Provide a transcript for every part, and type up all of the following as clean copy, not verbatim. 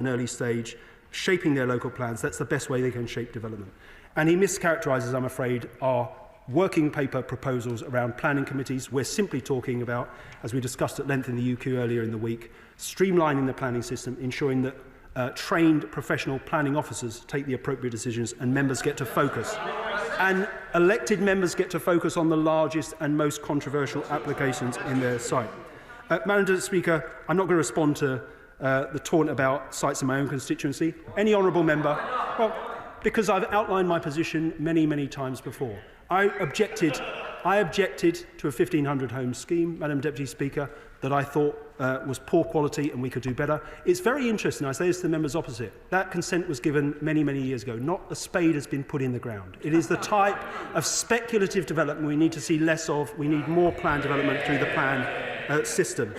an early stage, shaping their local plans. That's the best way they can shape development. And he mischaracterises, I'm afraid, our working paper proposals around planning committees. We're simply talking about, as we discussed at length in the UQ earlier in the week, streamlining the planning system, ensuring that trained professional planning officers take the appropriate decisions and members get to focus. And elected members get to focus on the largest and most controversial applications in their site. Madam Speaker, I'm not going to respond to the taunt about sites in my own constituency. Any honourable member? Well, because I've outlined my position many, many times before. I objected to a 1,500 home scheme, Madam Deputy Speaker, that I thought was poor quality and we could do better. It's very interesting, I say this to the members opposite, that consent was given many, many years ago. Not a spade has been put in the ground. It is the type of speculative development we need to see less of. We need more plan development through the plan system.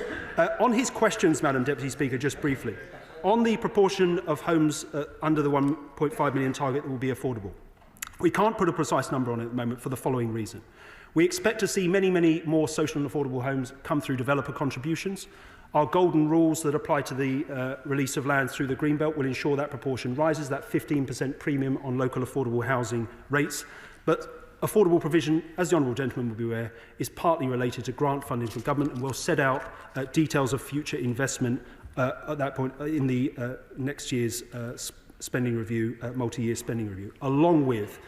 On his questions, Madam Deputy Speaker, just briefly, on the proportion of homes under the 1.5 million target that will be affordable, we can't put a precise number on it at the moment for the following reason. We expect to see many, many more social and affordable homes come through developer contributions. Our golden rules that apply to the release of land through the Greenbelt will ensure that proportion rises, that 15% premium on local affordable housing rates. But affordable provision, as the honourable gentleman will be aware, is partly related to grant funding from government, and we'll set out details of future investment at that point in the next year's spending review, multi-year spending review, along with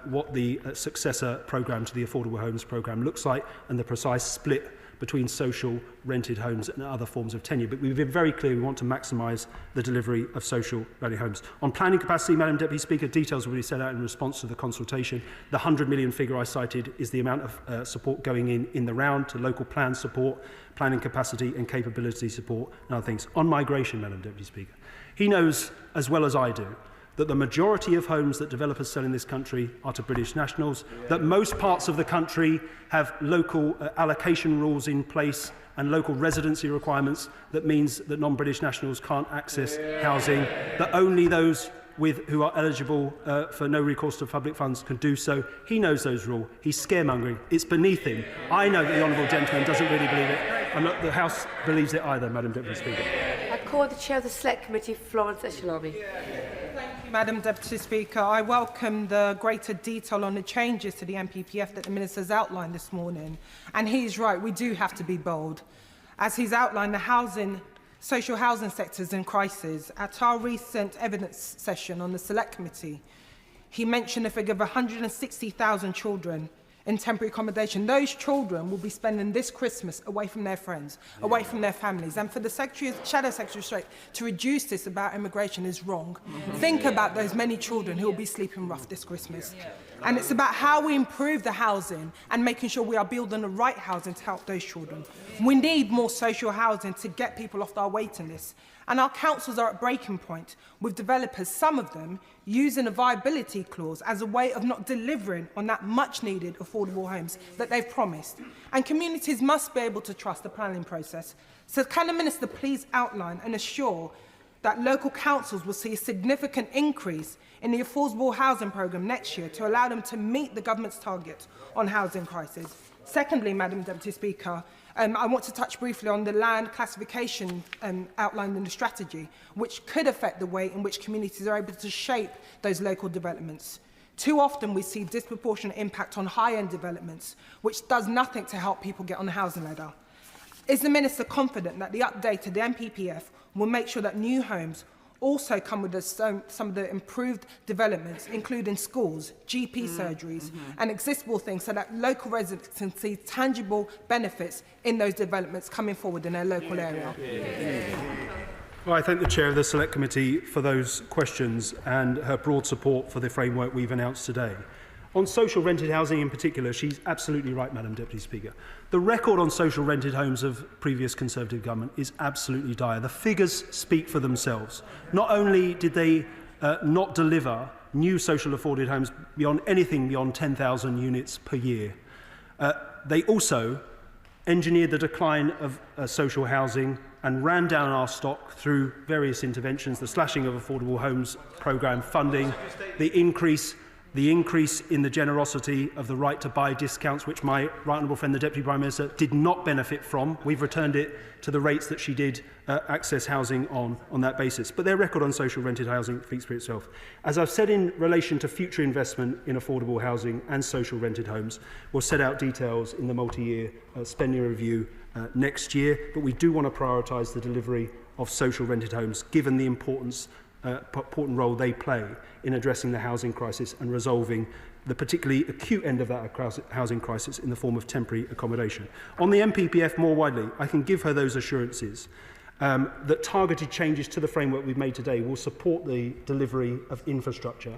what the successor programme to the Affordable Homes programme looks like and the precise split between social, rented homes and other forms of tenure. But we've been very clear we want to maximise the delivery of social value homes. On planning capacity, Madam Deputy Speaker, details will be set out in response to the consultation. The 100 million figure I cited is the amount of support going in the round to local plan support, planning capacity and capability support and other things. On migration, Madam Deputy Speaker, he knows as well as I do that the majority of homes that developers sell in this country are to British nationals, that most parts of the country have local allocation rules in place and local residency requirements that means that non-British nationals can't access housing, that only those who are eligible for no recourse to public funds can do so. He knows those rules. He's scaremongering. It's beneath him. I know that the honourable gentleman doesn't really believe it, and the House believes it either, Madam Deputy Speaker. I call the Chair of the Select Committee, Florence Eshalabi. Madam Deputy Speaker, I welcome the greater detail on the changes to the NPPF that the Minister has outlined this morning. And he's right, we do have to be bold. As he's outlined, the social housing sector is in crisis. At our recent evidence session on the Select Committee, he mentioned a figure of 160,000 children in temporary accommodation. Those children will be spending this Christmas away from their friends, away from their families. And for the Shadow Secretary of State to reduce this about immigration is wrong. Think about those many children who will be sleeping rough this Christmas. And it's about how we improve the housing and making sure we are building the right housing to help those children. We need more social housing to get people off our waiting list. And our councils are at breaking point, with developers, some of them, using a viability clause as a way of not delivering on that much-needed affordable homes that they've promised. And communities must be able to trust the planning process. So can the Minister please outline and assure that local councils will see a significant increase in the affordable housing programme next year to allow them to meet the government's target on housing crisis? Secondly, Madam Deputy Speaker, I want to touch briefly on the land classification outlined in the strategy, which could affect the way in which communities are able to shape those local developments. Too often we see disproportionate impact on high-end developments, which does nothing to help people get on the housing ladder. Is the Minister confident that the update to the NPPF will make sure that new homes also come with some of the improved developments, including schools, GP surgeries, and accessible things so that local residents can see tangible benefits in those developments coming forward in their local area? Well, I thank the Chair of the Select Committee for those questions and her broad support for the framework we've announced today. On social rented housing in particular, she's absolutely right, Madam Deputy Speaker. The record on social rented homes of previous Conservative government is absolutely dire. The figures speak for themselves. Not only did they not deliver new social afforded homes beyond anything beyond 10,000 units per year, they also engineered the decline of social housing and ran down our stock through various interventions, the slashing of affordable homes programme funding, the increase the increase in the generosity of the right to buy discounts, which my right honourable friend, the Deputy Prime Minister, did not benefit from. We've returned it to the rates that she did access housing on that basis. But their record on social rented housing speaks for itself. As I've said in relation to future investment in affordable housing and social rented homes, we'll set out details in the multi-year spending review next year, but we do want to prioritise the delivery of social rented homes, given the important role they play in addressing the housing crisis and resolving the particularly acute end of that housing crisis in the form of temporary accommodation. On the MPPF more widely, I can give her those assurances that targeted changes to the framework we've made today will support the delivery of infrastructure.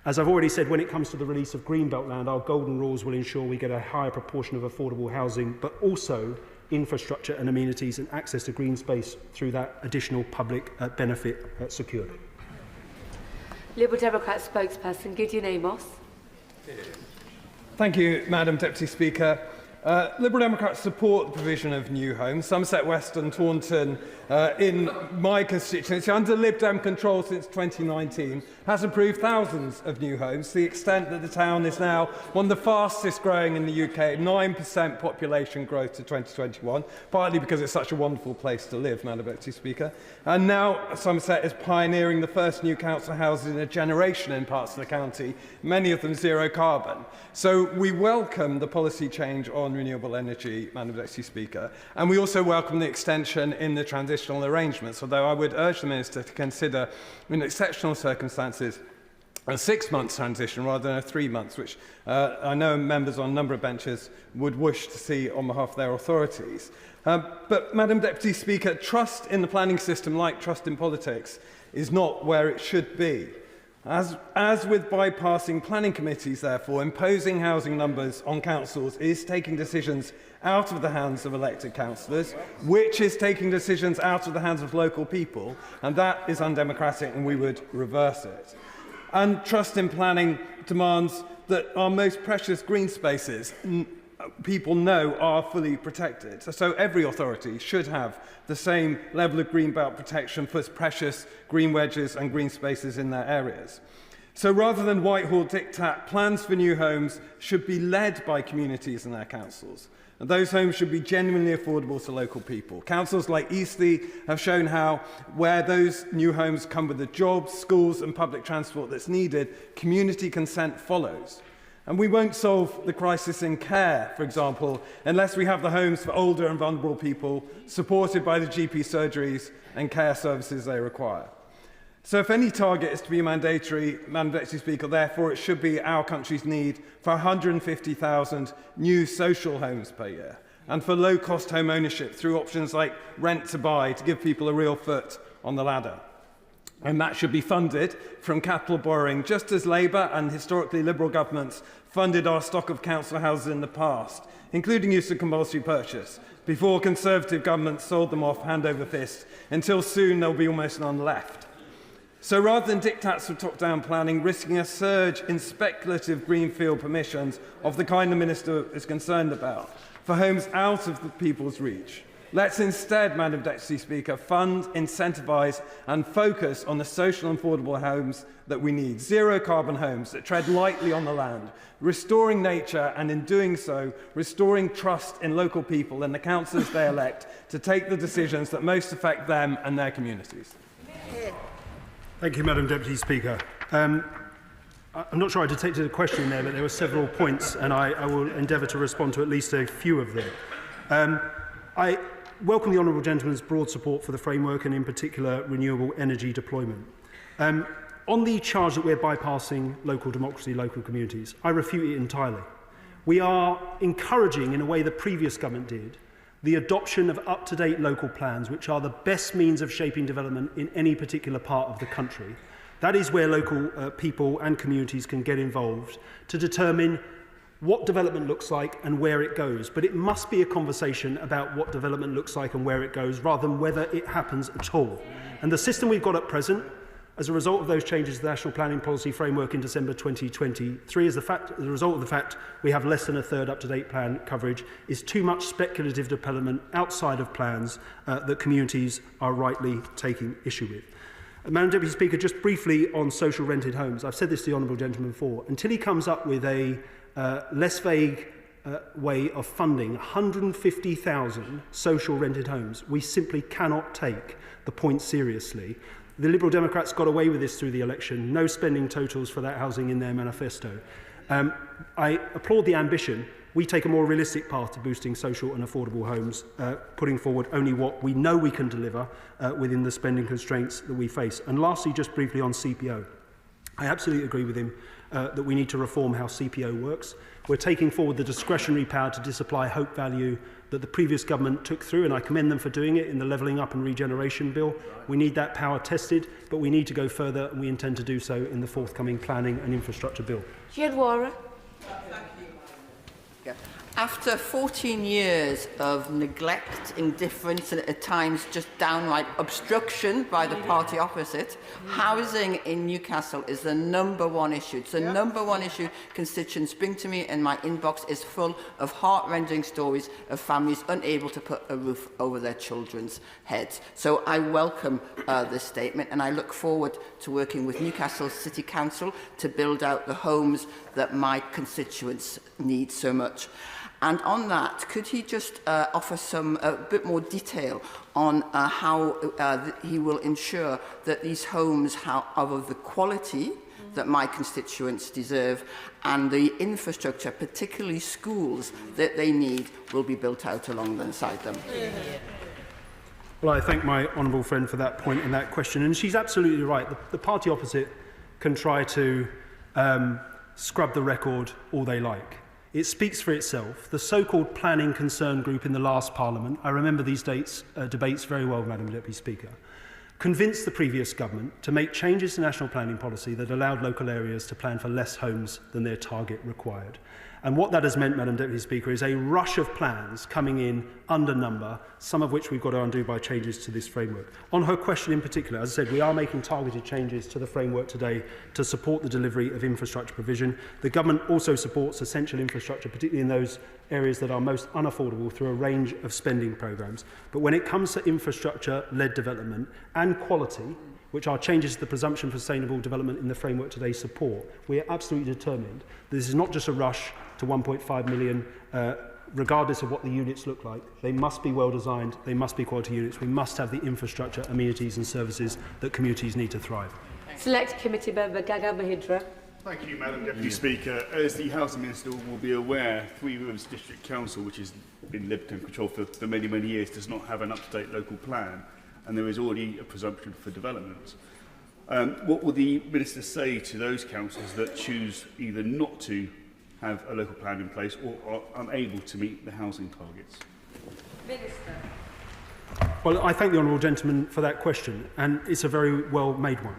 As I've already said, when it comes to the release of Greenbelt land, our golden rules will ensure we get a higher proportion of affordable housing, but also infrastructure and amenities and access to green space through that additional public benefit secured. Liberal Democrat spokesperson Gideon Amos. Thank you, Madam Deputy Speaker. Liberal Democrats support the provision of new homes. Somerset West and Taunton, in my constituency, under Lib Dem control since 2019, has approved thousands of new homes, to the extent that the town is now one of the fastest growing in the UK, 9% population growth to 2021, partly because it's such a wonderful place to live, Madam Deputy Speaker. And now Somerset is pioneering the first new council houses in a generation in parts of the county, many of them zero carbon. So we welcome the policy change on renewable energy, Madam Deputy Speaker, and we also welcome the extension in the transitional arrangements, although I would urge the Minister to consider, in exceptional circumstances, a 6 month transition rather than a 3 months, which I know members on a number of benches would wish to see on behalf of their authorities. But, Madam Deputy Speaker, trust in the planning system, like trust in politics, is not where it should be. As with bypassing planning committees, therefore, imposing housing numbers on councils is taking decisions out of the hands of elected councillors, which is taking decisions out of the hands of local people, and that is undemocratic, and we would reverse it. And trust in planning demands that our most precious green spaces, people know, are fully protected. So every authority should have the same level of green belt protection for precious green wedges and green spaces in their areas. So rather than Whitehall diktat, plans for new homes should be led by communities and their councils. And those homes should be genuinely affordable to local people. Councils like Eastleigh have shown how, where those new homes come with the jobs, schools and public transport that's needed, community consent follows. And we won't solve the crisis in care, for example, unless we have the homes for older and vulnerable people supported by the GP surgeries and care services they require. So if any target is to be mandatory, Madam Deputy Speaker, therefore it should be our country's need for 150,000 new social homes per year, and for low-cost home ownership through options like rent to buy to give people a real foot on the ladder. And that should be funded from capital borrowing, just as Labour and historically Liberal governments funded our stock of council houses in the past, including use of compulsory purchase, before Conservative governments sold them off hand over fist, until soon there'll be almost none left. So rather than diktats of top-down planning, risking a surge in speculative greenfield permissions of the kind the Minister is concerned about, for homes out of the people's reach, let's instead, Madam Deputy Speaker, fund, incentivise and focus on the social and affordable homes that we need. Zero carbon homes that tread lightly on the land, restoring nature, and in doing so, restoring trust in local people and the councillors they elect to take the decisions that most affect them and their communities. Thank you, Madam Deputy Speaker. I'm not sure I detected a question there, but there were several points, and I will endeavour to respond to at least a few of them. I welcome the honourable gentleman's broad support for the framework and in particular renewable energy deployment. On the charge that we're bypassing local democracy, local communities, I refute it entirely. We are encouraging, in a way the previous government did, the adoption of up-to-date local plans, which are the best means of shaping development in any particular part of the country. That is where local people and communities can get involved to determine what development looks like and where it goes. But it must be a conversation about what development looks like and where it goes, rather than whether it happens at all. And the system we've got at present, as a result of those changes to the National Planning Policy Framework in December 2023, as a result of the fact we have less than a third up-to-date plan coverage, is too much speculative development outside of plans that communities are rightly taking issue with. Madam Deputy Speaker, just briefly on social rented homes. I've said this to the Honourable Gentleman before. Until he comes up with a less vague way of funding 150,000 social rented homes, we simply cannot take the point seriously. The Liberal Democrats got away with this through the election. No spending totals for that housing in their manifesto. I applaud the ambition. We take a more realistic path to boosting social and affordable homes, putting forward only what we know we can deliver within the spending constraints that we face. And lastly, just briefly on CPO. I absolutely agree with him that we need to reform how CPO works. We're taking forward the discretionary power to disapply hope value that the previous government took through, and I commend them for doing it in the Levelling Up and Regeneration Bill. We need that power tested, but we need to go further, and we intend to do so in the forthcoming Planning and Infrastructure Bill. Jianwara. After 14 years of neglect, indifference, and at times just downright obstruction by the party opposite, housing in Newcastle is the #1 issue. It's the #1 issue constituents bring to me, and my inbox is full of heart-rending stories of families unable to put a roof over their children's heads. So I welcome this statement, and I look forward to working with Newcastle City Council to build out the homes that my constituents need so much. And on that, could he just offer a bit more detail on how he will ensure that these homes are of the quality that my constituents deserve, and the infrastructure, particularly schools, that they need will be built out alongside them? Well, I thank my honourable friend for that point and that question. And she's absolutely right. The party opposite can try to scrub the record all they like. It speaks for itself. The so-called planning concern group in the last Parliament, I remember these debates very well, Madam Deputy Speaker, convinced the previous government to make changes to national planning policy that allowed local areas to plan for less homes than their target required. And what that has meant, Madam Deputy Speaker, is a rush of plans coming in under number, some of which we've got to undo by changes to this framework. On her question in particular, as I said, we are making targeted changes to the framework today to support the delivery of infrastructure provision. The government also supports essential infrastructure, particularly in those areas that are most unaffordable, through a range of spending programmes. But when it comes to infrastructure-led development and quality, which are changes to the presumption for sustainable development in the framework today support, we are absolutely determined that this is not just a rush to 1.5 million, regardless of what the units look like. They must be well designed, they must be quality units, we must have the infrastructure, amenities and services that communities need to thrive. Select Committee Member Gagan Mahindra. Thank you, Madam Deputy Speaker. As the Housing Minister will be aware, Three Rivers District Council, which has been Lib Dem control for many, many years, does not have an up-to-date local plan, and there is already a presumption for development. What will the Minister say to those councils that choose either not to have a local plan in place or are unable to meet the housing targets? Minister. Well, I thank the honourable gentleman for that question, and it's a very well made one,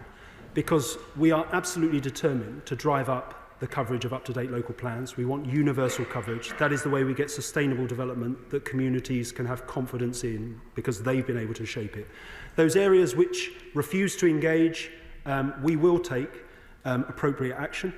because we are absolutely determined to drive up the coverage of up-to-date local plans. We want universal coverage. That is the way we get sustainable development that communities can have confidence in, because they've been able to shape it. Those areas which refuse to engage, we will take appropriate action.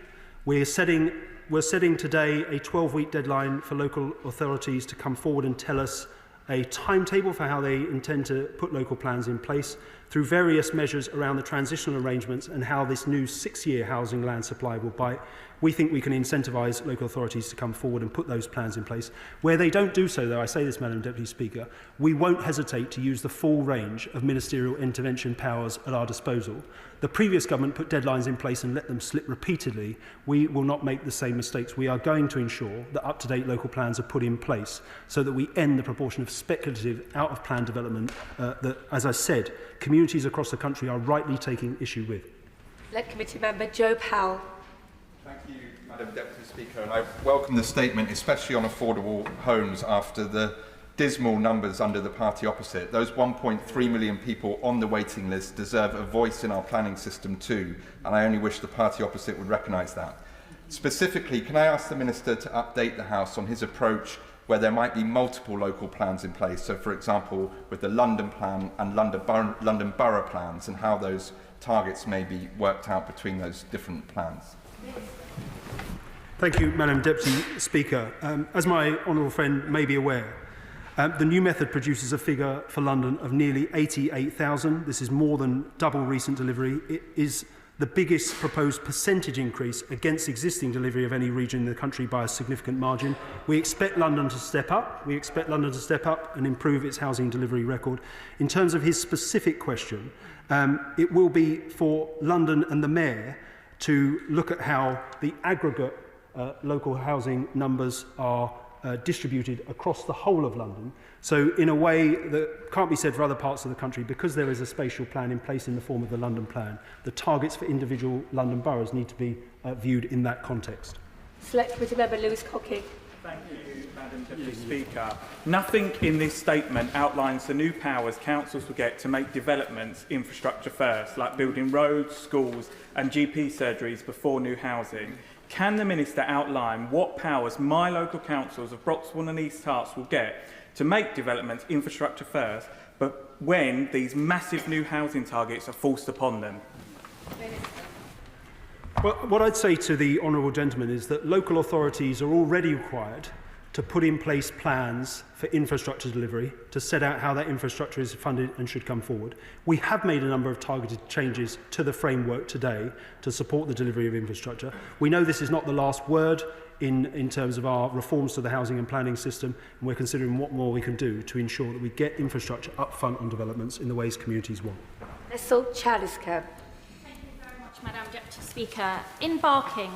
We're setting today a 12-week deadline for local authorities to come forward and tell us a timetable for how they intend to put local plans in place through various measures around the transitional arrangements and how this new 6-year housing land supply will bite. We think we can incentivise local authorities to come forward and put those plans in place. Where they don't do so, though, I say this, Madam Deputy Speaker, we won't hesitate to use the full range of ministerial intervention powers at our disposal. The previous government put deadlines in place and let them slip repeatedly. We will not make the same mistakes. We are going to ensure that up-to-date local plans are put in place so that we end the proportion of speculative, out-of-plan development that, as I said, communities across the country are rightly taking issue with. Select Committee Member Joe Powell. Thank you, Madam Deputy Speaker, and I welcome the statement, especially on affordable homes after the dismal numbers under the party opposite. Those 1.3 million people on the waiting list deserve a voice in our planning system too, and I only wish the party opposite would recognise that. Specifically, can I ask the Minister to update the House on his approach where there might be multiple local plans in place, so for example with the London plan and London Borough plans, and how those targets may be worked out between those different plans? Thank you, Madam Deputy Speaker. As my honourable friend may be aware, The new method produces a figure for London of nearly 88,000. This is more than double recent delivery. It is the biggest proposed percentage increase against existing delivery of any region in the country by a significant margin. We expect London to step up. We expect London to step up and improve its housing delivery record. In terms of his specific question, it will be for London and the Mayor to look at how the aggregate local housing numbers are distributed across the whole of London. So in a way that can't be said for other parts of the country, because there is a spatial plan in place in the form of the London Plan, the targets for individual London boroughs need to be viewed in that context. Select Committee Member Lewis Cocking. Thank you, Madam Deputy Speaker. Nothing in this statement outlines the new powers councils will get to make developments infrastructure first, like building roads, schools and GP surgeries before new housing. Can the Minister outline what powers my local councils of Broxbourne and East Herts will get to make developments infrastructure first, but when these massive new housing targets are forced upon them? Well, what I'd say to the honourable gentleman is that local authorities are already required to put in place plans for infrastructure delivery, to set out how that infrastructure is funded and should come forward. We have made a number of targeted changes to the framework today to support the delivery of infrastructure. We know this is not the last word in terms of our reforms to the housing and planning system, and we're considering what more we can do to ensure that we get infrastructure up front on developments in the ways communities want. Nessel Chaliscombe. Thank you very much, Madam Deputy Speaker. In Barking,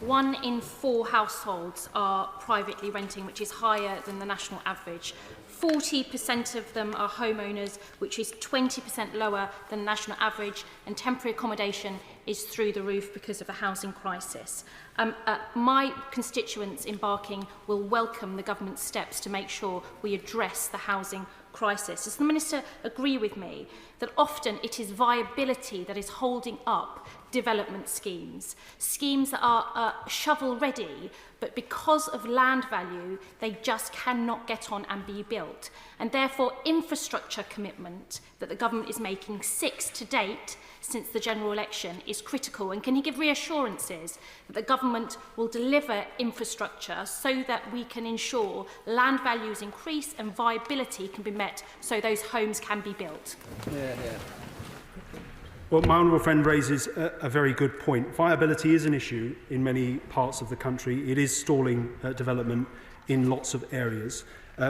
1 in 4 households are privately renting, which is higher than the national average. 40% of them are homeowners, which is 20% lower than the national average, and temporary accommodation is through the roof because of the housing crisis. My constituents in Barking will welcome the government's steps to make sure we address the housing crisis. Does the Minister agree with me that often it is viability that is holding up development schemes that are shovel ready, but because of land value they just cannot get on and be built, and therefore infrastructure commitment that the government is making, 6 to date since the general election, is critical? And can he give reassurances that the government will deliver infrastructure so that we can ensure land values increase and viability can be met so those homes can be built? Well, my honourable friend raises a very good point. Viability is an issue in many parts of the country. It is stalling development in lots of areas.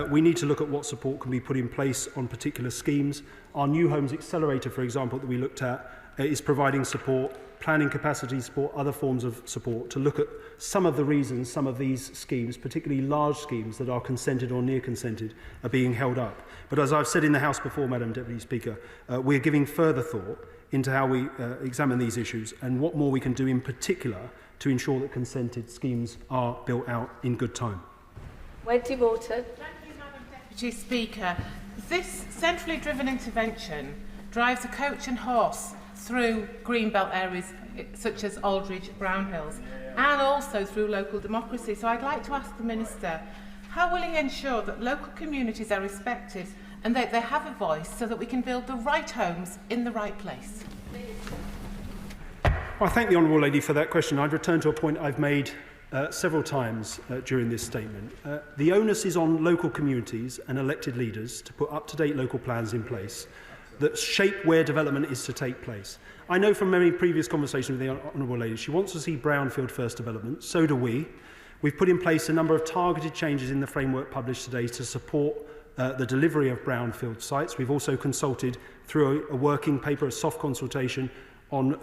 We need to look at what support can be put in place on particular schemes. Our New Homes Accelerator, for example, that we looked at, is providing support, planning capacity support, other forms of support to look at some of the reasons some of these schemes, particularly large schemes that are consented or near consented, are being held up. But as I've said in the House before, Madam Deputy Speaker, we're giving further thought into how we examine these issues and what more we can do in particular to ensure that consented schemes are built out in good time. Wendy Morton. Thank you, Madam Deputy Speaker. This centrally driven intervention drives a coach and horse through greenbelt areas such as Aldridge, Brownhills, and also through local democracy. So I'd like to ask the Minister, how will he ensure that local communities are respected and that they have a voice so that we can build the right homes in the right place? I thank the honourable lady for that question. I'd return to a point I've made several times during this statement. The onus is on local communities and elected leaders to put up-to-date local plans in place that shape where development is to take place. I know from many previous conversations with the honourable lady, she wants to see brownfield first development. So do we. We've put in place a number of targeted changes in the framework published today to support the delivery of brownfield sites. We've also consulted through a working paper, a soft consultation, on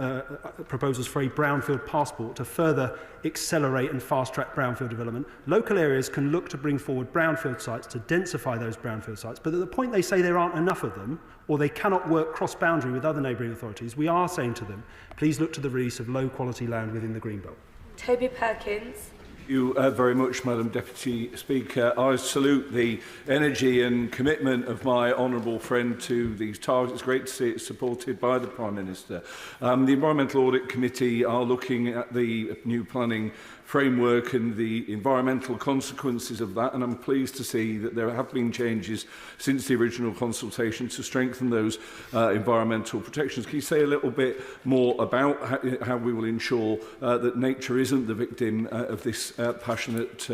proposals for a brownfield passport to further accelerate and fast-track brownfield development. Local areas can look to bring forward brownfield sites to densify those brownfield sites, but at the point they say there aren't enough of them, or they cannot work cross-boundary with other neighbouring authorities, we are saying to them, please look to the release of low-quality land within the Greenbelt. Toby Perkins. Thank you very much, Madam Deputy Speaker. I salute the energy and commitment of my honourable friend to these targets. It's great to see it supported by the Prime Minister. The Environmental Audit Committee are looking at the new planning framework and the environmental consequences of that, and I'm pleased to see that there have been changes since the original consultation to strengthen those environmental protections. Can you say a little bit more about how we will ensure that nature isn't the victim of this passionate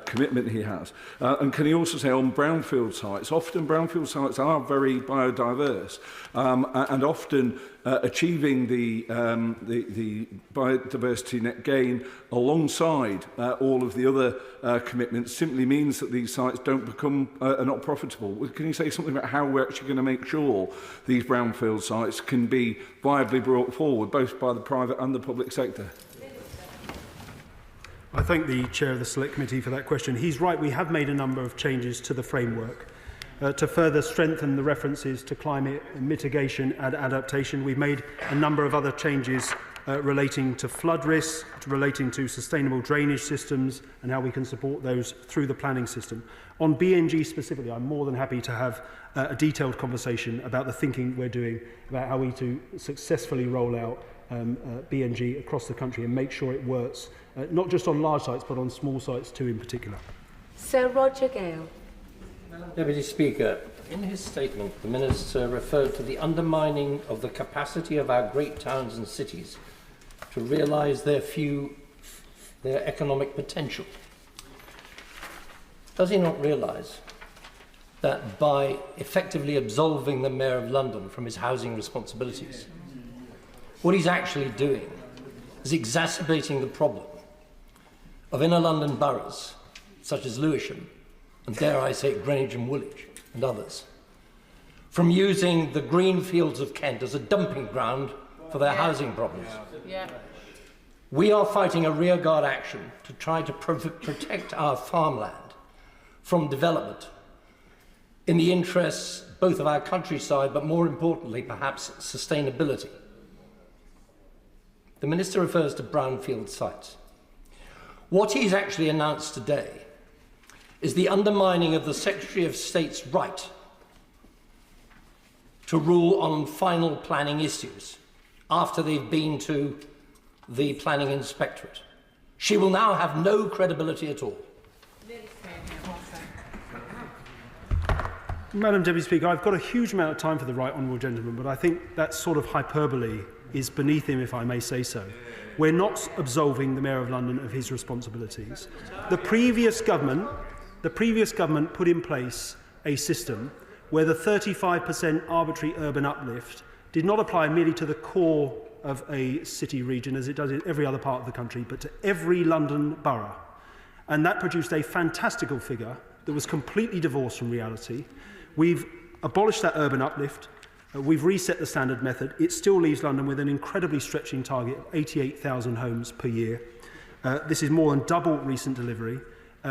commitment he has. And can he also say on brownfield sites, often brownfield sites are very biodiverse, and often achieving the biodiversity net gain alongside all of the other commitments simply means that these sites don't become not profitable. Can you say something about how we're actually going to make sure these brownfield sites can be viably brought forward, both by the private and the public sector? I thank the Chair of the Select Committee for that question. He's right, we have made a number of changes to the framework to further strengthen the references to climate mitigation and adaptation. We've made a number of other changes relating to flood risks, relating to sustainable drainage systems and how we can support those through the planning system. On BNG specifically, I'm more than happy to have a detailed conversation about the thinking we're doing about how we to successfully roll out BNG across the country and make sure it works, not just on large sites, but on small sites too in particular. Sir Roger Gale. Deputy Speaker, in his statement, the Minister referred to the undermining of the capacity of our great towns and cities to realise their economic potential. Does he not realise that by effectively absolving the Mayor of London from his housing responsibilities, what he's actually doing is exacerbating the problem of inner London boroughs such as Lewisham and, dare I say, Greenwich and Woolwich and others, from using the green fields of Kent as a dumping ground for their housing problems? We are fighting a rearguard action to try to protect our farmland from development in the interests both of our countryside, but more importantly, perhaps, sustainability. The Minister refers to brownfield sites. What he's actually announced today is the undermining of the Secretary of State's right to rule on final planning issues after they've been to the Planning Inspectorate. She will now have no credibility at all. Madam Deputy Speaker, I've got a huge amount of time for the right honourable gentleman, but I think that sort of hyperbole is beneath him, if I may say so. We're not absolving the Mayor of London of his responsibilities. The previous government put in place a system where the 35% arbitrary urban uplift did not apply merely to the core of a city region as it does in every other part of the country, but to every London borough. And that produced a fantastical figure that was completely divorced from reality. We've abolished that urban uplift. We've reset the standard method. It still leaves London with an incredibly stretching target of 88,000 homes per year. This is more than double recent delivery.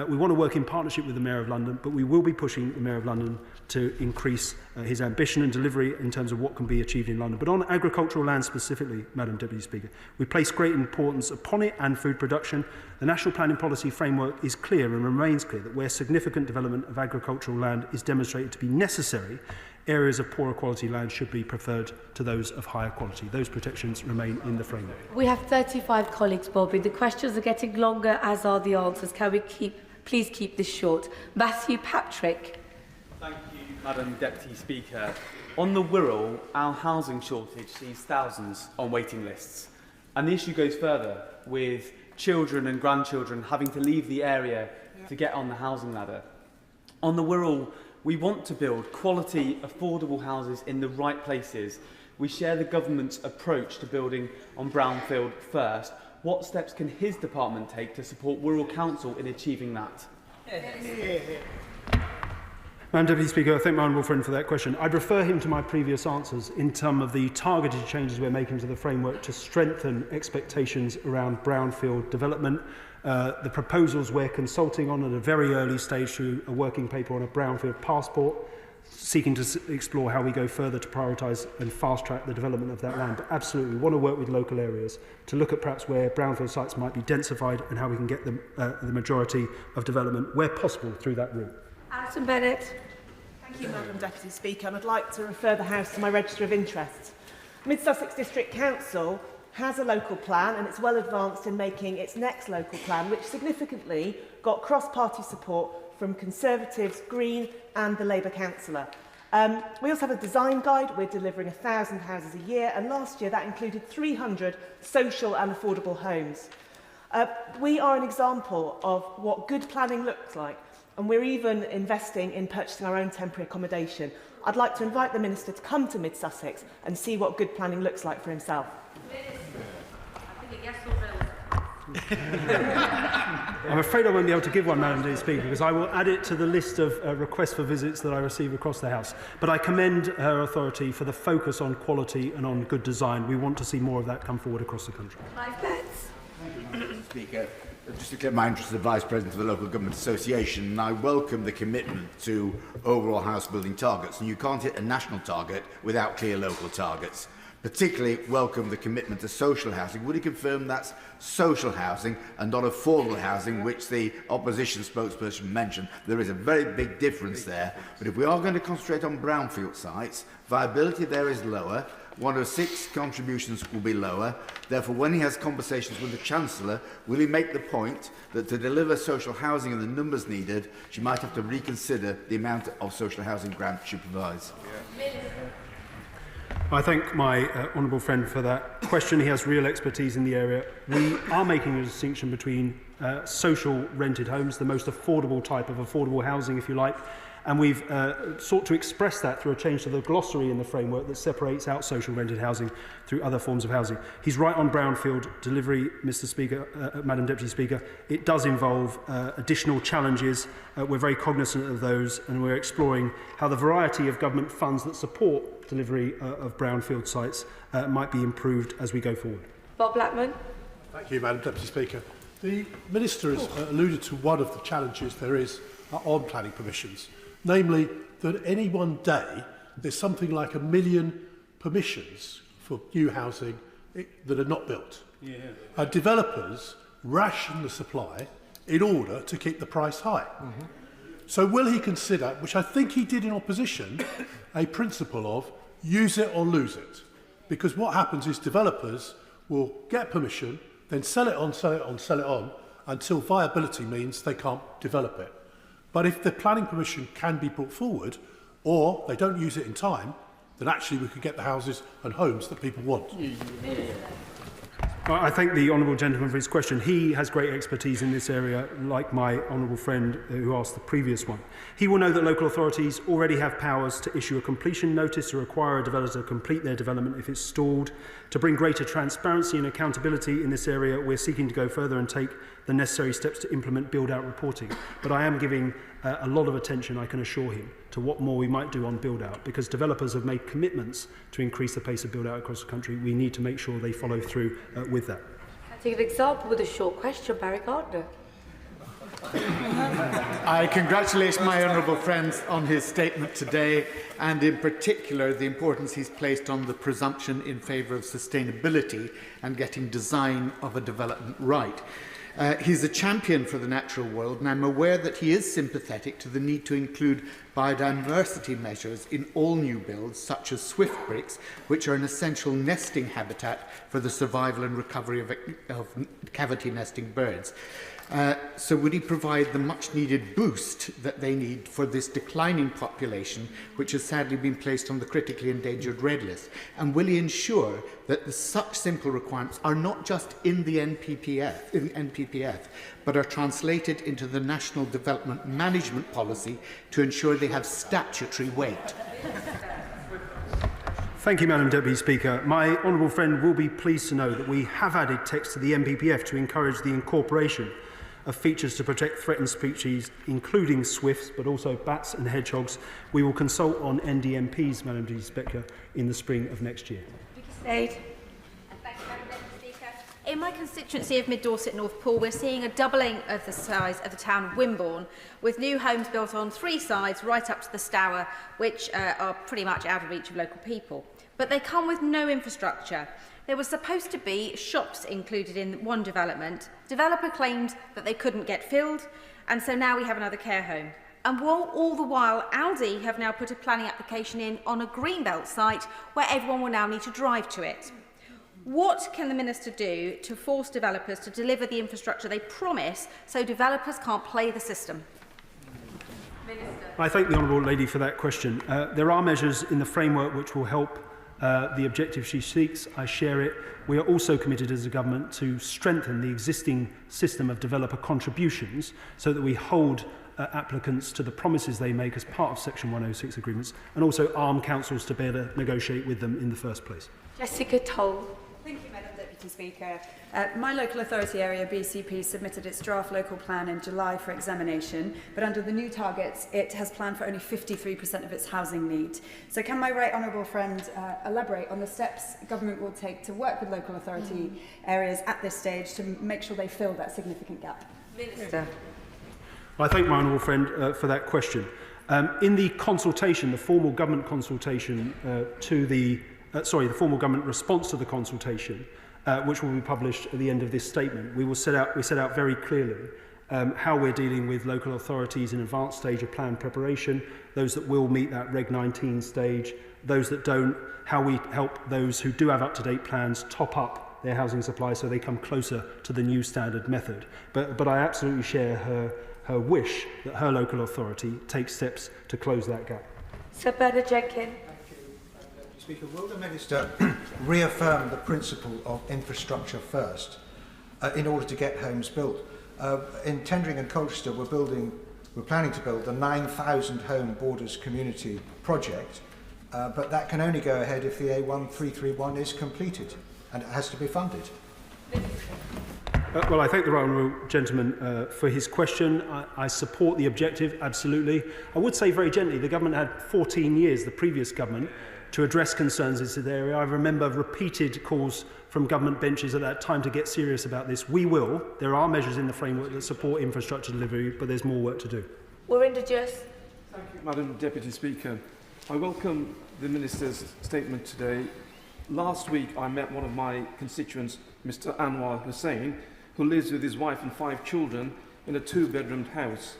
We want to work in partnership with the Mayor of London, but we will be pushing the Mayor of London to increase his ambition and delivery in terms of what can be achieved in London. But on agricultural land specifically, Madam Deputy Speaker, we place great importance upon it and food production. The National Planning Policy Framework is clear and remains clear that where significant development of agricultural land is demonstrated to be necessary, areas of poorer quality land should be preferred to those of higher quality. Those protections remain in the framework. We have 35 colleagues, Bobby. The questions are getting longer, as are the answers. Can we please keep this short? Matthew Patrick. Thank you, Madam Deputy Speaker. On the Wirral, our housing shortage sees thousands on waiting lists. And the issue goes further, with children and grandchildren having to leave the area to get on the housing ladder. On the Wirral, we want to build quality, affordable houses in the right places. We share the government's approach to building on brownfield first. What steps can his department take to support Wirral Council in achieving that? Madam Deputy Speaker, I thank my honourable friend for that question. I'd refer him to my previous answers in terms of the targeted changes we're making to the framework to strengthen expectations around brownfield development. The proposals we're consulting on at a very early stage through a working paper on a brownfield passport, seeking to explore how we go further to prioritise and fast-track the development of that land. But absolutely, we want to work with local areas to look at perhaps where brownfield sites might be densified and how we can get the majority of development, where possible, through that route. Alison Bennett. Thank you, Madam Deputy Speaker. And I'd like to refer the House to my register of interests. Mid Sussex District Council has a local plan and it's well advanced in making its next local plan, which significantly got cross-party support from Conservatives, Green and the Labour councillor. We also have a design guide. We're delivering 1,000 houses a year, and last year that included 300 social and affordable homes. We are an example of what good planning looks like, and we're even investing in purchasing our own temporary accommodation. I'd like to invite the Minister to come to Mid-Sussex and see what good planning looks like for himself. I'm afraid I won't be able to give one, Madam Deputy Speaker, because I will add it to the list of requests for visits that I receive across the House. But I commend her authority for the focus on quality and on good design. We want to see more of that come forward across the country. Speaker, just to declare my interest as Vice President of the Local Government Association, and I welcome the commitment to overall house building targets. And you can't hit a national target without clear local targets. Particularly welcome the commitment to social housing. Would you confirm that's social housing and not affordable housing, which the opposition spokesperson mentioned? There is a very big difference there. But if we are going to concentrate on brownfield sites, viability there is lower. 1 of 6 contributions will be lower. Therefore, when he has conversations with the Chancellor, will he make the point that to deliver social housing and the numbers needed, she might have to reconsider the amount of social housing grants she provides? I thank my honourable friend for that question. He has real expertise in the area. We are making a distinction between social rented homes, the most affordable type of affordable housing, if you like, and we've sought to express that through a change to the glossary in the framework that separates out social rented housing through other forms of housing. He's right on brownfield delivery, Mr. Speaker, Madam Deputy Speaker. It does involve additional challenges. We're very cognizant of those, and we're exploring how the variety of government funds that support delivery of brownfield sites might be improved as we go forward. Bob Blackman. Thank you, Madam Deputy Speaker. The Minister has alluded to one of the challenges there is on planning permissions, namely that any one day there's something like 1 million permissions for new housing that are not built. Yeah. Developers ration the supply in order to keep the price high. Mm-hmm. So will he consider, which I think he did in opposition, a principle of use it or lose it? Because what happens is developers will get permission, then sell it on, sell it on, sell it on, until viability means they can't develop it. But if the planning permission can be brought forward, or they don't use it in time, then actually we could get the houses and homes that people want. I thank the honourable gentleman for his question. He has great expertise in this area, like my honourable friend who asked the previous one. He will know that local authorities already have powers to issue a completion notice to require a developer to complete their development if it's stalled. To bring greater transparency and accountability in this area, we're seeking to go further and take the necessary steps to implement build-out reporting. But I am giving a lot of attention, I can assure him, to what more we might do on build-out, because developers have made commitments to increase the pace of build-out across the country. We need to make sure they follow through with that. I'll take an example with a short question, Barry Gardner. I congratulate my honourable friend on his statement today, and in particular the importance he's placed on the presumption in favour of sustainability and getting design of a development right. He's a champion for the natural world, and I'm aware that he is sympathetic to the need to include biodiversity measures in all new builds, such as swift bricks, which are an essential nesting habitat for the survival and recovery of cavity nesting birds. So would he provide the much-needed boost that they need for this declining population, which has sadly been placed on the critically endangered red list? And will he ensure that such simple requirements are not just in the NPPF, but are translated into the National Development Management Policy to ensure they have statutory weight? Thank you, Madam Deputy Speaker. My honourable friend will be pleased to know that we have added text to the NPPF to encourage the incorporation of features to protect threatened species, including swifts, but also bats and hedgehogs. We will consult on NDMPs, Madam Deputy Speaker, in the spring of next year. In my constituency of Mid Dorset North Pool, we're seeing a doubling of the size of the town of Wimborne, with new homes built on 3 sides right up to the Stour, which are pretty much out of reach of local people. But they come with no infrastructure. There was supposed to be shops included in one development. Developer claimed that they couldn't get filled, and so now we have another care home. And all the while, Aldi have now put a planning application in on a greenbelt site where everyone will now need to drive to it. What can the Minister do to force developers to deliver the infrastructure they promise so developers can't play the system? I thank the honourable lady for that question. There are measures in the framework which will help the objective she seeks. I share it. We are also committed as a government to strengthen the existing system of developer contributions so that we hold applicants to the promises they make as part of Section 106 agreements, and also arm councils to better negotiate with them in the first place. Jessica Toll. Thank you, Madam Deputy Speaker. My local authority area, BCP, submitted its draft local plan in July for examination, but under the new targets, it has planned for only 53% of its housing need. So can my right honourable friend elaborate on the steps government will take to work with local authority areas at this stage to make sure they fill that significant gap? Minister. I thank my honourable friend for that question. In the consultation, the formal government consultation the formal government response to the consultation, which will be published at the end of this statement, we set out very clearly how we're dealing with local authorities in advanced stage of plan preparation, those that will meet that Reg 19 stage, those that don't, how we help those who do have up-to-date plans top up their housing supply so they come closer to the new standard method. But I absolutely share her wish that her local authority takes steps to close that gap. Sir Bernard Jenkins. Speaker, will the Minister reaffirm the principle of infrastructure first in order to get homes built? In Tendring and Colchester, we're planning to build the 9,000 home Borders community project, but that can only go ahead if the A1331 is completed, and it has to be funded. Well, I thank the right honourable gentleman for his question. I support the objective, absolutely. I would say very gently, the government had 14 years, the previous government, to address concerns in this area. I remember repeated calls from government benches at that time to get serious about this. We will. There are measures in the framework that support infrastructure delivery, but there's more work to do. Warinder Just. Thank you, Madam Deputy Speaker. I welcome the Minister's statement today. Last week, I met one of my constituents, Mr. Anwar Hussain, who lives with his wife and 5 children in a 2-bedroomed house.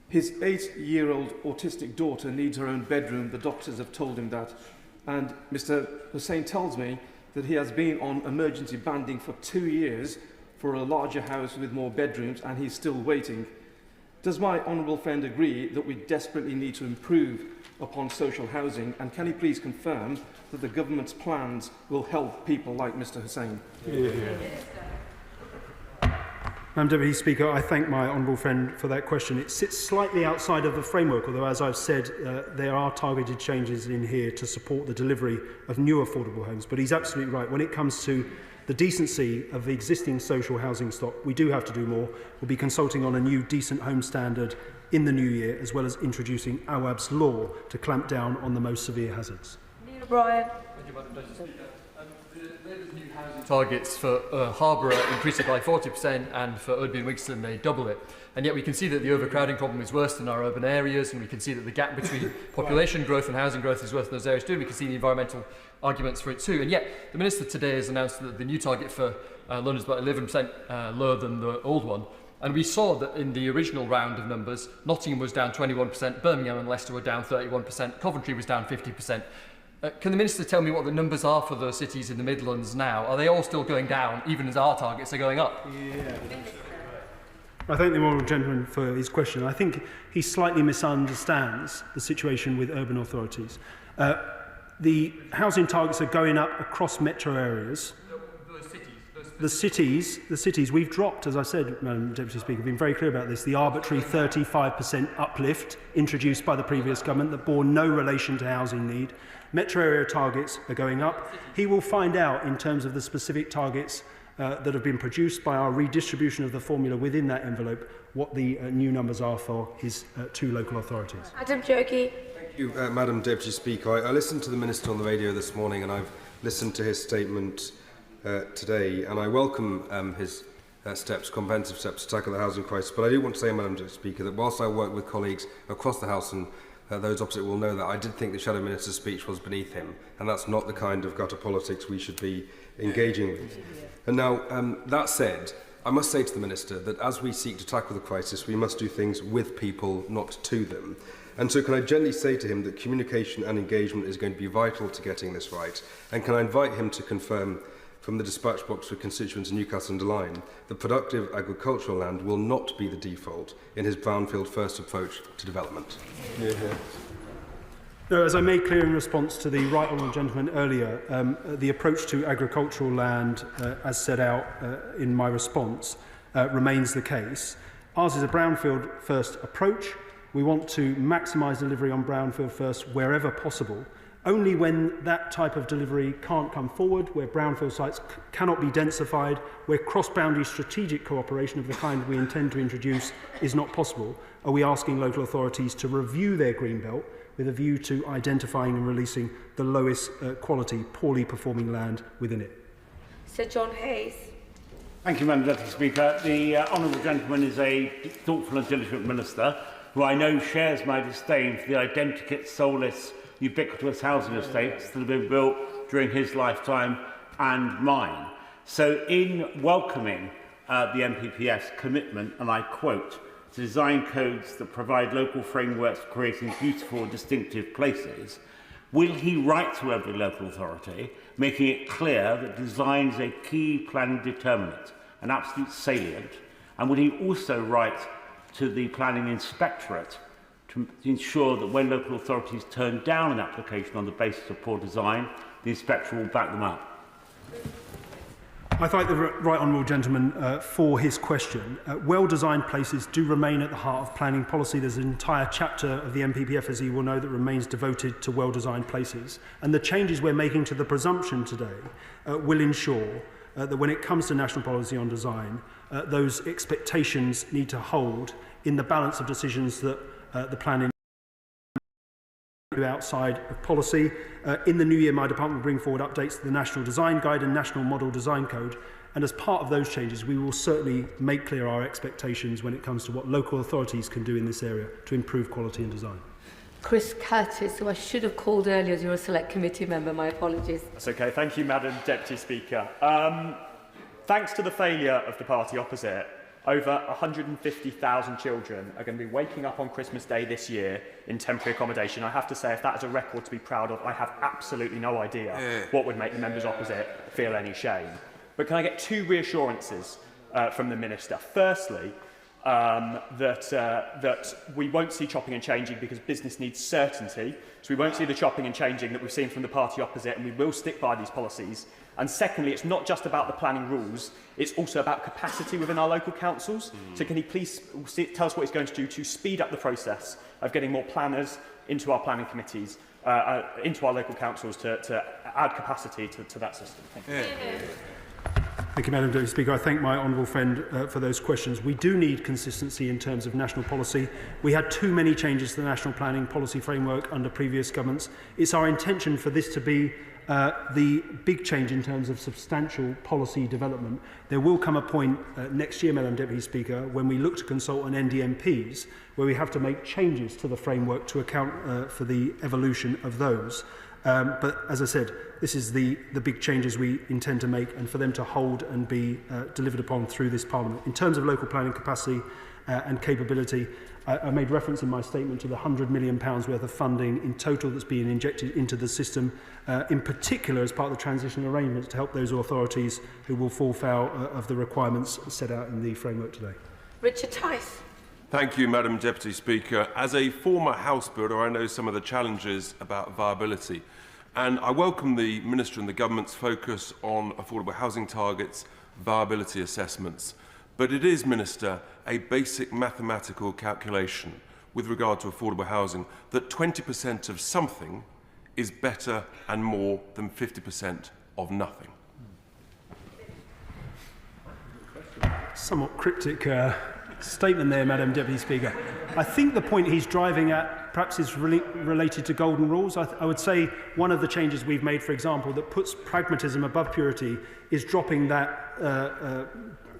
His 8-year-old autistic daughter needs her own bedroom. The doctors have told him that. And Mr. Hussain tells me that he has been on emergency banding for 2 years for a larger house with more bedrooms, and he's still waiting. Does my honourable friend agree that we desperately need to improve upon social housing, and can he please confirm that the government's plans will help people like Mr. Hussain? Yeah. Madam Deputy Speaker, I thank my honourable friend for that question. It sits slightly outside of the framework, although, as I've said, there are targeted changes in here to support the delivery of new affordable homes. But he's absolutely right. When it comes to the decency of the existing social housing stock, we do have to do more. We'll be consulting on a new decent home standard in the new year, as well as introducing AWAB's law to clamp down on the most severe hazards. Neil O'Brien. Thank you, Madam Deputy Speaker. Labour's new housing targets for Harborough increase it by 40%, and for Udby and Wigston they double it. And yet we can see that the overcrowding problem is worse in our urban areas, and we can see that the gap between population growth and housing growth is worse in those areas too. We can see the environmental arguments for it too. And yet the Minister today has announced that the new target for London is about 11% lower than the old one. And we saw that in the original round of numbers, Nottingham was down 21%, Birmingham and Leicester were down 31%, Coventry was down 50%. Can the Minister tell me what the numbers are for those cities in the Midlands now? Are they all still going down, even as our targets are going up? I thank the honourable gentleman for his question. I think he slightly misunderstands the situation with urban authorities. The housing targets are going up across metro areas. The cities, we've dropped, as I said, Madam Deputy Speaker, been very clear about this, the arbitrary 35% uplift introduced by the previous government that bore no relation to housing need. Metro area targets are going up. He will find out in terms of the specific targets that have been produced by our redistribution of the formula within that envelope, what the new numbers are for his 2 local authorities. Adam Jogi. Thank you, Madam Deputy Speaker. I listened to the Minister on the radio this morning, and I've listened to his statement today, and I welcome his comprehensive steps to tackle the housing crisis. But I do want to say, Madam Deputy Speaker, that whilst I work with colleagues across the House, and those opposite will know that I did think the Shadow Minister's speech was beneath him, and that's not the kind of gutter politics we should be engaging with. And now, that said, I must say to the Minister that as we seek to tackle the crisis, we must do things with people, not to them. And so can I gently say to him that communication and engagement is going to be vital to getting this right? And can I invite him to confirm from the dispatch box for constituents in Newcastle and Line that productive agricultural land will not be the default in his brownfield first approach to development? No, as I made clear in response to the right honourable gentleman earlier, the approach to agricultural land, as set out in my response, remains the case. Ours is a brownfield first approach. We want to maximise delivery on brownfield first wherever possible. Only when that type of delivery can't come forward, where brownfield sites cannot be densified, where cross-boundary strategic cooperation of the kind we intend to introduce is not possible, are we asking local authorities to review their greenbelt with a view to identifying and releasing the lowest quality, poorly performing land within it. Sir John Hayes. Thank you, Madam Deputy Speaker. The honourable gentleman is a thoughtful and diligent minister who I know shares my disdain for the identikit, soulless, ubiquitous housing estates that have been built during his lifetime and mine. So in welcoming the NPPS commitment, and I quote, to design codes that provide local frameworks for creating beautiful and distinctive places, will he write to every local authority, making it clear that design is a key planning determinant, an absolute salient, and will he also write to the planning inspectorate to ensure that when local authorities turn down an application on the basis of poor design, the inspector will back them up? I thank the right honourable gentleman for his question. Well-designed places do remain at the heart of planning policy. There's an entire chapter of the NPPF, as you will know, that remains devoted to well-designed places. And the changes we're making to the presumption today will ensure that when it comes to national policy on design, those expectations need to hold in the balance of decisions that the planning outside of policy. In the new year, my department will bring forward updates to the National Design Guide and National Model Design Code, and as part of those changes we will certainly make clear our expectations when it comes to what local authorities can do in this area to improve quality and design. Chris Curtis, who I should have called earlier as you're a select committee member, my apologies. That's okay, thank you, Madam Deputy Speaker. Thanks to the failure of the party opposite, over 150,000 children are going to be waking up on Christmas Day this year in temporary accommodation. I have to say, if that is a record to be proud of, I have absolutely no idea what would make the members opposite feel any shame. But can I get two reassurances from the Minister? Firstly, that we won't see chopping and changing because business needs certainty. So we won't see the chopping and changing that we've seen from the party opposite, and we will stick by these policies. And secondly, it's not just about the planning rules, it's also about capacity within our local councils. So can he please tell us what he's going to do to speed up the process of getting more planners into our planning committees, into our local councils to add capacity to that system? Thank you. Thank you, Madam Deputy Speaker. I thank my honourable friend for those questions. We do need consistency in terms of national policy. We had too many changes to the national planning policy framework under previous governments. It's our intention for this to be the big change in terms of substantial policy development. There will come a point next year, Madam Deputy Speaker, when we look to consult on NDMPs, where we have to make changes to the framework to account for the evolution of those. But as I said, this is the big changes we intend to make, and for them to hold and be delivered upon through this Parliament. In terms of local planning capacity and capability, I made reference in my statement to the £100 million worth of funding in total that's being injected into the system, in particular as part of the transitional arrangements to help those authorities who will fall foul of the requirements set out in the framework today. Richard Tice. Thank you, Madam Deputy Speaker. As a former house builder, I know some of the challenges about viability. And I welcome the Minister and the Government's focus on affordable housing targets, viability assessments. But it is, Minister, a basic mathematical calculation with regard to affordable housing that 20% of something is better and more than 50% of nothing. Somewhat cryptic statement there, Madam Deputy Speaker. I think the point he's driving at perhaps is related to golden rules. I would say one of the changes we've made, for example, that puts pragmatism above purity is dropping that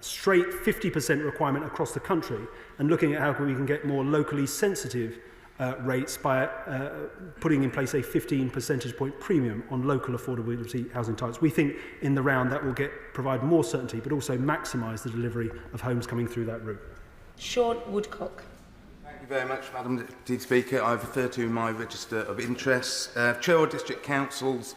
straight 50% requirement across the country and looking at how we can get more locally sensitive rates by putting in place a 15 percentage point premium on local affordability housing types. We think in the round that will provide more certainty but also maximise the delivery of homes coming through that route. Sean Woodcock. Thank Thank you very much, Madam Deputy Speaker. I refer to my register of interests. Chilwell District Council's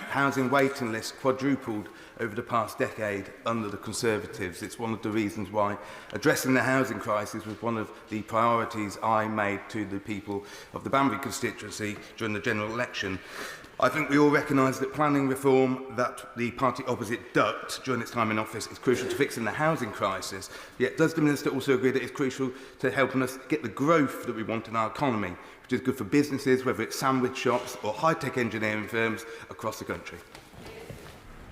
housing waiting list quadrupled over the past decade under the Conservatives. It's one of the reasons why addressing the housing crisis was one of the priorities I made to the people of the Banbury constituency during the general election. I think we all recognise that planning reform that the party opposite ducked during its time in office is crucial to fixing the housing crisis. Yet does the Minister also agree that it's crucial to helping us get the growth that we want in our economy, which is good for businesses, whether it's sandwich shops or high-tech engineering firms across the country?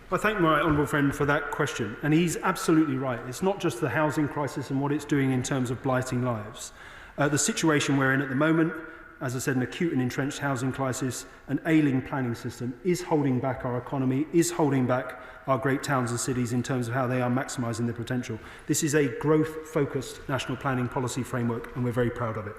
I thank my honourable friend for that question, and he's absolutely right. It's not just the housing crisis and what it's doing in terms of blighting lives. The situation we're in at the moment, as I said, an acute and entrenched housing crisis, an ailing planning system, is holding back our economy, is holding back our great towns and cities in terms of how they are maximising their potential. This is a growth-focused national planning policy framework, and we're very proud of it.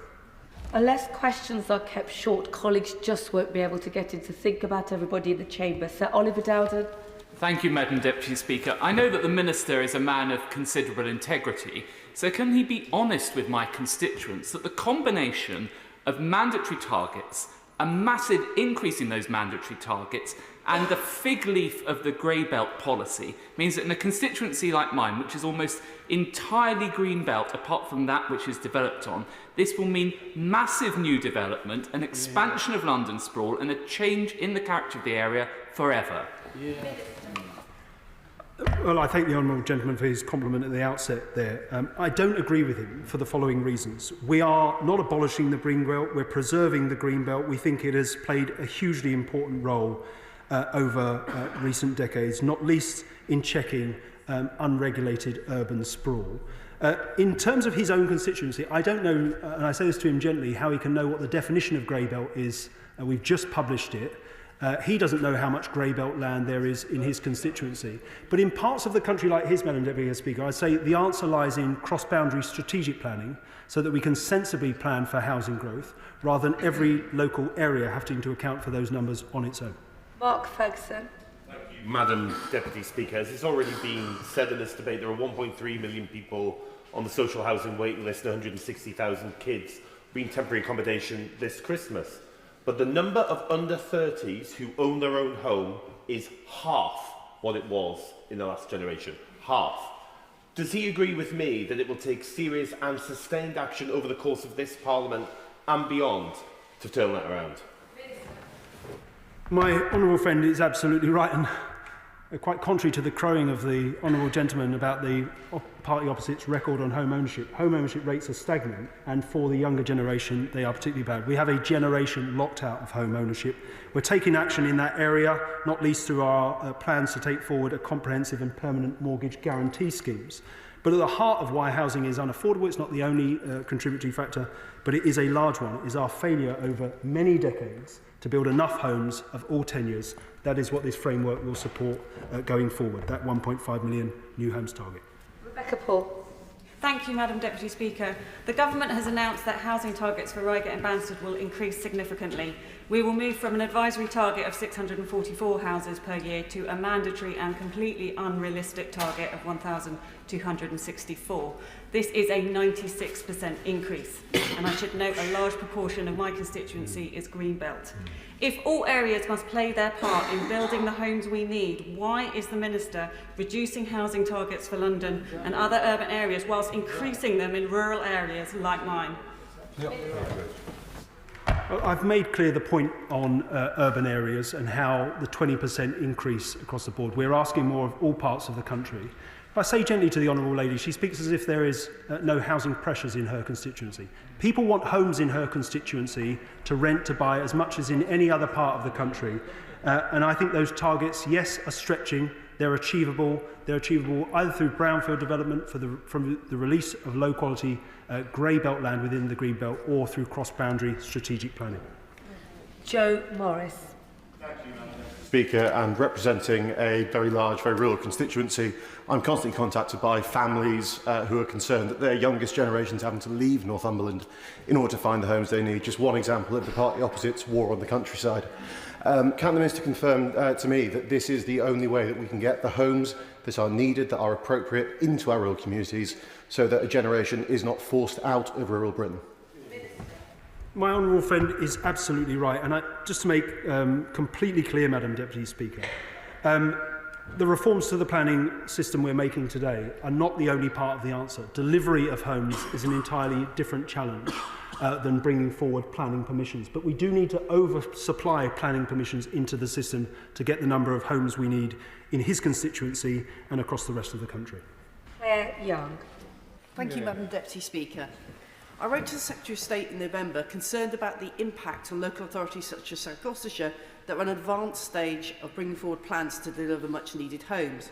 Unless questions are kept short, colleagues just won't be able to get in to think about everybody in the chamber. Sir Oliver Dowden. Thank you, Madam Deputy Speaker. I know that the Minister is a man of considerable integrity, so can he be honest with my constituents that the combination of mandatory targets, a massive increase in those mandatory targets, and the fig leaf of the grey belt policy means that in a constituency like mine, which is almost entirely green belt apart from that which is developed on, this will mean massive new development, an expansion of London sprawl, and a change in the character of the area forever. Well, I thank the honourable gentleman for his compliment at the outset there. I don't agree with him for the following reasons. We are not abolishing the green belt, we're preserving the green belt. We think it has played a hugely important role over recent decades, not least in checking unregulated urban sprawl. In terms of his own constituency, I don't know, and I say this to him gently, how he can know what the definition of grey belt is. We've just published it. He doesn't know how much grey belt land there is in his constituency. But in parts of the country like his, Madam Deputy Speaker, I'd say the answer lies in cross-boundary strategic planning so that we can sensibly plan for housing growth rather than every local area having to account for those numbers on its own. Mark Ferguson. Madam Deputy Speaker, as it's already been said in this debate, there are 1.3 million people on the social housing waiting list and 160,000 kids being temporary accommodation this Christmas. But the number of under 30s who own their own home is half what it was in the last generation. Half. Does he agree with me that it will take serious and sustained action over the course of this Parliament and beyond to turn that around? My honourable friend is absolutely right, and quite contrary to the crowing of the honourable gentleman about the party opposite's record on home ownership rates are stagnant, and for the younger generation they are particularly bad. We have a generation locked out of home ownership. We're taking action in that area, not least through our plans to take forward a comprehensive and permanent mortgage guarantee schemes. But at the heart of why housing is unaffordable, it's not the only contributory factor, but it is a large one, is our failure over many decades to build enough homes of all tenures. That is what this framework will support going forward, that 1.5 million new homes target. Rebecca Paul. Thank you, Madam Deputy Speaker. The Government has announced that housing targets for Reigate and Banstead will increase significantly. We will move from an advisory target of 644 houses per year to a mandatory and completely unrealistic target of 1,264. This is a 96% increase, and I should note a large proportion of my constituency is Greenbelt. If all areas must play their part in building the homes we need, why is the Minister reducing housing targets for London and other urban areas whilst increasing them in rural areas like mine? I've made clear the point on urban areas and how the 20% increase across the board. We're asking more of all parts of the country. If I say gently to the honourable lady, she speaks as if there is no housing pressures in her constituency. People want homes in her constituency to rent, to buy, as much as in any other part of the country. And I think those targets, yes, are stretching. They're achievable. They're achievable either through brownfield development from the release of low-quality grey belt land within the green belt, or through cross-boundary strategic planning. Joe Morris. Speaker, and representing a very large, very rural constituency, I'm constantly contacted by families who are concerned that their youngest generations having to leave Northumberland in order to find the homes they need. Just one example of the party opposite's war on the countryside. Can the Minister confirm to me that this is the only way that we can get the homes that are needed, that are appropriate, into our rural communities, so that a generation is not forced out of rural Britain? My honourable friend is absolutely right, and just to make completely clear, Madam Deputy Speaker, the reforms to the planning system we're making today are not the only part of the answer. Delivery of homes is an entirely different challenge than bringing forward planning permissions. But we do need to oversupply planning permissions into the system to get the number of homes we need in his constituency and across the rest of the country. Claire Young. Thank you, Madam Deputy Speaker. I wrote to the Secretary of State in November concerned about the impact on local authorities such as South Gloucestershire that are at an advanced stage of bringing forward plans to deliver much needed homes.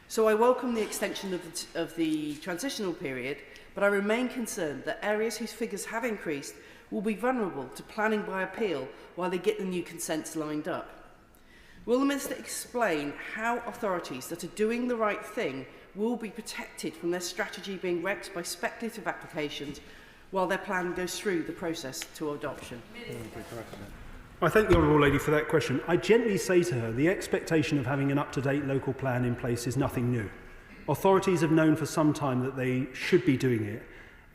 So I welcome the extension of the transitional period, but I remain concerned that areas whose figures have increased will be vulnerable to planning by appeal while they get the new consents lined up. Will the Minister explain how authorities that are doing the right thing will be protected from their strategy being wrecked by speculative applications while their plan goes through the process to adoption? I thank the Honourable Lady for that question. I gently say to her, the expectation of having an up-to-date local plan in place is nothing new. Authorities have known for some time that they should be doing it,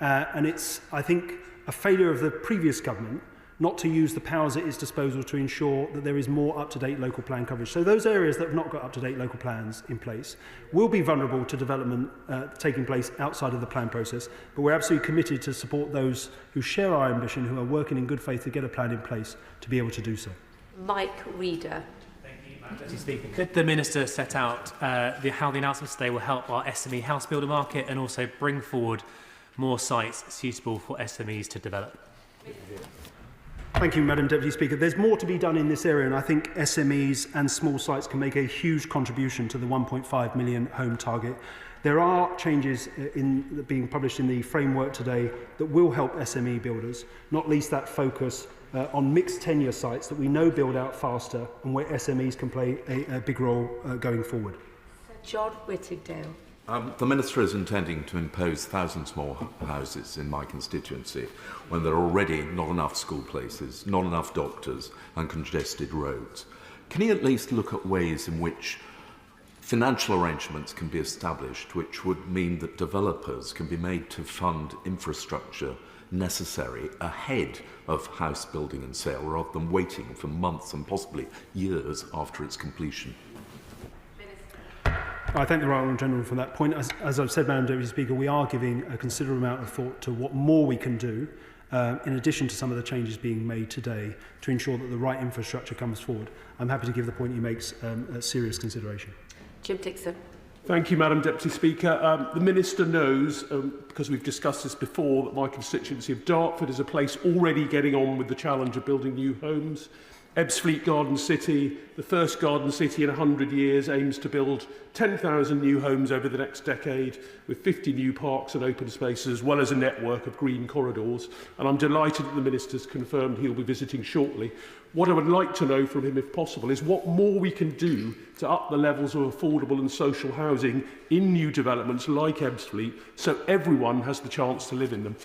and it's, I think, a failure of the previous government not to use the powers at its disposal to ensure that there is more up-to-date local plan coverage. So those areas that have not got up-to-date local plans in place will be vulnerable to development taking place outside of the plan process, but we're absolutely committed to support those who share our ambition, who are working in good faith to get a plan in place to be able to do so. Mike Reader. Deputy Speaker, could the Minister set out how the announcements today will help our SME house builder market and also bring forward more sites suitable for SMEs to develop? Thank you, Madam Deputy Speaker. There's more to be done in this area, and I think SMEs and small sites can make a huge contribution to the 1.5 million home target. There are changes being published in the framework today that will help SME builders, not least that focus on mixed tenure sites that we know build out faster and where SMEs can play a big role going forward. Sir John Whittingdale. The Minister is intending to impose thousands more houses in my constituency when there are already not enough school places, not enough doctors and congested roads. Can he at least look at ways in which financial arrangements can be established which would mean that developers can be made to fund infrastructure necessary ahead of house building and sale rather than waiting for months and possibly years after its completion? I thank the Right Honourable Gentleman for that point. As I've said, Madam Deputy Speaker, we are giving a considerable amount of thought to what more we can do, in addition to some of the changes being made today, to ensure that the right infrastructure comes forward. I'm happy to give the point he makes a serious consideration. Jim Dixon. Thank you, Madam Deputy Speaker. The Minister knows, because we've discussed this before, that my constituency of Dartford is a place already getting on with the challenge of building new homes. Ebbsfleet Garden City, the first garden city in 100 years, aims to build 10,000 new homes over the next decade with 50 new parks and open spaces, as well as a network of green corridors. And I'm delighted that the Minister's confirmed he'll be visiting shortly. What I would like to know from him, if possible, is what more we can do to up the levels of affordable and social housing in new developments like Ebbsfleet so everyone has the chance to live in them.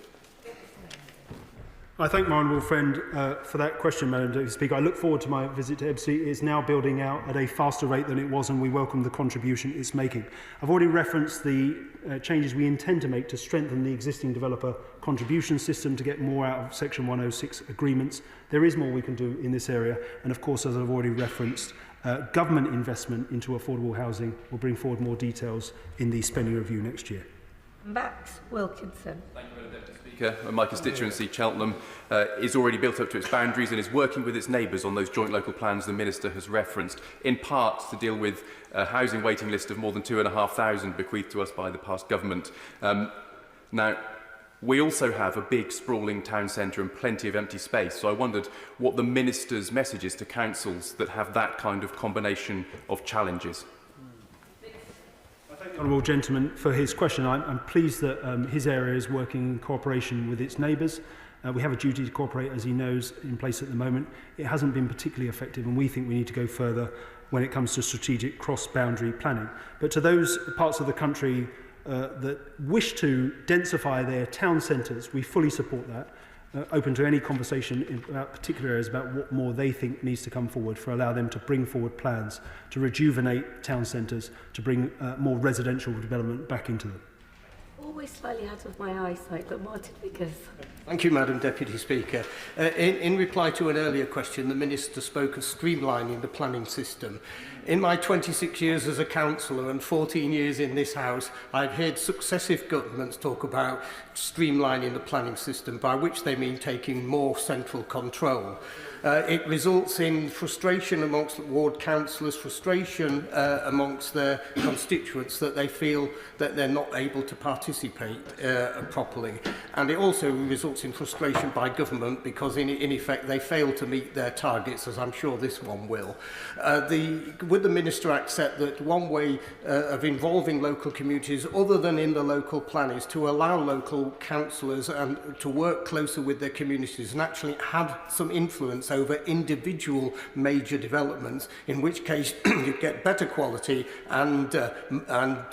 I thank my honourable friend for that question, Madam Deputy Speaker. I look forward to my visit to Ebbsfleet. It's now building out at a faster rate than it was, and we welcome the contribution it's making. I've already referenced the changes we intend to make to strengthen the existing developer contribution system to get more out of Section 106 agreements. There is more we can do in this area, and of course, as I've already referenced, government investment into affordable housing will bring forward more details in the spending review next year. Max Wilkinson. Thank you, Madam Deputy Speaker. My constituency, Cheltenham, is already built up to its boundaries and is working with its neighbours on those joint local plans the Minister has referenced, in part to deal with a housing waiting list of more than 2,500 bequeathed to us by the past government. Now, we also have a big sprawling town centre and plenty of empty space, so I wondered what the Minister's message is to councils that have that kind of combination of challenges. Thank the Honourable Gentleman for his question. I'm pleased that his area is working in cooperation with its neighbours. We have a duty to cooperate, as he knows, in place at the moment. It hasn't been particularly effective, and we think we need to go further when it comes to strategic cross-boundary planning. But to those parts of the country that wish to densify their town centres, we fully support that. Open to any conversation about particular areas about what more they think needs to come forward for allow them to bring forward plans to rejuvenate town centres, to bring more residential development back into them. Before always slightly out of my eyesight, but Martin Vickers. Thank you, Madam Deputy Speaker. In reply to an earlier question, the Minister spoke of streamlining the planning system. In my 26 years as a councillor and 14 years in this House, I've heard successive governments talk about streamlining the planning system, by which they mean taking more central control. It results in frustration amongst ward councillors, frustration amongst their constituents that they feel that they're not able to participate properly. And it also results in frustration by government because in effect they fail to meet their targets, as I'm sure this one will. Would the Minister accept that one way of involving local communities other than in the local plan is to allow local councillors to work closer with their communities and actually have some influence over individual major developments, in which case you get better quality and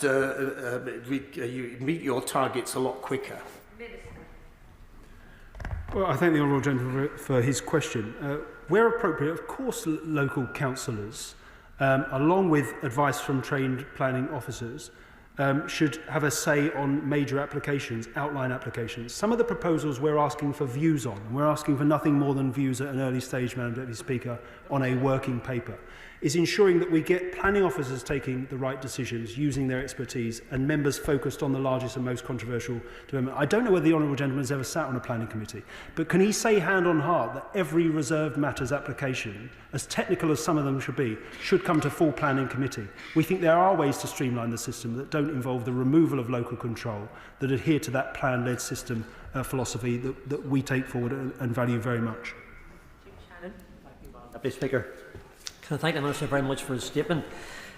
you meet your targets a lot quicker? Well, I thank the Honourable Gentleman for his question. Where appropriate, of course, local councillors, along with advice from trained planning officers, should have a say on major applications, outline applications. Some of the proposals we're asking for views on, and we're asking for nothing more than views at an early stage, Madam Deputy Speaker, on a working paper, is ensuring that we get planning officers taking the right decisions, using their expertise, and members focused on the largest and most controversial development. I don't know whether the Honourable Gentleman has ever sat on a planning committee, but can he say hand on heart that every reserved matters application, as technical as some of them should be, should come to full planning committee? We think there are ways to streamline the system that don't involve the removal of local control, that adhere to that plan-led system philosophy that we take forward and value very much. Deputy Speaker, can I thank the Minister very much for his statement.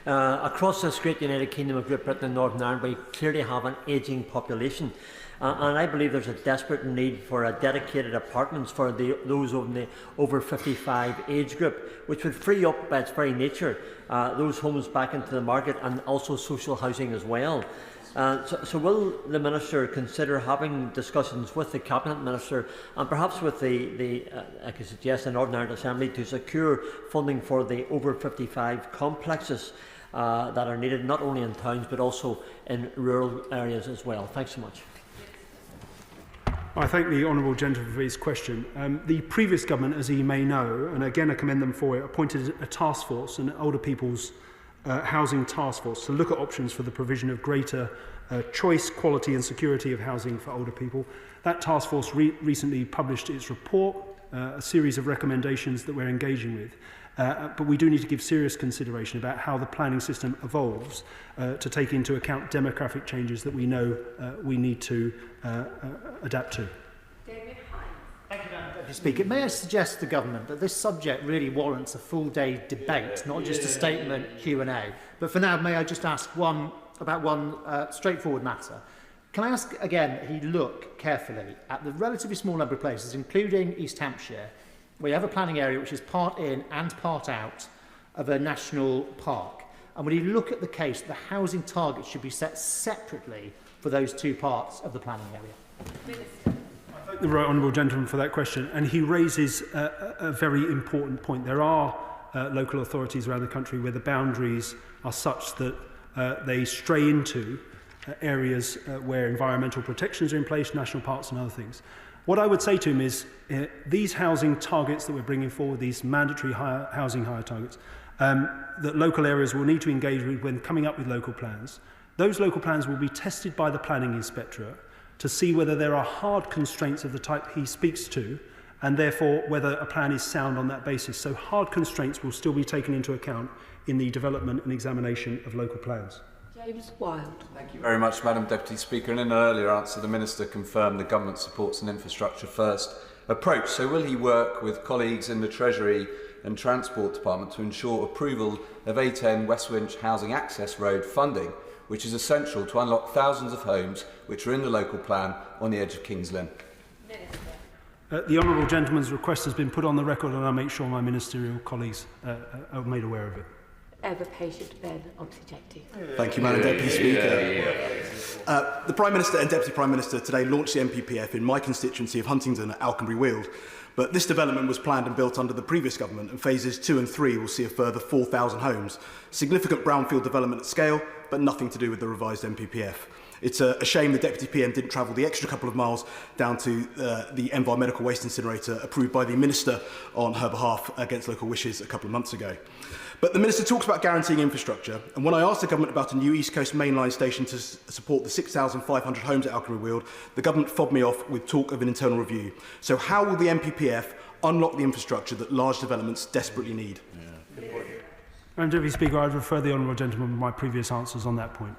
Across this great United Kingdom of Great Britain and Northern Ireland, we clearly have an ageing population. And I believe there's a desperate need for a dedicated apartments for those in the over 55 age group, which would free up by its very nature those homes back into the market and also social housing as well. So will the Minister consider having discussions with the Cabinet Minister and perhaps with I could suggest the Northern Ireland Assembly to secure funding for the over 55 complexes that are needed not only in towns but also in rural areas as well? Thanks so much. I thank the Honourable Gentleman for his question. The previous government, as he may know, and again I commend them for it, appointed a task force, an older people's housing task force, to look at options for the provision of greater choice, quality and security of housing for older people. That task force recently published its report, a series of recommendations that we're engaging with. But we do need to give serious consideration about how the planning system evolves to take into account demographic changes that we know we need to adapt to. Thank you, Madam Deputy Speaker. May I suggest to the Government that this subject really warrants a full-day debate, not just a statement Q&A. But for now, may I just ask one straightforward matter. Can I ask again that he look carefully at the relatively small number of places, including East Hampshire, where you have a planning area which is part in and part out of a national park? And when you look at the case, the housing targets should be set separately for those two parts of the planning area. Minister. The right honourable gentleman for that question, and he raises a very important point. There are local authorities around the country where the boundaries are such that they stray into areas where environmental protections are in place, national parks and other things. What I would say to him is these housing targets that we're bringing forward, these mandatory housing hire targets, that local areas will need to engage with when coming up with local plans. Those local plans will be tested by the planning inspectorate to see whether there are hard constraints of the type he speaks to, and therefore whether a plan is sound on that basis. So hard constraints will still be taken into account in the development and examination of local plans. James Wild. Thank you very much, Madam Deputy Speaker. And in an earlier answer, the Minister confirmed the Government supports an infrastructure first approach. So will he work with colleagues in the Treasury and Transport Department to ensure approval of A10 Westwinch Housing Access Road funding, which is essential to unlock thousands of homes which are in the local plan on the edge of King's Lynn? The honourable gentleman's request has been put on the record, and I'll make sure my ministerial colleagues are made aware of it. Ever patient Ben Oxyjecti. Thank you, Madam Deputy Speaker. The Prime Minister and Deputy Prime Minister today launched the MPPF in my constituency of Huntingdon at Alconbury Weald. But this development was planned and built under the previous government, and phases 2 and 3 will see a further 4,000 homes. Significant brownfield development at scale, but nothing to do with the revised MPPF. It's a shame the Deputy PM didn't travel the extra couple of miles down to the Envar Medical Waste Incinerator approved by the Minister on her behalf against local wishes a couple of months ago. But the Minister talks about guaranteeing infrastructure, and when I asked the Government about a new East Coast mainline station to support the 6,500 homes at Alconbury Weald, the Government fobbed me off with talk of an internal review. So how will the NPPF unlock the infrastructure that large developments desperately need? Madam Deputy Speaker, I would refer the honourable gentleman with my previous answers on that point.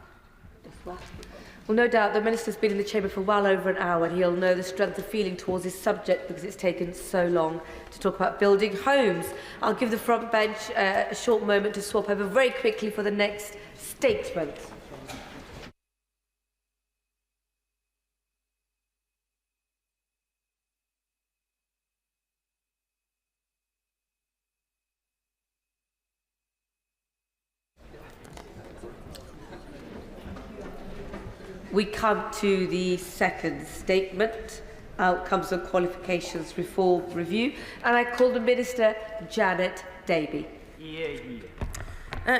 Well, no doubt the Minister's been in the chamber for well over an hour and he'll know the strength of feeling towards this subject because it's taken so long to talk about building homes. I'll give the front bench a short moment to swap over very quickly for the next statement. We come to the second statement, Outcomes and Qualifications Reform Review, and I call the Minister Janet Davey.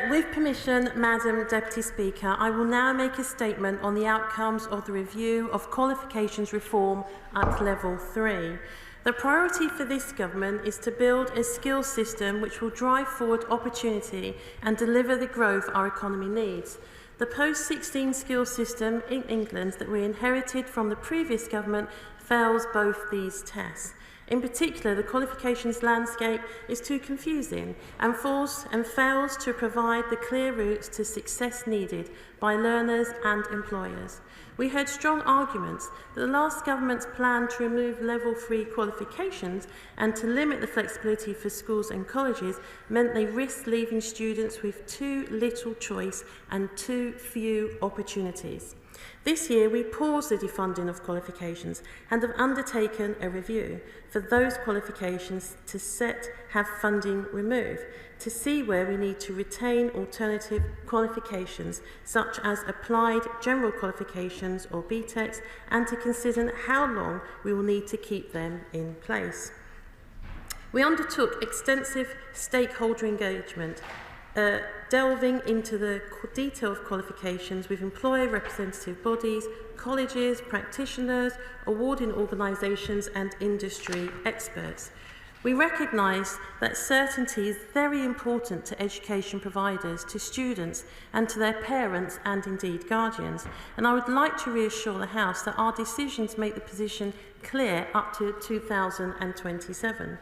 With permission, Madam Deputy Speaker, I will now make a statement on the outcomes of the review of qualifications reform at level 3. The priority for this government is to build a skills system which will drive forward opportunity and deliver the growth our economy needs. The post-16 skills system in England that we inherited from the previous government fails both these tests. In particular, the qualifications landscape is too confusing and fails to provide the clear routes to success needed by learners and employers. We heard strong arguments that the last government's plan to remove level 3 qualifications and to limit the flexibility for schools and colleges meant they risked leaving students with too little choice and too few opportunities. This year, we paused the defunding of qualifications and have undertaken a review for those qualifications to have funding removed, to see where we need to retain alternative qualifications, such as applied general qualifications or BTECs, and to consider how long we will need to keep them in place. We undertook extensive stakeholder engagement, delving into the detail of qualifications with employer representative bodies, colleges, practitioners, awarding organisations and industry experts. We recognise that certainty is very important to education providers, to students and to their parents and indeed guardians, and I would like to reassure the House that our decisions make the position clear up to 2027.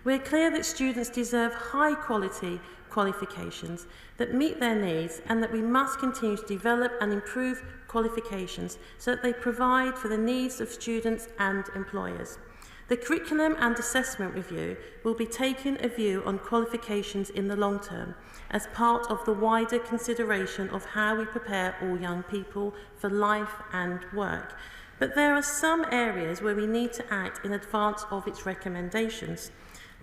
We're clear that students deserve high quality qualifications that meet their needs and that we must continue to develop and improve qualifications so that they provide for the needs of students and employers. The curriculum and assessment review will be taking a view on qualifications in the long term as part of the wider consideration of how we prepare all young people for life and work. But there are some areas where we need to act in advance of its recommendations.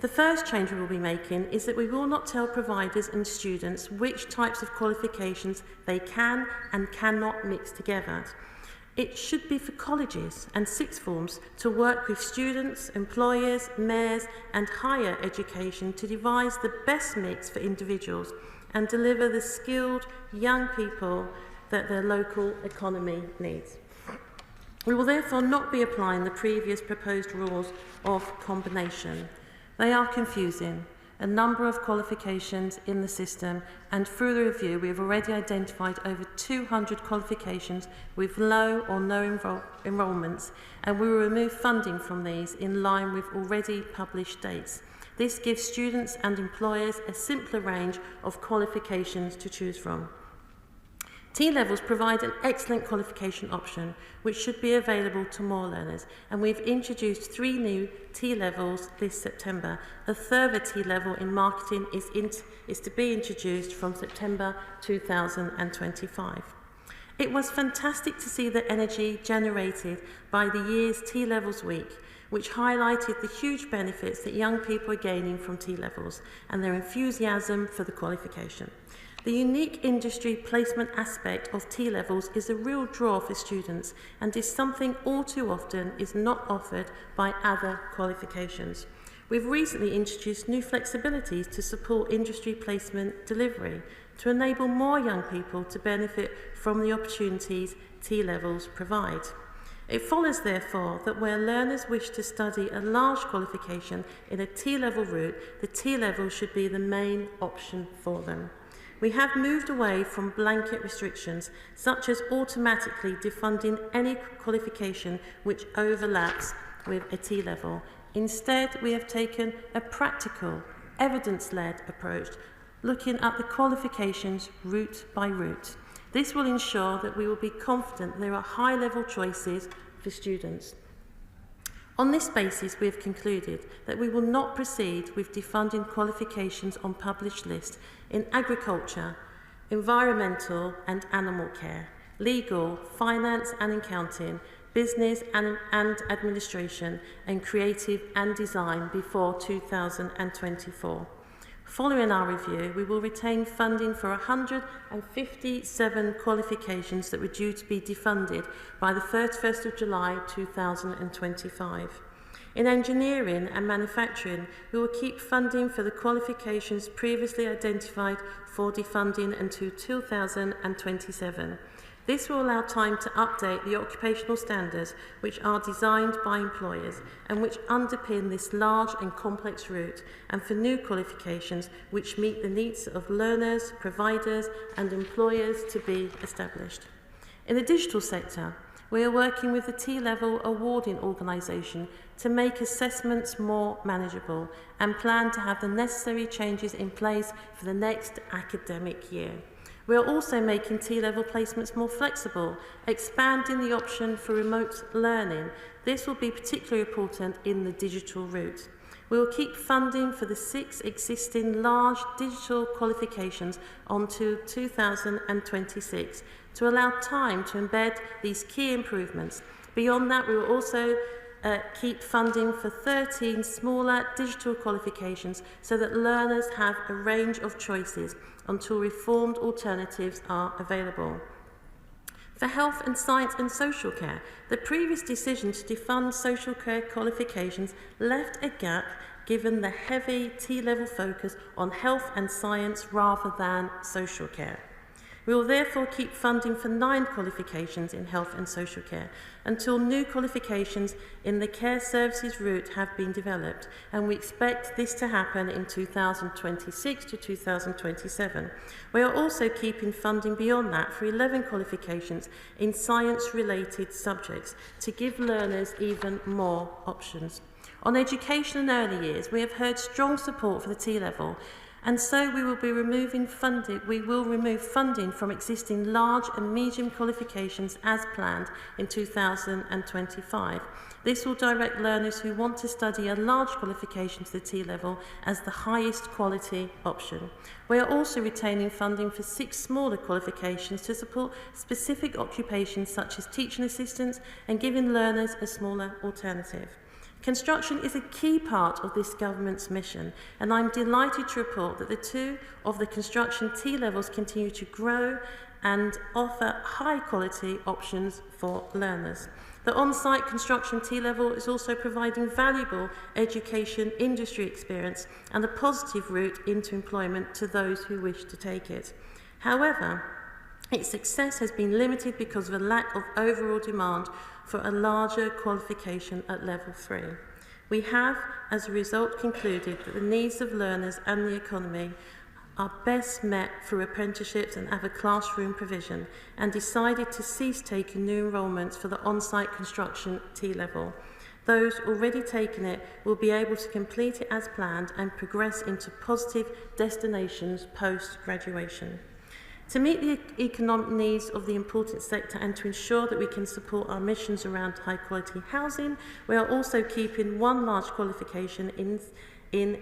The first change we will be making is that we will not tell providers and students which types of qualifications they can and cannot mix together. It should be for colleges and sixth forms to work with students, employers, mayors and higher education to devise the best mix for individuals and deliver the skilled young people that their local economy needs. We will therefore not be applying the previous proposed rules of combination. They are confusing, a number of qualifications in the system, and through the review we have already identified over 200 qualifications with low or no enrolments, and we will remove funding from these in line with already published dates. This gives students and employers a simpler range of qualifications to choose from. T-levels provide an excellent qualification option which should be available to more learners, and we've introduced 3 new T-levels this September. A further T-level in marketing is to be introduced from September 2025. It was fantastic to see the energy generated by the year's T-levels week, which highlighted the huge benefits that young people are gaining from T-levels and their enthusiasm for the qualification. The unique industry placement aspect of T-levels is a real draw for students and is something all too often is not offered by other qualifications. We've recently introduced new flexibilities to support industry placement delivery to enable more young people to benefit from the opportunities T-levels provide. It follows, therefore, that where learners wish to study a large qualification in a T-level route, the T-level should be the main option for them. We have moved away from blanket restrictions, such as automatically defunding any qualification which overlaps with a T-level. Instead, we have taken a practical, evidence-led approach, looking at the qualifications route by route. This will ensure that we will be confident there are high-level choices for students. On this basis, we have concluded that we will not proceed with defunding qualifications on published lists in agriculture, environmental and animal care, legal, finance and accounting, business and administration, and creative and design before 2024. Following our review, we will retain funding for 157 qualifications that were due to be defunded by the 31st of July 2025. In engineering and manufacturing, we will keep funding for the qualifications previously identified for defunding until 2027. This will allow time to update the occupational standards which are designed by employers and which underpin this large and complex route, and for new qualifications which meet the needs of learners, providers and employers to be established. In the digital sector, we are working with the T-level awarding organisation to make assessments more manageable and plan to have the necessary changes in place for the next academic year. We are also making T-level placements more flexible, expanding the option for remote learning. This will be particularly important in the digital route. We will keep funding for the 6 existing large digital qualifications until 2026 to allow time to embed these key improvements. Beyond that, we will also keep funding for 13 smaller digital qualifications so that learners have a range of choices until reformed alternatives are available. For health and science and social care, the previous decision to defund social care qualifications left a gap given the heavy T-level focus on health and science rather than social care. We will therefore keep funding for 9 qualifications in health and social care until new qualifications in the care services route have been developed, and we expect this to happen in 2026 to 2027. We are also keeping funding beyond that for 11 qualifications in science-related subjects to give learners even more options. On education and early years, we have heard strong support for the T-level, and so we will remove funding from existing large and medium qualifications as planned in 2025. This will direct learners who want to study a large qualification to the T-level as the highest quality option. We are also retaining funding for 6 smaller qualifications to support specific occupations such as teaching assistants and giving learners a smaller alternative. Construction is a key part of this government's mission, and I'm delighted to report that the 2 of the construction T-levels continue to grow and offer high-quality options for learners. The on-site construction T-level is also providing valuable education industry experience and a positive route into employment to those who wish to take it. However, its success has been limited because of a lack of overall demand for a larger qualification at level 3. We have, as a result, concluded that the needs of learners and the economy are best met through apprenticeships and other classroom provision, and decided to cease taking new enrolments for the on-site construction T-level. Those already taking it will be able to complete it as planned and progress into positive destinations post-graduation. To meet the economic needs of the important sector and to ensure that we can support our missions around high-quality housing, we are also keeping 1 large qualification in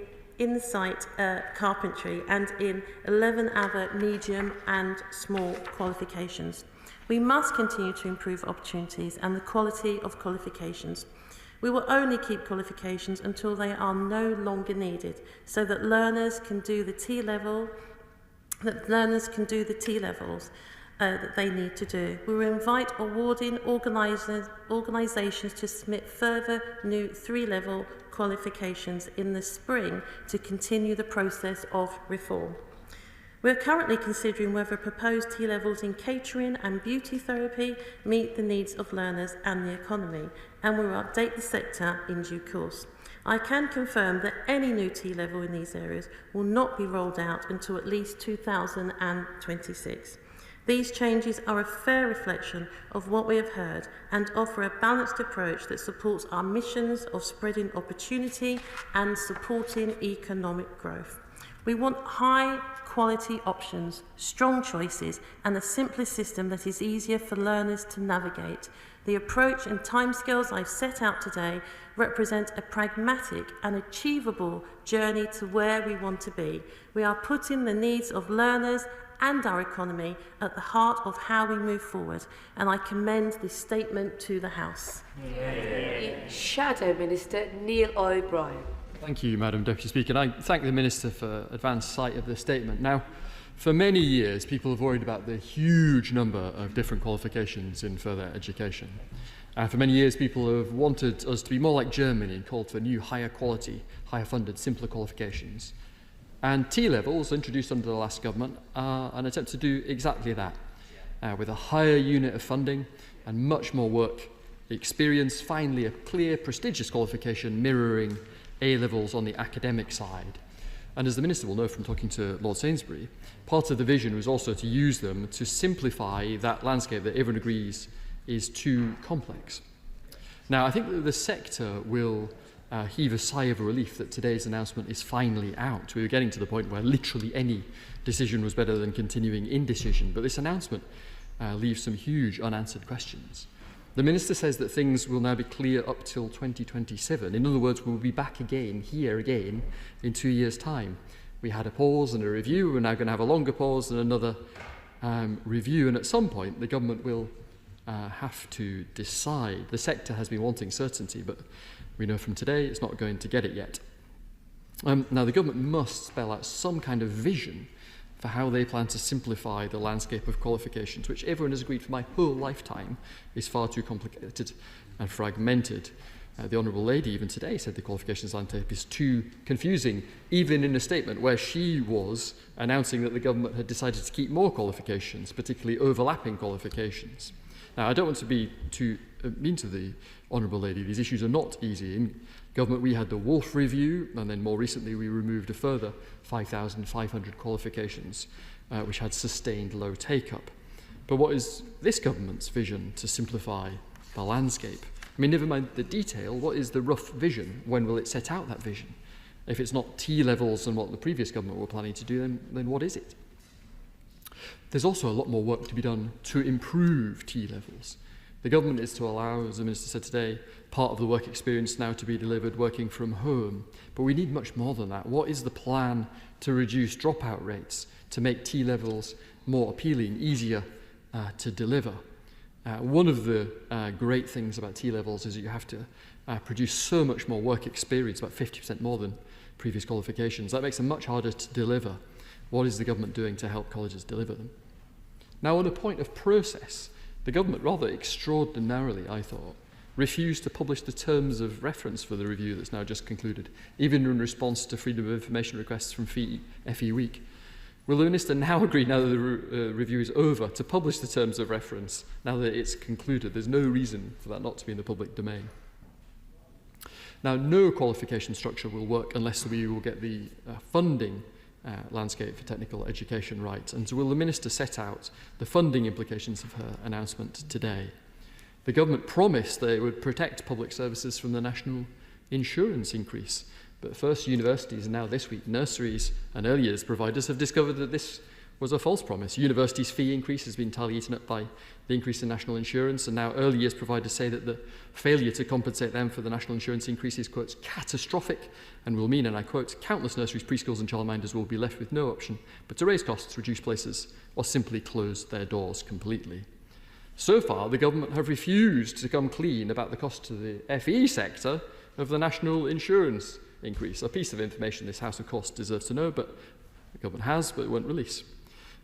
site carpentry and in 11 other medium and small qualifications. We must continue to improve opportunities and the quality of qualifications. We will only keep qualifications until they are no longer needed, so that learners can do the T-levels that they need to do. We will invite awarding organisations to submit further new 3-level qualifications in the spring to continue the process of reform. We are currently considering whether proposed T-levels in catering and beauty therapy meet the needs of learners and the economy, and we will update the sector in due course. I can confirm that any new T-level in these areas will not be rolled out until at least 2026. These changes are a fair reflection of what we have heard and offer a balanced approach that supports our missions of spreading opportunity and supporting economic growth. We want high-quality options, strong choices, and a simpler system that is easier for learners to navigate. The approach and timescales I've set out today represent a pragmatic and achievable journey to where we want to be. We are putting the needs of learners and our economy at the heart of how we move forward, and I commend this statement to the House. Shadow Minister Neil O'Brien. Thank you, Madam Deputy Speaker. And I thank the Minister for advance sight of this statement. Now, for many years, people have worried about the huge number of different qualifications in further education. And for many years, people have wanted us to be more like Germany and called for new, higher quality, higher funded, simpler qualifications. And T-levels, introduced under the last government, are an attempt to do exactly that, with a higher unit of funding and much more work experience, finally a clear, prestigious qualification mirroring A-levels on the academic side. And as the Minister will know from talking to Lord Sainsbury, part of the vision was also to use them to simplify that landscape that everyone agrees is too complex. Now, I think that the sector will heave a sigh of relief that today's announcement is finally out. We were getting to the point where literally any decision was better than continuing indecision, but this announcement leaves some huge unanswered questions. The Minister says that things will now be clear up till 2027. In other words, we'll be back again, here again, in 2 years' time. We had a pause and a review. We're now going to have a longer pause and another review. And at some point, the government will have to decide. The sector has been wanting certainty, but we know from today it's not going to get it yet. Now, the government must spell out some kind of vision for how they plan to simplify the landscape of qualifications, which everyone has agreed for my whole lifetime is far too complicated and fragmented. The Honourable Lady even today said the qualifications landscape is too confusing, even in a statement where she was announcing that the government had decided to keep more qualifications, particularly overlapping qualifications. Now, I don't want to be too mean to the Honourable Lady. These issues are not easy. In government, we had the Wolf Review, and then more recently we removed a further 5,500 qualifications, which had sustained low take-up. But what is this government's vision to simplify the landscape? I mean, never mind the detail, what is the rough vision? When will it set out that vision? If it's not T-levels and what the previous government were planning to do, then what is it? There's also a lot more work to be done to improve T-levels. The government is to allow, as the Minister said today, part of the work experience now to be delivered working from home. But we need much more than that. What is the plan to reduce dropout rates, to make T-levels more appealing, easier to deliver? One of the great things about T-levels is that you have to produce so much more work experience, about 50% more than previous qualifications. That makes them much harder to deliver. What is the government doing to help colleges deliver them? Now, on a point of process, the government, rather extraordinarily, I thought, refused to publish the terms of reference for the review that's now just concluded, even in response to Freedom of Information requests from FE Week. Will the Minister now agree, now that the review is over, to publish the terms of reference now that it's concluded? There's no reason for that not to be in the public domain. Now, no qualification structure will work unless we will get the funding landscape for technical education right. And so will the Minister set out the funding implications of her announcement today? The government promised that it would protect public services from the national insurance increase. But first universities and now this week nurseries and early years providers have discovered that this was a false promise. Universities' fee increase has been tallied eaten up by the increase in national insurance, and now early years providers say that the failure to compensate them for the national insurance increase is, quote, catastrophic, and will mean, and I quote, countless nurseries, preschools and childminders will be left with no option but to raise costs, reduce places, or simply close their doors completely. So far, the government have refused to come clean about the cost to the FE sector of the national insurance increase, a piece of information this House, of course, deserves to know, but the government has, but it won't release.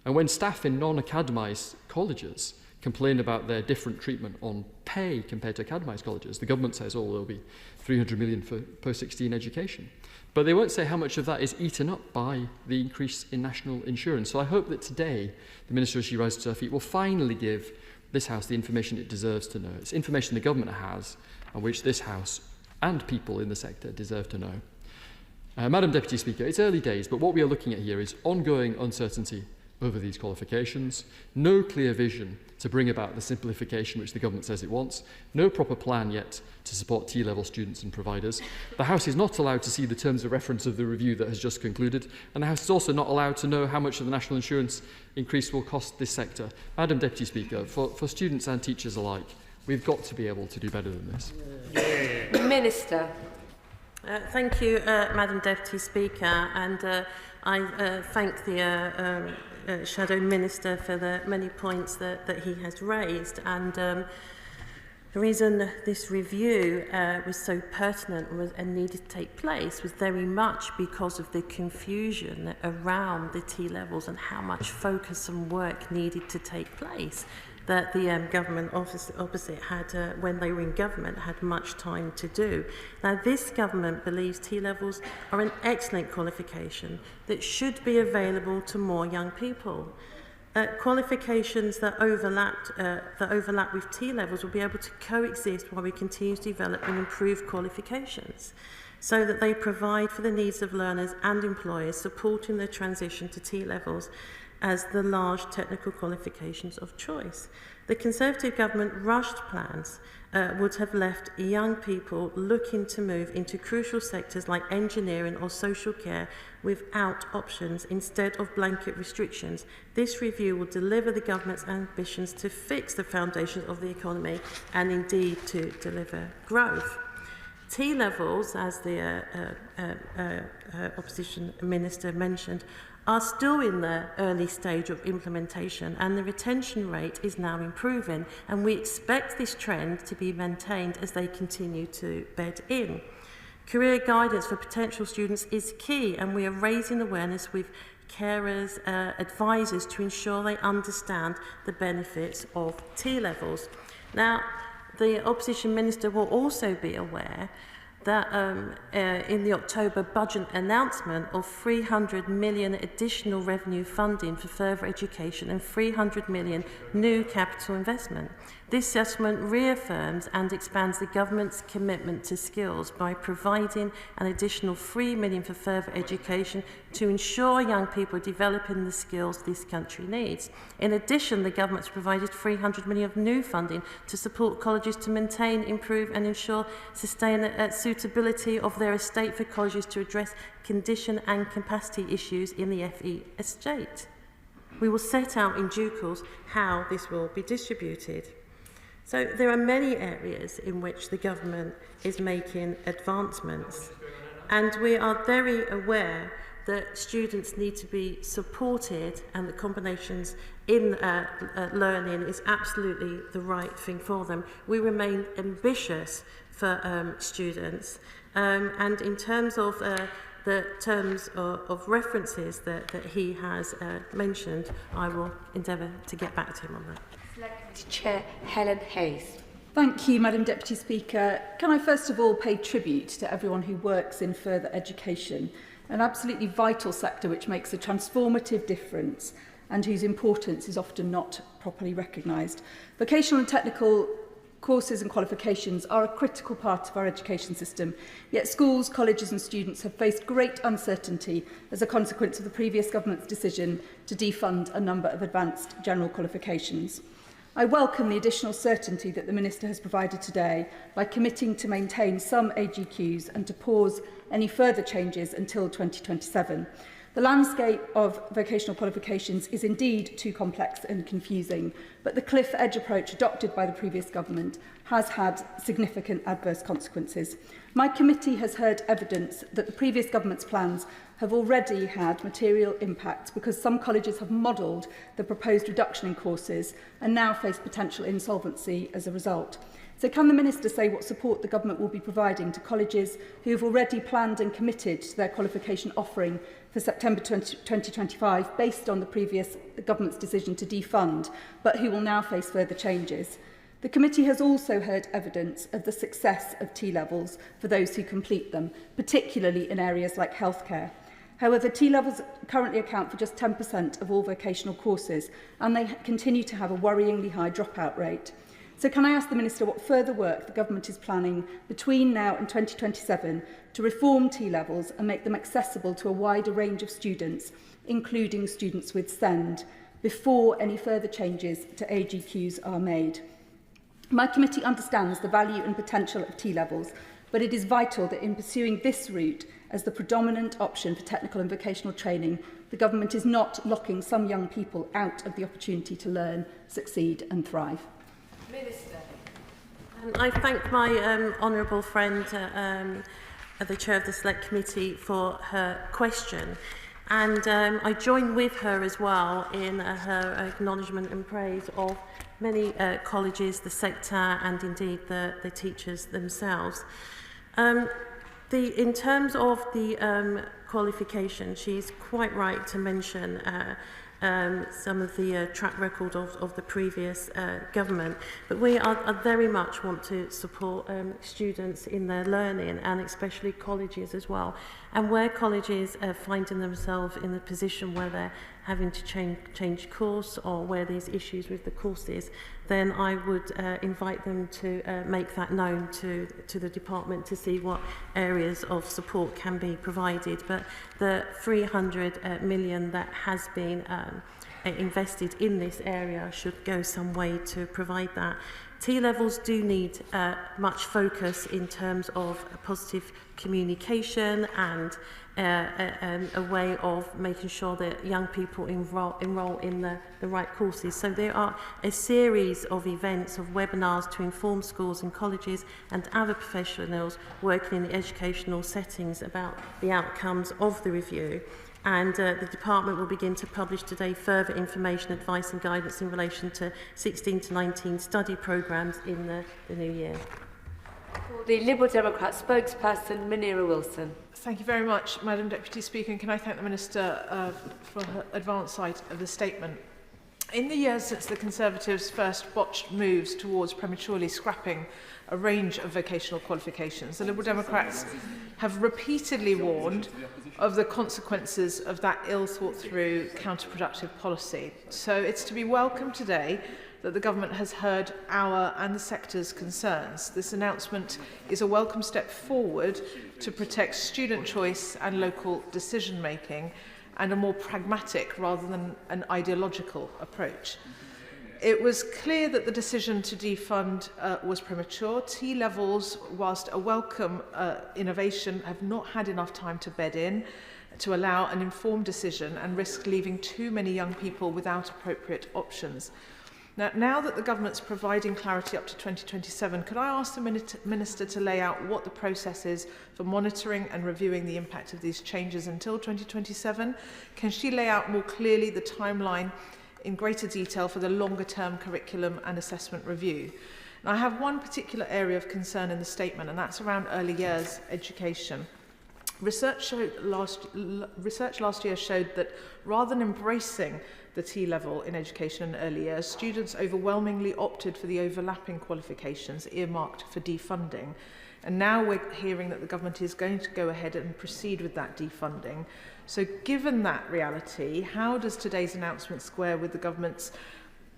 And when staff in non-academised colleges complain about their different treatment on pay compared to academised colleges. The government says, oh, there'll be 300 million for post-16 education. But they won't say how much of that is eaten up by the increase in national insurance. So I hope that today, the Minister, as she rises to her feet, will finally give this House the information it deserves to know. It's information the government has, and which this House and people in the sector deserve to know. Madam Deputy Speaker, it's early days, but what we are looking at here is ongoing uncertainty over these qualifications, no clear vision to bring about the simplification which the government says it wants, no proper plan yet to support T-level students and providers. The House is not allowed to see the terms of reference of the review that has just concluded, and the House is also not allowed to know how much of the national insurance increase will cost this sector. Madam Deputy Speaker, for students and teachers alike, we've got to be able to do better than this. Minister. Thank you, Madam Deputy Speaker, and I thank the Shadow Minister for the many points that he has raised. And the reason this review was so pertinent and needed to take place was very much because of the confusion around the T-levels and how much focus and work needed to take place that the government opposite had, when they were in government, had much time to do. Now, this government believes T-levels are an excellent qualification that should be available to more young people. Qualifications that overlap with T-levels will be able to coexist while we continue to develop and improve qualifications, so that they provide for the needs of learners and employers, supporting the transition to T-levels as the large technical qualifications of choice. The Conservative government rushed plans would have left young people looking to move into crucial sectors like engineering or social care without options instead of blanket restrictions. This review will deliver the government's ambitions to fix the foundations of the economy and indeed to deliver growth. T-levels, as the Opposition Minister mentioned, are still in the early stage of implementation, and the retention rate is now improving, and we expect this trend to be maintained as they continue to bed in. Career guidance for potential students is key, and we are raising awareness with carers, advisors to ensure they understand the benefits of T-levels. Now, the Opposition Minister will also be aware that in the October budget announcement of 300 million additional revenue funding for further education and 300 million new capital investment. This assessment reaffirms and expands the government's commitment to skills by providing an additional 3 million for further education to ensure young people are developing the skills this country needs. In addition, the government's provided 300 million of new funding to support colleges to maintain, improve and ensure suitability of their estate for colleges to address condition and capacity issues in the FE estate. We will set out in due course how this will be distributed. So there are many areas in which the government is making advancements, and we are very aware that students need to be supported, and the combinations in learning is absolutely the right thing for them. We remain ambitious for students, and in terms of the terms of references that he has mentioned, I will endeavour to get back to him on that. Chair Helen Hayes. Thank you, Madam Deputy Speaker. Can I first of all pay tribute to everyone who works in further education, an absolutely vital sector which makes a transformative difference and whose importance is often not properly recognised. Vocational and technical courses and qualifications are a critical part of our education system, yet schools, colleges and students have faced great uncertainty as a consequence of the previous government's decision to defund a number of advanced general qualifications. I welcome the additional certainty that the Minister has provided today by committing to maintain some AGQs and to pause any further changes until 2027. The landscape of vocational qualifications is indeed too complex and confusing, but the cliff edge approach adopted by the previous government has had significant adverse consequences. My committee has heard evidence that the previous government's plans have already had material impacts because some colleges have modelled the proposed reduction in courses and now face potential insolvency as a result. So can the Minister say what support the Government will be providing to colleges who have already planned and committed to their qualification offering for September 2025 based on the previous Government's decision to defund, but who will now face further changes? The committee has also heard evidence of the success of T-levels for those who complete them, particularly in areas like healthcare. However, T-levels currently account for just 10% of all vocational courses, and they continue to have a worryingly high dropout rate. So can I ask the Minister what further work the Government is planning between now and 2027 to reform T-levels and make them accessible to a wider range of students, including students with SEND, before any further changes to AGQs are made? My committee understands the value and potential of T-levels, but it is vital that in pursuing this route as the predominant option for technical and vocational training, the Government is not locking some young people out of the opportunity to learn, succeed and thrive. Minister. I thank my honourable friend, the Chair of the Select Committee, for her question. And I join with her as well in her acknowledgement and praise of many colleges, the sector and indeed the teachers themselves. In terms of the qualification, she's quite right to mention some of the track record of the previous government, but we are very much want to support students in their learning, and especially colleges as well. And where colleges are finding themselves in a position where they're having to change course, or where there's issues with the courses, then I would invite them to make that known to the department to see what areas of support can be provided. But the 300 million that has been invested in this area should go some way to provide that. T-levels do need much focus in terms of positive communication and a way of making sure that young people enroll in the right courses. So there are a series of events, of webinars to inform schools and colleges and other professionals working in the educational settings about the outcomes of the review. And the department will begin to publish today further information, advice and guidance in relation to 16 to 19 study programmes in the new year. For the Liberal Democrat spokesperson, Munira Wilson. Thank you very much, Madam Deputy Speaker, and can I thank the Minister for her advance sight of the statement. In the years since the Conservatives' first botched moves towards prematurely scrapping a range of vocational qualifications, the Liberal Democrats have repeatedly warned of the consequences of that ill-thought-through, counterproductive policy. So it's to be welcomed today that the Government has heard our and the sector's concerns. This announcement is a welcome step forward to protect student choice and local decision-making, and a more pragmatic rather than an ideological approach. It was clear that the decision to defund was premature. T-levels, whilst a welcome innovation, have not had enough time to bed in to allow an informed decision, and risk leaving too many young people without appropriate options. Now that the Government's providing clarity up to 2027, could I ask the Minister to lay out what the process is for monitoring and reviewing the impact of these changes until 2027? Can she lay out more clearly the timeline in greater detail for the longer-term curriculum and assessment review? Now, I have one particular area of concern in the statement, and that's around early years education. Research last year showed that rather than embracing the T-level in education in early years, students overwhelmingly opted for the overlapping qualifications earmarked for defunding. And now we're hearing that the Government is going to go ahead and proceed with that defunding. So given that reality, how does today's announcement square with the Government's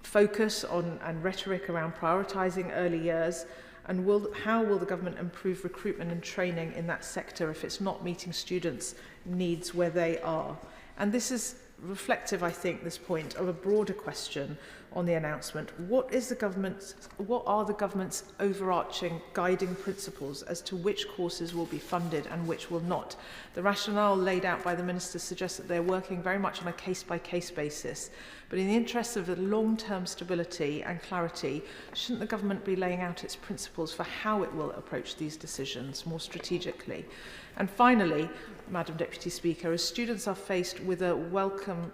focus on and rhetoric around prioritising early years? And how will the Government improve recruitment and training in that sector if it's not meeting students' needs where they are? And this is reflective, I think, this point, of a broader question on the announcement. What are the government's overarching guiding principles as to which courses will be funded and which will not? The rationale laid out by the Minister suggests that they're working very much on a case-by-case basis. But in the interest of the long-term stability and clarity, shouldn't the government be laying out its principles for how it will approach these decisions more strategically? And finally, Madam Deputy Speaker, as students are faced with a welcome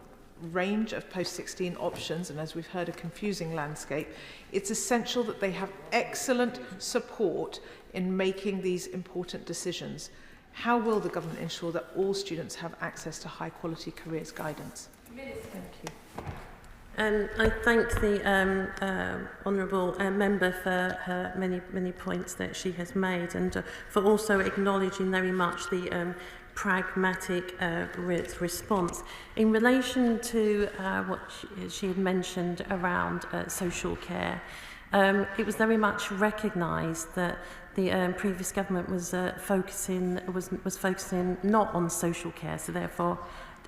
range of post-16 options, and as we've heard, a confusing landscape, it's essential that they have excellent support in making these important decisions. How will the government ensure that all students have access to high-quality careers guidance? Thank you. I thank the honourable member for her many points that she has made, and for also acknowledging very much the pragmatic response. In relation to what she had mentioned around social care, it was very much recognised that the previous government was focusing not on social care, so therefore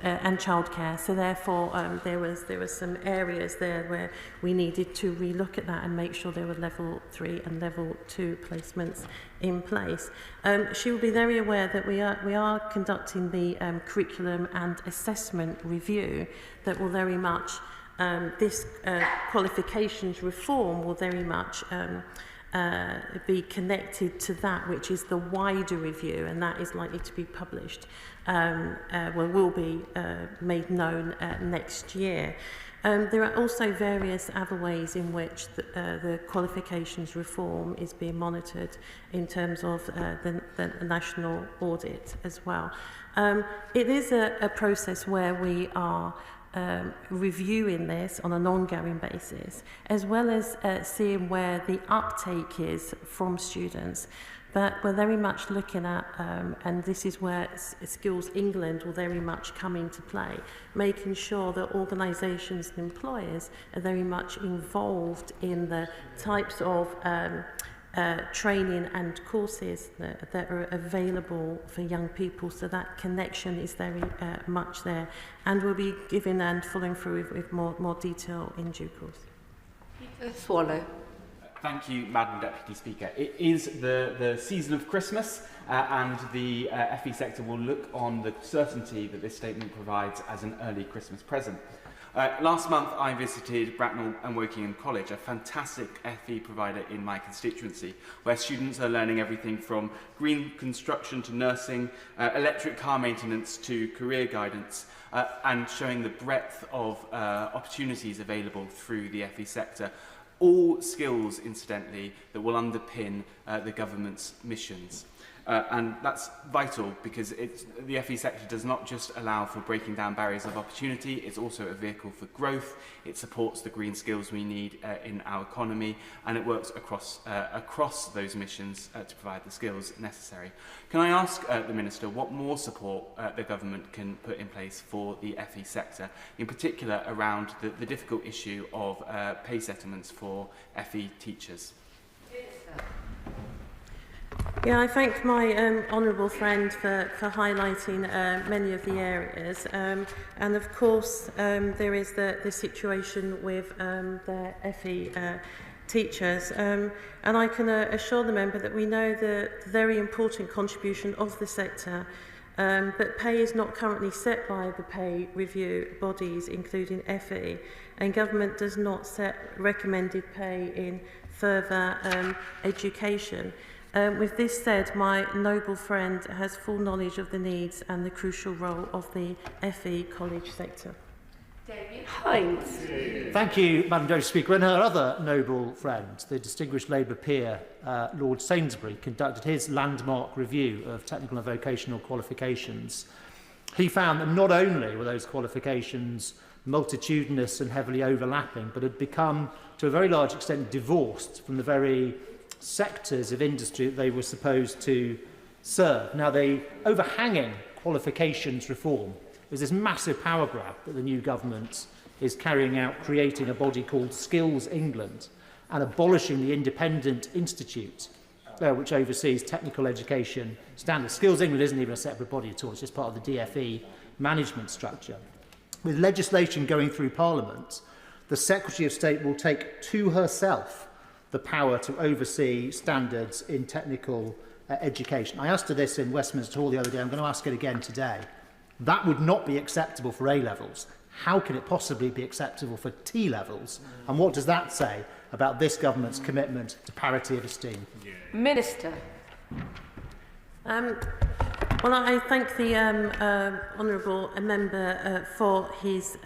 and childcare. So therefore, there were some areas there where we needed to relook at that and make sure there were level 3 and level 2 placements in place. She will be very aware that we are conducting the curriculum and assessment review that will very much this qualifications reform will very much be connected to that, which is the wider review, and that is likely to be published, will be made known next year. There are also various other ways in which the qualifications reform is being monitored in terms of the national audit as well. It is a process where we are reviewing this on an ongoing basis, as well as seeing where the uptake is from students. But we're very much looking at, and this is where Skills England will very much come into play, making sure that organisations and employers are very much involved in the types of training and courses that are available for young people, so that connection is very much there, and we'll be giving and following through with more detail in due course. Peter Swallow. Thank you, Madam Deputy Speaker. It is the season of Christmas, and the FE sector will look on the certainty that this statement provides as an early Christmas present. Last month, I visited Bracknell and Wokingham College, a fantastic FE provider in my constituency, where students are learning everything from green construction to nursing, electric car maintenance to career guidance, and showing the breadth of opportunities available through the FE sector. All skills, incidentally, that will underpin the government's missions. And that's vital because the FE sector does not just allow for breaking down barriers of opportunity, it's also a vehicle for growth. It supports the green skills we need in our economy, and it works across those missions to provide the skills necessary. Can I ask the Minister what more support the government can put in place for the FE sector, in particular around the difficult issue of pay settlements for FE teachers? Yeah, I thank my honourable friend for highlighting many of the areas. And of course, there is the situation with the FE teachers. And I can assure the member that we know the very important contribution of the sector, but pay is not currently set by the pay review bodies, including FE, and government does not set recommended pay in further education. With this said, my noble friend has full knowledge of the needs and the crucial role of the FE college sector. David Hines. Thank you, Madam Deputy Speaker. And her other noble friend, the distinguished Labour peer, Lord Sainsbury, conducted his landmark review of technical and vocational qualifications. He found that not only were those qualifications multitudinous and heavily overlapping, but had become, to a very large extent, divorced from the very sectors of industry that they were supposed to serve. Now, the overhanging qualifications reform is this massive power grab that the new government is carrying out, creating a body called Skills England and abolishing the independent institute which oversees technical education standards. Skills England isn't even a separate body at all, it's just part of the DFE management structure. With legislation going through Parliament, the Secretary of State will take to herself the power to oversee standards in technical education. I asked her this in Westminster Hall the other day. I'm going to ask it again today. That would not be acceptable for A-levels. How can it possibly be acceptable for T-levels? And what does that say about this government's commitment to parity of esteem? Minister. Well, I thank the honourable member for his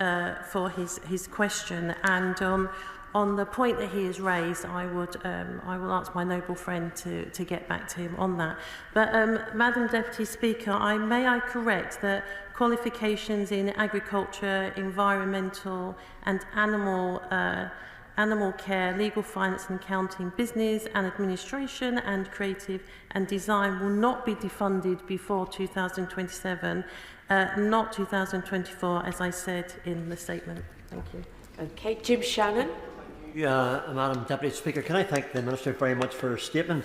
question, and on the point that he has raised, I will ask my noble friend to get back to him on that. But Madam Deputy Speaker, may I correct that qualifications in agriculture, environmental and animal care, legal, finance and accounting, business and administration and creative and design will not be defunded before 2027, not 2024, as I said in the statement. Thank you. Okay, Jim Shannon. Madam Deputy Speaker, can I thank the Minister very much for her statement.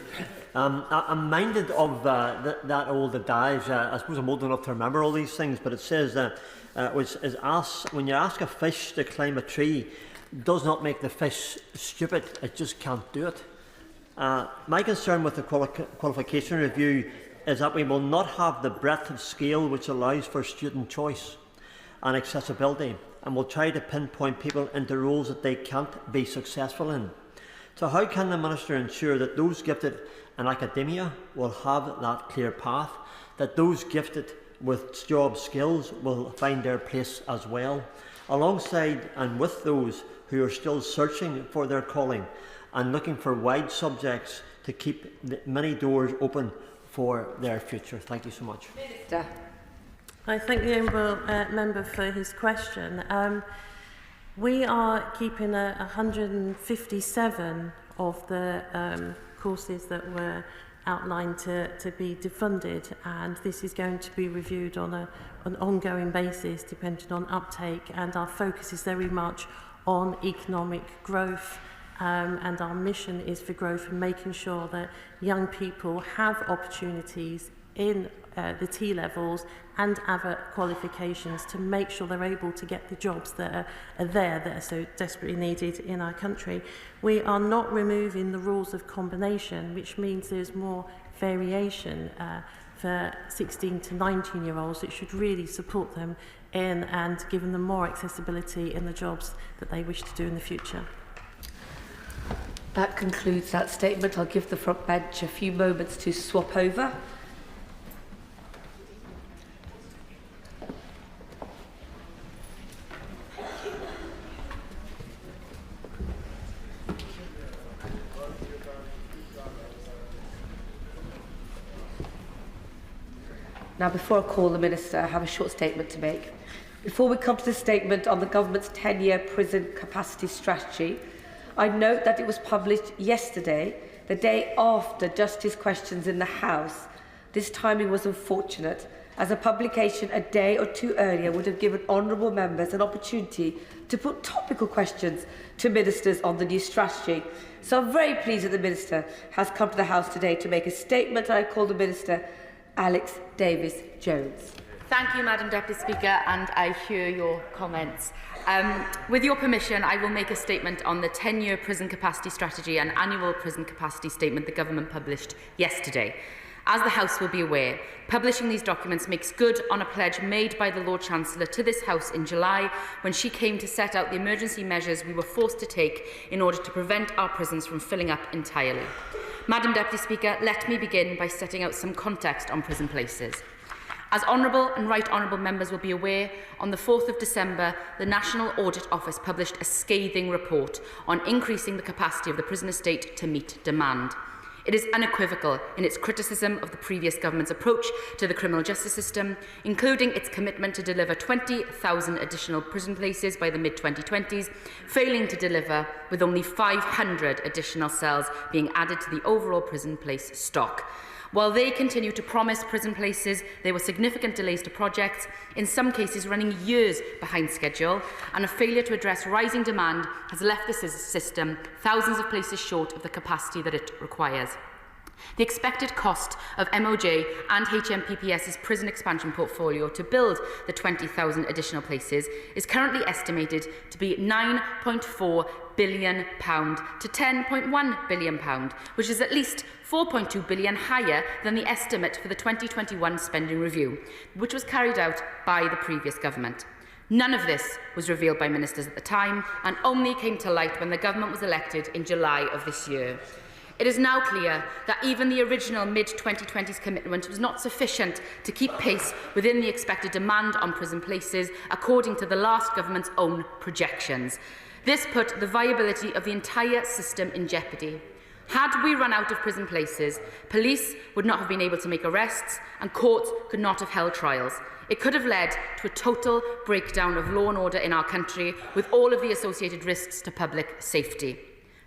I'm minded of that old adage. I suppose I'm old enough to remember all these things, but it says that when you ask a fish to climb a tree, does not make the fish stupid, it just can't do it. My concern with the qualification review is that we will not have the breadth of scale which allows for student choice and accessibility, and will try to pinpoint people into roles that they can't be successful in. So how can the Minister ensure that those gifted in academia will have that clear path, that those gifted with job skills will find their place as well, alongside and with those who are still searching for their calling and looking for wide subjects to keep many doors open for their future? Thank you so much. Minister. I thank the honourable member for his question. We are keeping 157 of the courses that were outlined to be defunded, and this is going to be reviewed on an ongoing basis depending on uptake, and our focus is very much on economic growth, and our mission is for growth and making sure that young people have opportunities in the T-levels and other qualifications to make sure they're able to get the jobs that are there, that are so desperately needed in our country. We are not removing the rules of combination, which means there's more variation for 16 to 19-year-olds. It should really support them in and give them more accessibility in the jobs that they wish to do in the future. That concludes that statement. I'll give the front bench a few moments to swap over. Now, before I call the Minister, I have a short statement to make. Before we come to the statement on the Government's 10-year prison capacity strategy, I note that it was published yesterday, the day after Justice questions in the House. This timing was unfortunate, as a publication a day or two earlier would have given honourable members an opportunity to put topical questions to ministers on the new strategy. So I'm very pleased that the Minister has come to the House today to make a statement. I call the Minister Alex Davis-Jones. Thank you, Madam Deputy Speaker, and I hear your comments. With your permission, I will make a statement on the 10-year prison capacity strategy and annual prison capacity statement the Government published yesterday. As the House will be aware, publishing these documents makes good on a pledge made by the Lord Chancellor to this House in July, when she came to set out the emergency measures we were forced to take in order to prevent our prisons from filling up entirely. Madam Deputy Speaker, let me begin by setting out some context on prison places. As honourable and right honourable members will be aware, on the 4th of December, the National Audit Office published a scathing report on increasing the capacity of the prison estate to meet demand. It is unequivocal in its criticism of the previous government's approach to the criminal justice system, including its commitment to deliver 20,000 additional prison places by the mid-2020s, failing to deliver, with only 500 additional cells being added to the overall prison place stock. While they continue to promise prison places, there were significant delays to projects, in some cases running years behind schedule, and a failure to address rising demand has left the system thousands of places short of the capacity that it requires. The expected cost of MOJ and HMPPS's prison expansion portfolio to build the 20,000 additional places is currently estimated to be £9.4 billion to £10.1 billion, which is at least £4.2 billion higher than the estimate for the 2021 spending review, which was carried out by the previous government. None of this was revealed by ministers at the time and only came to light when the government was elected in July of this year. It is now clear that even the original mid-2020s commitment was not sufficient to keep pace within the expected demand on prison places, according to the last government's own projections. This put the viability of the entire system in jeopardy. Had we run out of prison places, police would not have been able to make arrests and courts could not have held trials. It could have led to a total breakdown of law and order in our country, with all of the associated risks to public safety.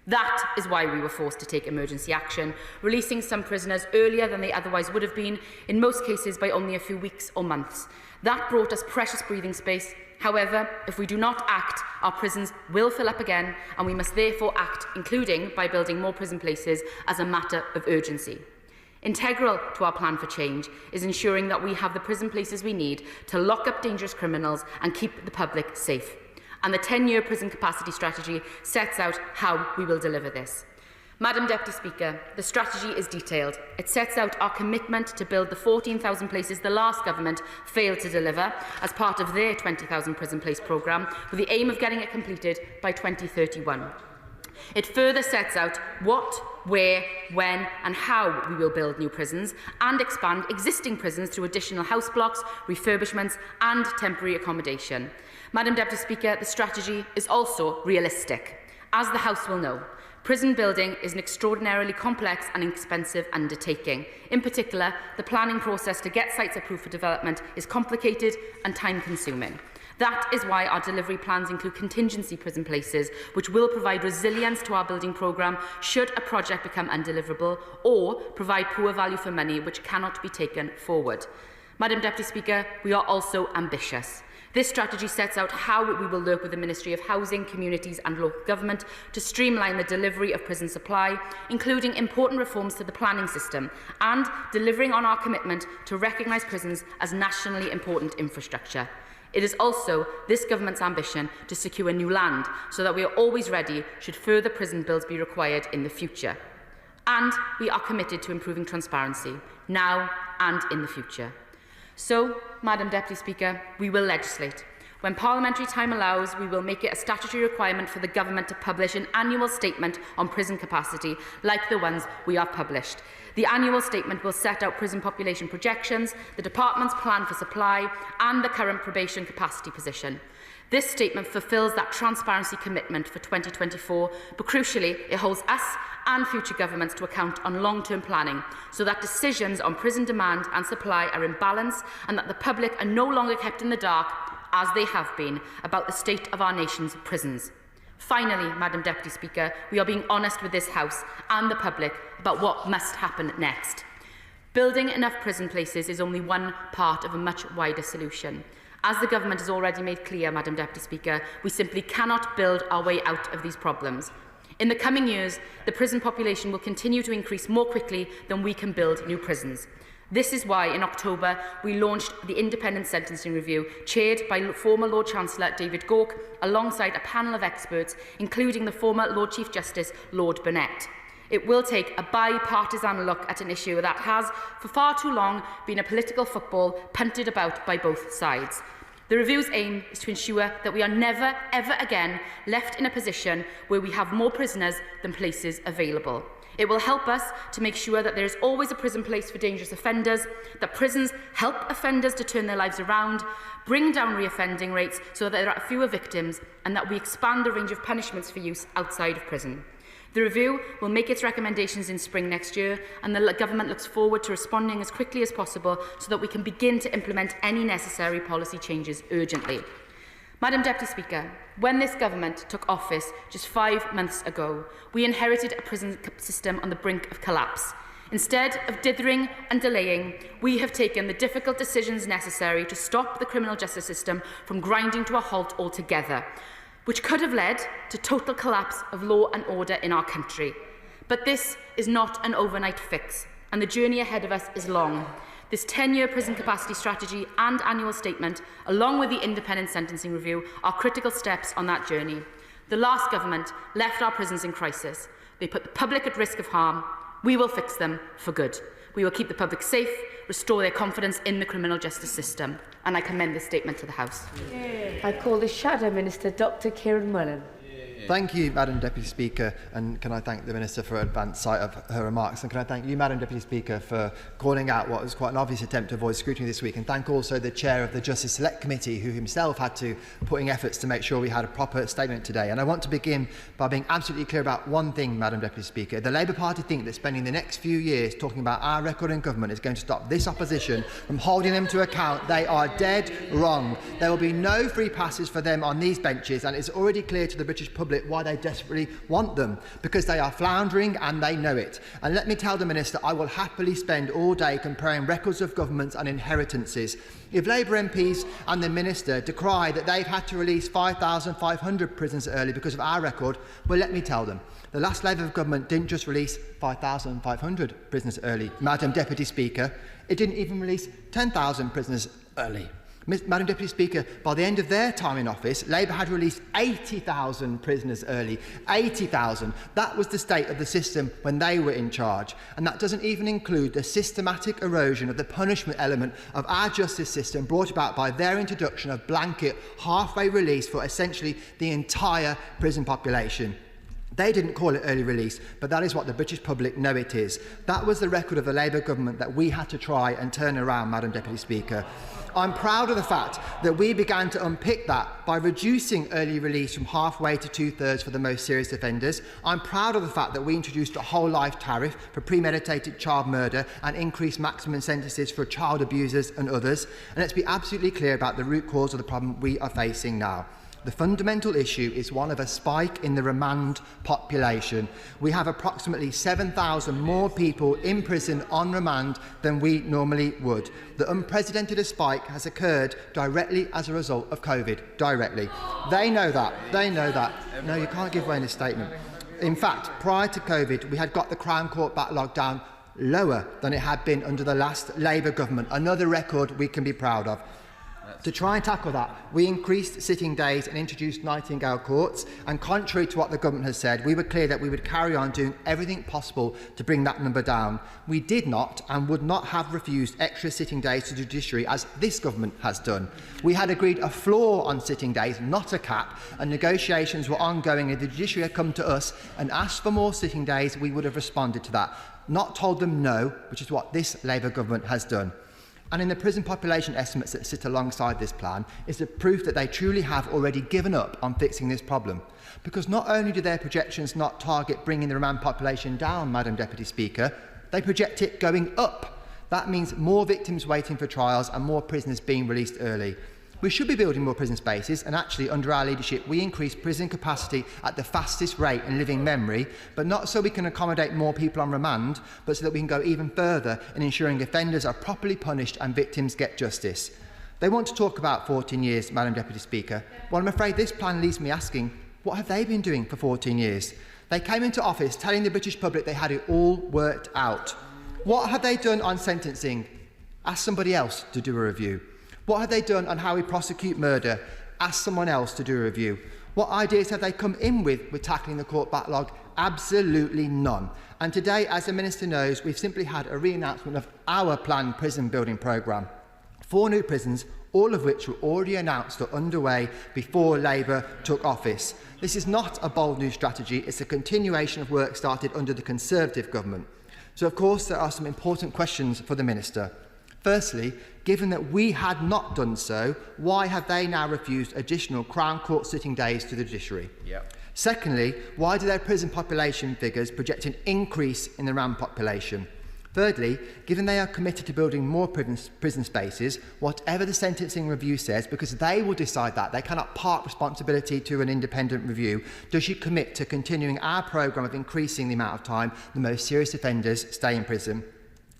That is why we were forced to take emergency action, releasing some prisoners earlier than they otherwise would have been, in most cases by only a few weeks or months. That brought us precious breathing space. However, if we do not act, our prisons will fill up again, and we must therefore act, including by building more prison places, as a matter of urgency. Integral to our plan for change is ensuring that we have the prison places we need to lock up dangerous criminals and keep the public safe. And the 10-year prison capacity strategy sets out how we will deliver this. Madam Deputy Speaker, the strategy is detailed. It sets out our commitment to build the 14,000 places the last government failed to deliver as part of their 20,000 prison place programme, with the aim of getting it completed by 2031. It further sets out what, where, when and how we will build new prisons and expand existing prisons through additional house blocks, refurbishments and temporary accommodation. Madam Deputy Speaker, the strategy is also realistic. As the House will know, prison building is an extraordinarily complex and expensive undertaking. In particular, the planning process to get sites approved for development is complicated and time-consuming. That is why our delivery plans include contingency prison places, which will provide resilience to our building programme should a project become undeliverable or provide poor value for money which cannot be taken forward. Madam Deputy Speaker, we are also ambitious. This strategy sets out how we will work with the Ministry of Housing, Communities and Local Government to streamline the delivery of prison supply, including important reforms to the planning system and delivering on our commitment to recognise prisons as nationally important infrastructure. It is also this government's ambition to secure new land so that we are always ready should further prison builds be required in the future. And we are committed to improving transparency, now and in the future. So, Madam Deputy Speaker, we will legislate. When parliamentary time allows, we will make it a statutory requirement for the government to publish an annual statement on prison capacity, like the ones we have published. The annual statement will set out prison population projections, the department's plan for supply, and the current probation capacity position. This statement fulfills that transparency commitment for 2024, but crucially, it holds us and future governments to account on long-term planning, so that decisions on prison demand and supply are in balance and that the public are no longer kept in the dark, as they have been, about the state of our nation's prisons. Finally, Madam Deputy Speaker, we are being honest with this House and the public about what must happen next. Building enough prison places is only one part of a much wider solution. As the government has already made clear, Madam Deputy Speaker, we simply cannot build our way out of these problems. In the coming years, the prison population will continue to increase more quickly than we can build new prisons. This is why, in October, we launched the Independent Sentencing Review, chaired by former Lord Chancellor David Gauke, alongside a panel of experts, including the former Lord Chief Justice Lord Burnett. It will take a bipartisan look at an issue that has, for far too long, been a political football punted about by both sides. The review's aim is to ensure that we are never, ever again left in a position where we have more prisoners than places available. It will help us to make sure that there is always a prison place for dangerous offenders, that prisons help offenders to turn their lives around, bring down reoffending rates so that there are fewer victims, and that we expand the range of punishments for use outside of prison. The review will make its recommendations in spring next year, and the government looks forward to responding as quickly as possible so that we can begin to implement any necessary policy changes urgently. Madam Deputy Speaker, when this government took office just 5 months ago, we inherited a prison system on the brink of collapse. Instead of dithering and delaying, we have taken the difficult decisions necessary to stop the criminal justice system from grinding to a halt altogether, which could have led to total collapse of law and order in our country. But this is not an overnight fix, and the journey ahead of us is long. This 10-year prison capacity strategy and annual statement, along with the independent sentencing review, are critical steps on that journey. The last government left our prisons in crisis. They put the public at risk of harm. We will fix them for good. We will keep the public safe, restore their confidence in the criminal justice system. And I commend this statement to the House. I call the Shadow Minister, Dr Kieran Mullen. Thank you, Madam Deputy Speaker, and can I thank the Minister for advance sight of her remarks, and can I thank you, Madam Deputy Speaker, for calling out what was quite an obvious attempt to avoid scrutiny this week, and thank also the Chair of the Justice Select Committee, who himself had to put in efforts to make sure we had a proper statement today. And I want to begin by being absolutely clear about one thing, Madam Deputy Speaker. The Labour Party think that spending the next few years talking about our record in government is going to stop this opposition from holding them to account. They are dead wrong. There will be no free passes for them on these benches, and it's already clear to the British public why they desperately want them, because they are floundering and they know it. And let me tell the Minister, I will happily spend all day comparing records of governments and inheritances. If Labour MPs and the Minister decry that they've had to release 5,500 prisoners early because of our record, well, let me tell them, the last Labour government didn't just release 5,500 prisoners early, Madam Deputy Speaker, it didn't even release 10,000 prisoners early. Madam Deputy Speaker, by the end of their time in office, Labour had released 80,000 prisoners early. 80,000. That was the state of the system when they were in charge. And that doesn't even include the systematic erosion of the punishment element of our justice system brought about by their introduction of blanket halfway release for essentially the entire prison population. They didn't call it early release, but that is what the British public know it is. That was the record of the Labour government that we had to try and turn around, Madam Deputy Speaker. I'm proud of the fact that we began to unpick that by reducing early release from halfway to two-thirds for the most serious offenders. I'm proud of the fact that we introduced a whole life tariff for premeditated child murder and increased maximum sentences for child abusers and others. And let's be absolutely clear about the root cause of the problem we are facing now. The fundamental issue is one of a spike in the remand population. We have approximately 7,000 more people in prison on remand than we normally would. The unprecedented spike has occurred directly as a result of COVID. Directly. They know that. They know that. No, you can't give away in this statement. In fact, prior to COVID, we had got the Crown Court backlog down lower than it had been under the last Labour government. Another record we can be proud of. To try and tackle that, we increased sitting days and introduced Nightingale courts, and contrary to what the government has said, we were clear that we would carry on doing everything possible to bring that number down. We did not and would not have refused extra sitting days to the judiciary, as this government has done. We had agreed a floor on sitting days, not a cap, and negotiations were ongoing. If the judiciary had come to us and asked for more sitting days, we would have responded to that, not told them no, which is what this Labour government has done. And in the prison population estimates that sit alongside this plan is the proof that they truly have already given up on fixing this problem. Because not only do their projections not target bringing the remand population down, Madam Deputy Speaker, they project it going up. That means more victims waiting for trials and more prisoners being released early. We should be building more prison spaces, and actually under our leadership we increased prison capacity at the fastest rate in living memory, but not so we can accommodate more people on remand, but so that we can go even further in ensuring offenders are properly punished and victims get justice. They want to talk about 14 years, Madam Deputy Speaker. Well, I'm afraid this plan leaves me asking, what have they been doing for 14 years? They came into office telling the British public they had it all worked out. What have they done on sentencing? Ask somebody else to do a review. What have they done on how we prosecute murder? Ask someone else to do a review. What ideas have they come in with tackling the court backlog? Absolutely none. And today, as the Minister knows, we've simply had a re-announcement of our planned prison building programme. 4 new prisons, all of which were already announced or underway before Labour took office. This is not a bold new strategy, it's a continuation of work started under the Conservative government. So, of course, there are some important questions for the Minister. Firstly, given that we had not done so, why have they now refused additional Crown Court sitting days to the judiciary? Yep. Secondly, why do their prison population figures project an increase in the remand population? Thirdly, given they are committed to building more prison spaces, whatever the sentencing review says, because they will decide that, they cannot park responsibility to an independent review, does she commit to continuing our programme of increasing the amount of time the most serious offenders stay in prison?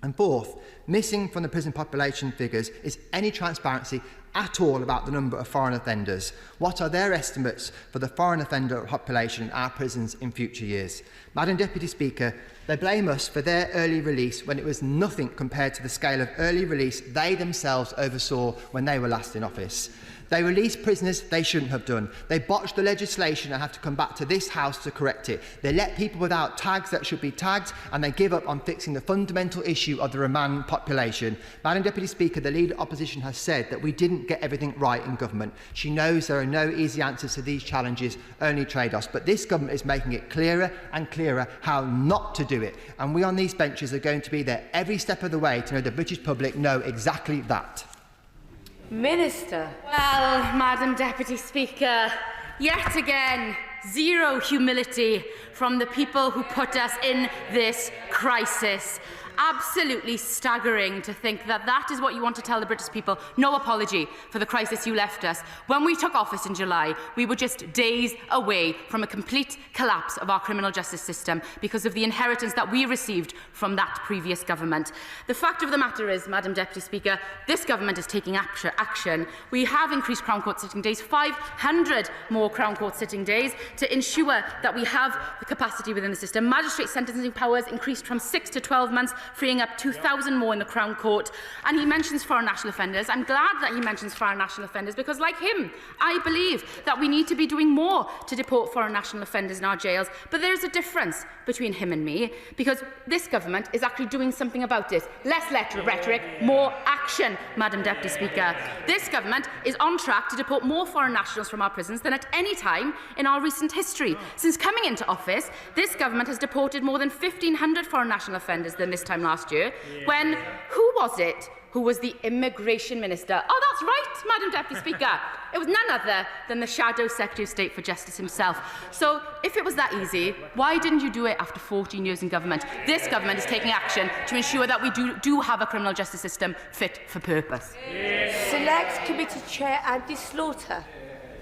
And fourth, missing from the prison population figures is any transparency at all about the number of foreign offenders. What are their estimates for the foreign offender population in our prisons in future years? Madam Deputy Speaker, they blame us for their early release when it was nothing compared to the scale of early release they themselves oversaw when they were last in office. They released prisoners they shouldn't have done. They botched the legislation and have to come back to this House to correct it. They let people without tags that should be tagged, and they give up on fixing the fundamental issue of the remand population. Madam Deputy Speaker, the Leader Opposition has said that we didn't get everything right in government. She knows there are no easy answers to these challenges, only trade-offs. But this government is making it clearer and clearer how not to do it. And we on these benches are going to be there every step of the way to know the British public know exactly that. Minister. Well, Madam Deputy Speaker, yet again, zero humility from the people who put us in this crisis. Absolutely staggering to think that that is what you want to tell the British people. No apology for the crisis you left us. When we took office in July, we were just days away from a complete collapse of our criminal justice system because of the inheritance that we received from that previous government. The fact of the matter is, Madam Deputy Speaker, this government is taking action. We have increased Crown Court sitting days, 500 more Crown Court sitting days to ensure that we have the capacity within the system. Magistrate sentencing powers increased from 6 to 12 months, freeing up 2,000 more in the Crown Court. And he mentions foreign national offenders. I'm glad that he mentions foreign national offenders because, like him, I believe that we need to be doing more to deport foreign national offenders in our jails. But there is a difference between him and me because this government is actually doing something about it. Less rhetoric, more action, Madam Deputy Speaker. This government is on track to deport more foreign nationals from our prisons than at any time in our recent history. Since coming into office, this government has deported more than 1,500 foreign national offenders than this time last year, when, who was it who was the Immigration Minister? Oh, that's right, Madam Deputy Speaker. It was none other than the Shadow Secretary of State for Justice himself. So, if it was that easy, why didn't you do it after 14 years in government? This government is taking action to ensure that we do have a criminal justice system fit for purpose. Select Committee Chair Andy Slaughter.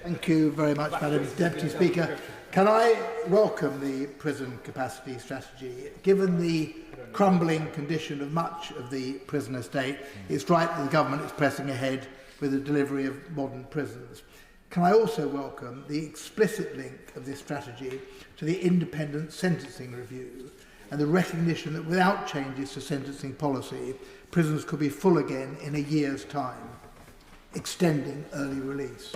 Thank you very much, Madam Deputy Speaker. Can I welcome the prison capacity strategy? Given the crumbling condition of much of the prison estate, it's right that the government is pressing ahead with the delivery of modern prisons. Can I also welcome the explicit link of this strategy to the independent sentencing review and the recognition that without changes to sentencing policy, prisons could be full again in a year's time, extending early release?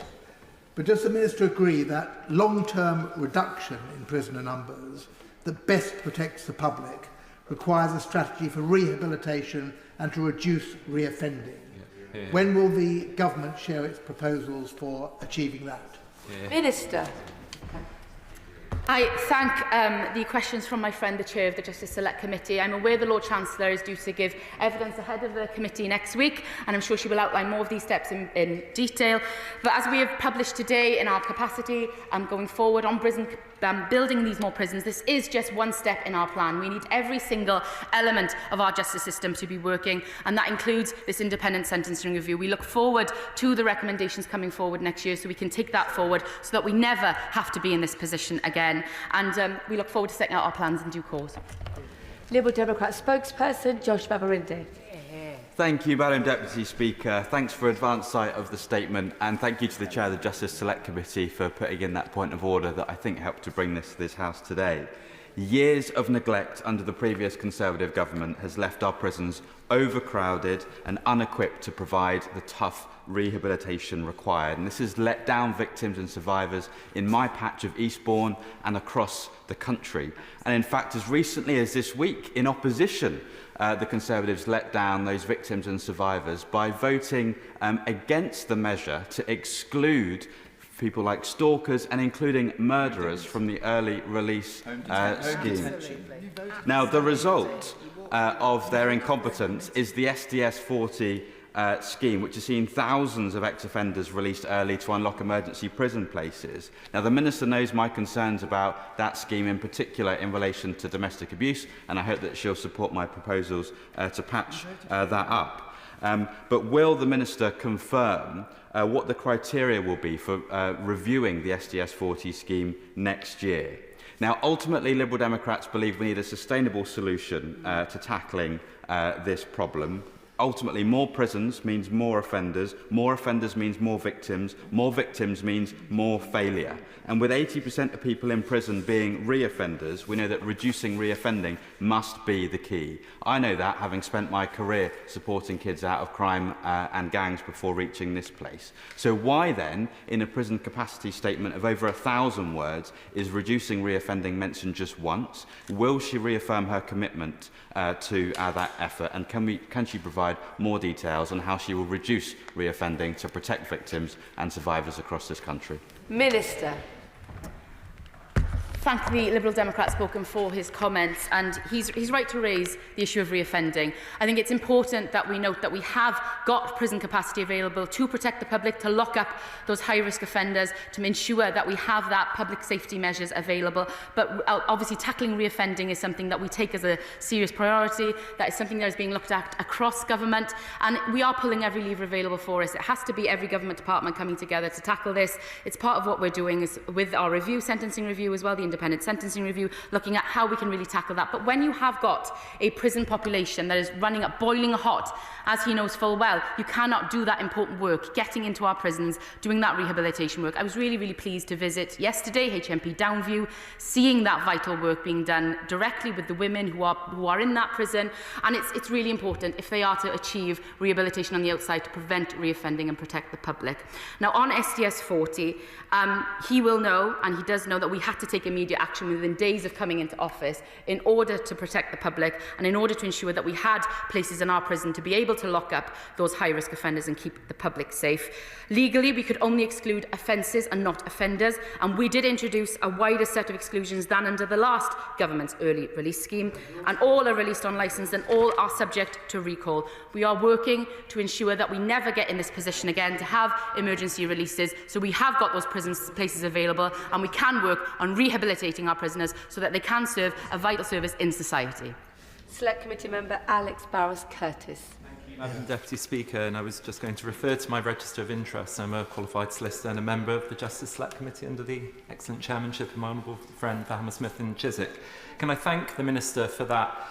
But does the Minister agree that long-term reduction in prisoner numbers that best protects the public requires a strategy for rehabilitation and to reduce reoffending? When will the government share its proposals for achieving that? Minister. I thank the questions from my friend, the Chair of the Justice Select Committee. I'm aware the Lord Chancellor is due to give evidence ahead of the committee next week, and I'm sure she will outline more of these steps in detail. But as we have published today in our capacity going forward on prison, building these more prisons, this is just one step in our plan. We need every single element of our justice system to be working, and that includes this independent sentencing review. We look forward to the recommendations coming forward next year so we can take that forward so that we never have to be in this position again. And we look forward to setting out our plans in due course. Liberal Democrat spokesperson Josh Babarinde. Thank you, Madam Deputy Speaker. Thanks for advance sight of the statement, and thank you to the Chair of the Justice Select Committee for putting in that point of order that I think helped to bring this to this House today. Years of neglect under the previous Conservative government has left our prisons overcrowded and unequipped to provide the tough rehabilitation required. And this has let down victims and survivors in my patch of Eastbourne and across the country. And in fact, as recently as this week, in opposition, the Conservatives let down those victims and survivors by voting against the measure to exclude people like stalkers and including murderers from the early release scheme. Now, the result of their incompetence is the SDS40 scheme, which has seen thousands of ex-offenders released early to unlock emergency prison places. Now, the Minister knows my concerns about that scheme, in particular in relation to domestic abuse, and I hope that she'll support my proposals to patch that up. But will the Minister confirm what the criteria will be for reviewing the SDS40 scheme next year? Now, ultimately, Liberal Democrats believe we need a sustainable solution to tackling this problem. Ultimately, more prisons means more offenders means more victims means more failure. And with 80% of people in prison being re-offenders, we know that reducing re-offending must be the key. I know that, having spent my career supporting kids out of crime and gangs before reaching this place. So why then, in a prison capacity statement of over 1,000 words, is reducing re-offending mentioned just once? Will she reaffirm her commitment to that effort, and can she provide more details on how she will reduce re-offending to protect victims and survivors across this country? Minister. Thank the Liberal Democrat spoken for his comments, and he's right to raise the issue of reoffending. I think it's important that we note that we have got prison capacity available to protect the public, to lock up those high-risk offenders, to ensure that we have that public safety measures available. But obviously tackling reoffending is something that we take as a serious priority. That is something that is being looked at across government, and we are pulling every lever available for us. It has to be every government department coming together to tackle this. It's part of what we're doing is with our review, sentencing review as well, the independent sentencing review, looking at how we can really tackle that. But when you have got a prison population that is running up boiling hot, as he knows full well, you cannot do that important work, getting into our prisons, doing that rehabilitation work. I was really, really pleased to visit yesterday HMP Downview, seeing that vital work being done directly with the women who are in that prison. And it's really important if they are to achieve rehabilitation on the outside to prevent reoffending and protect the public. Now, on STS 40, he will know, and he does know, that we had to take immediate action within days of coming into office in order to protect the public and in order to ensure that we had places in our prison to be able to lock up those high-risk offenders and keep the public safe. Legally, we could only exclude offences and not offenders, and we did introduce a wider set of exclusions than under the last government's early release scheme, and all are released on licence and all are subject to recall. We are working to ensure that we never get in this position again to have emergency releases, so we have got those prison places available and we can work on rehabilitating our prisoners so that they can serve a vital service in society. Select Committee Member Alex Barros-Curtis. Madam Deputy Speaker, and I was just going to refer to my register of interests. I'm a qualified solicitor and a member of the Justice Select Committee under the excellent chairmanship of my honourable friend Fahama Smith in Chiswick. Can I thank the Minister for that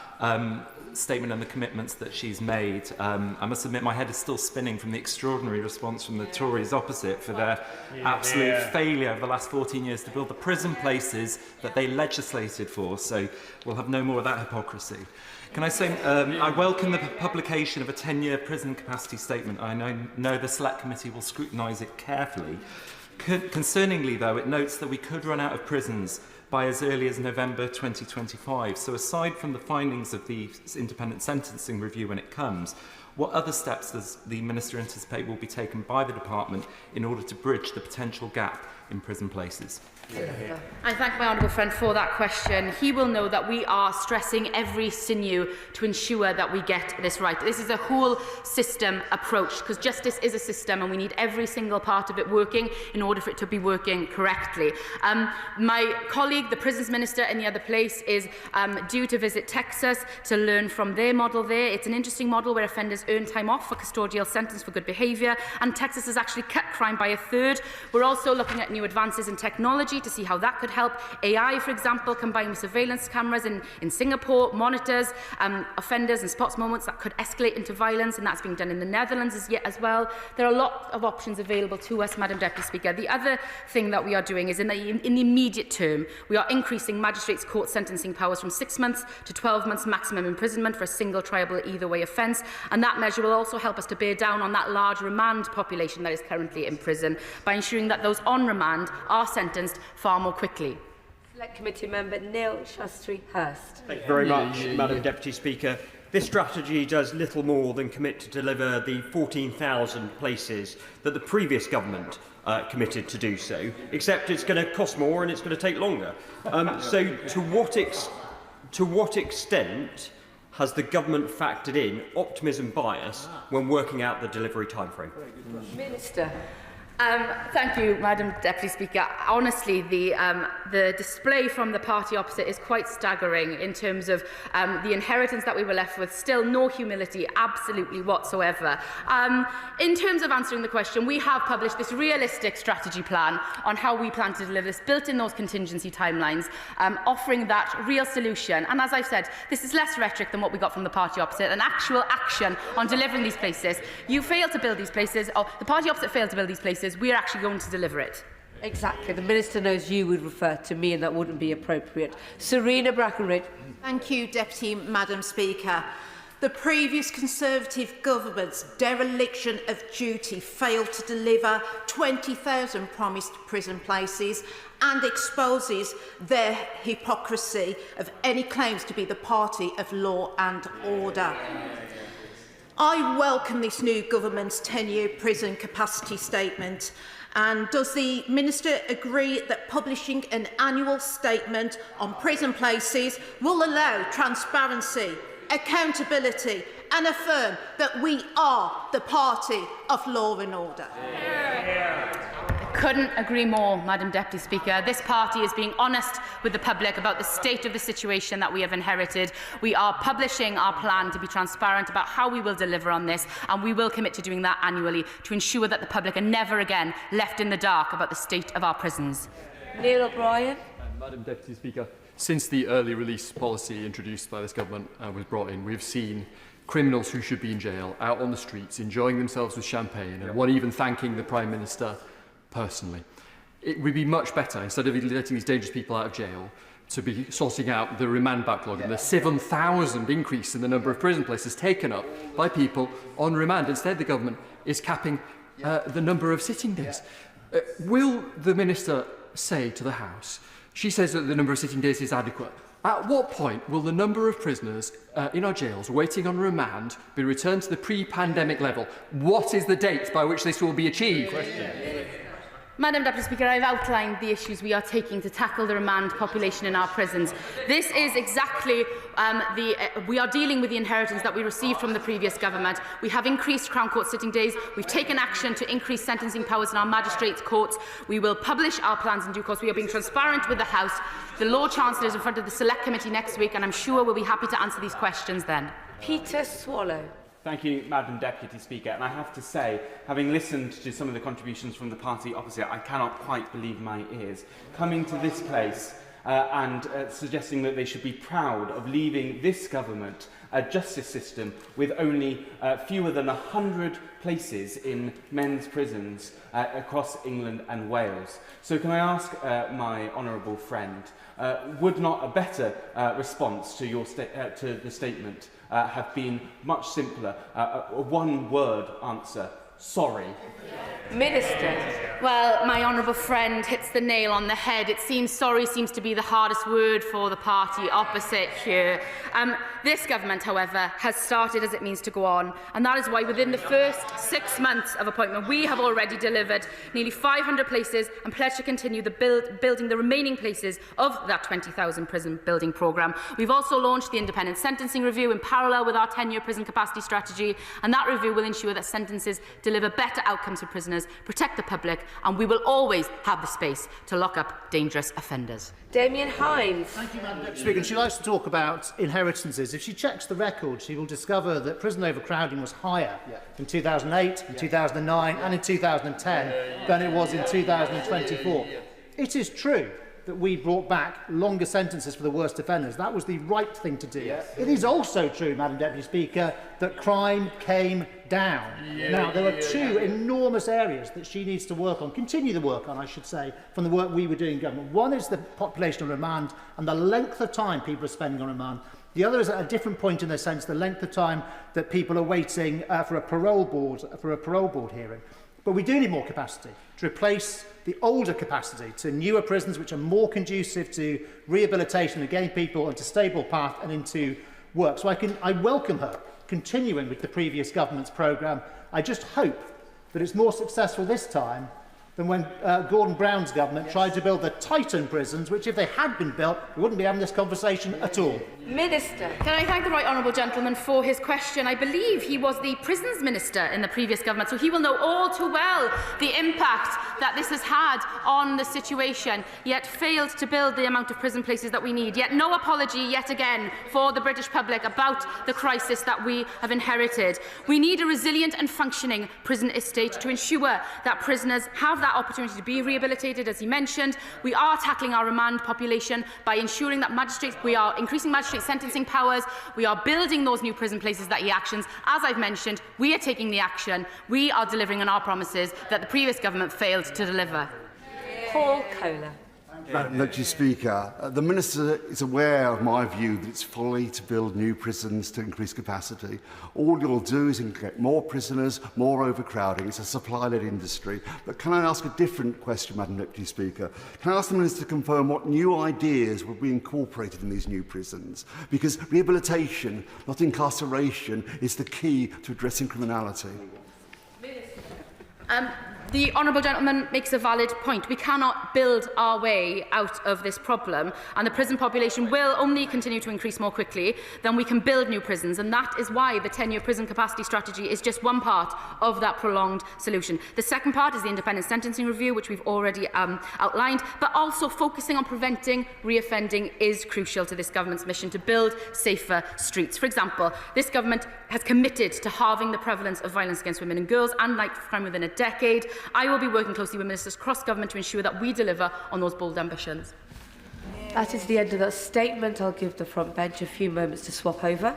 statement and the commitments that she's made. I must admit my head is still spinning from the extraordinary response from the Tories opposite for their absolute failure over the last 14 years to build the prison places that they legislated for. So we'll have no more of that hypocrisy. Can I say, I welcome the publication of a 10-year prison capacity statement. I know the Select Committee will scrutinise it carefully. Concerningly, though, it notes that we could run out of prisons by as early as November 2025. So aside from the findings of the independent sentencing review when it comes, what other steps does the Minister anticipate will be taken by the Department in order to bridge the potential gap in prison places? I thank my honourable friend for that question. He will know that we are stressing every sinew to ensure that we get this right. This is a whole system approach, because justice is a system and we need every single part of it working in order for it to be working correctly. My colleague, the Prisons Minister in the other place, is due to visit Texas to learn from their model there. It's an interesting model where offenders earn time off for custodial sentence for good behaviour, and Texas has actually cut crime by 1/3. We're also looking at new advances in technology to see how that could help. AI, for example, combined with surveillance cameras in Singapore, monitors offenders and spots moments that could escalate into violence, and that's being done in the Netherlands as well. There are a lot of options available to us, Madam Deputy Speaker. The other thing that we are doing is in the immediate term, we are increasing magistrates' court sentencing powers from 6 months to 12 months maximum imprisonment for a single triable either way offence, and that measure will also help us to bear down on that large remand population that is currently in prison by ensuring that those on remand are sentenced far more quickly. Select Committee Member Neil Shastri-Hurst. Thank you very much, Madam Deputy Speaker. This strategy does little more than commit to deliver the 14,000 places that the previous government committed to do so, except it's going to cost more and it's going to take longer. So to what extent has the government factored in optimism bias when working out the delivery timeframe? Minister. Thank you, Madam Deputy Speaker. Honestly, the display from the party opposite is quite staggering in terms of the inheritance that we were left with. Still no humility, absolutely whatsoever. In terms of answering the question, we have published this realistic strategy plan on how we plan to deliver this, built in those contingency timelines, offering that real solution. And as I've said, this is less rhetoric than what we got from the party opposite, an actual action on delivering these places. You failed to build these places, or the party opposite failed to build these places. We are actually going to deliver it. Exactly. The Minister knows you would refer to me and that wouldn't be appropriate. Serena Brackenridge. Thank you, Deputy Madam Speaker. The previous Conservative government's dereliction of duty failed to deliver 20,000 promised prison places and exposes their hypocrisy of any claims to be the party of law and order. I welcome this new government's 10-year prison capacity statement. And does the Minister agree that publishing an annual statement on prison places will allow transparency, accountability and affirm that we are the party of law and order? Couldn't agree more, Madam Deputy Speaker. This party is being honest with the public about the state of the situation that we have inherited. We are publishing our plan to be transparent about how we will deliver on this, and we will commit to doing that annually to ensure that the public are never again left in the dark about the state of our prisons. Neil O'Brien. Madam Deputy Speaker, since the early release policy introduced by this government was brought in, we've seen criminals who should be in jail out on the streets enjoying themselves with champagne, and one even thanking the Prime Minister personally. It would be much better, instead of letting these dangerous people out of jail, to be sorting out the remand backlog and the 7,000 increase in the number of prison places taken up by people on remand. Instead, the government is capping the number of sitting days. Will the Minister say to the House, she says that the number of sitting days is adequate. At what point will the number of prisoners in our jails waiting on remand be returned to the pre-pandemic level? What is the date by which this will be achieved? Madam Deputy Speaker, I've outlined the issues we are taking to tackle the remand population in our prisons. This is exactly we are dealing with the inheritance that we received from the previous government. We have increased Crown Court sitting days. We've taken action to increase sentencing powers in our magistrates' courts. We will publish our plans in due course. We are being transparent with the House. The Lord Chancellor is in front of the Select Committee next week, and I'm sure we'll be happy to answer these questions then. Peter Swallow. Thank you, Madam Deputy Speaker. And I have to say, having listened to some of the contributions from the party opposite, I cannot quite believe my ears. Coming to this place and suggesting that they should be proud of leaving this government a justice system with only fewer than 100 places in men's prisons across England and Wales. So can I ask my honourable friend, would not a better response to your to the statement have been much simpler? A one-word answer: sorry. Minister. Well, my honourable friend hits the nail on the head. It seems sorry seems to be the hardest word for the party opposite here. This government, however, has started as it means to go on, and that is why within the first 6 months of appointment we have already delivered nearly 500 places and pledged to continue building the remaining places of that 20,000 prison building programme. We've also launched the independent sentencing review in parallel with our 10-year prison capacity strategy, and that review will ensure that sentences deliver better outcomes for prisoners, protect the public, and we will always have the space to lock up dangerous offenders. Damien Hines. Thank you, Madam Deputy Speaker. She likes to talk about inheritances. If she checks the record, she will discover that prison overcrowding was higher in 2008, in 2009 and in 2010 than it was in 2024. It is true that we brought back longer sentences for the worst offenders. That was the right thing to do. It is also true, Madam Deputy Speaker, that crime came down. Now, there are two enormous areas that she needs to work on, continue to work on, I should say, from the work we were doing in government. One is the population on remand and the length of time people are spending on remand. The other is at a different point in the sense, the length of time that people are waiting for a parole board hearing. But we do need more capacity to replace the older capacity to newer prisons which are more conducive to rehabilitation and getting people onto a stable path and into work. So I welcome her continuing with the previous government's programme. I just hope that it's more successful this time than when Gordon Brown's government tried to build the Titan prisons, which, if they had been built, we wouldn't be having this conversation at all. Minister. Can I thank the right honourable gentleman for his question? I believe he was the prisons minister in the previous government, so he will know all too well the impact that this has had on the situation, yet failed to build the amount of prison places that we need. Yet no apology yet again for the British public about the crisis that we have inherited. We need a resilient and functioning prison estate to ensure that prisoners have that opportunity to be rehabilitated, as he mentioned. We are tackling our remand population by ensuring that we are increasing magistrate sentencing powers. We are building those new prison places that he actions. As I've mentioned, we are taking the action. We are delivering on our promises that the previous government failed to deliver. Paul Kohler. Madam Deputy Speaker, the Minister is aware of my view that it's folly to build new prisons to increase capacity. All you'll do is get more prisoners, more overcrowding. It's a supply-led industry. But can I ask a different question, Madam Deputy Speaker? Can I ask the Minister to confirm what new ideas will be incorporated in these new prisons? Because rehabilitation, not incarceration, is the key to addressing criminality. The honourable gentleman makes a valid point. We cannot build our way out of this problem, and the prison population will only continue to increase more quickly than we can build new prisons, and that is why the 10-year prison capacity strategy is just one part of that prolonged solution. The second part is the independent sentencing review, which we've already outlined, but also focusing on preventing reoffending is crucial to this government's mission to build safer streets. For example, this government has committed to halving the prevalence of violence against women and girls and knife crime within a decade. I will be working closely with ministers across government to ensure that we deliver on those bold ambitions. That is the end of that statement. I'll give the front bench a few moments to swap over.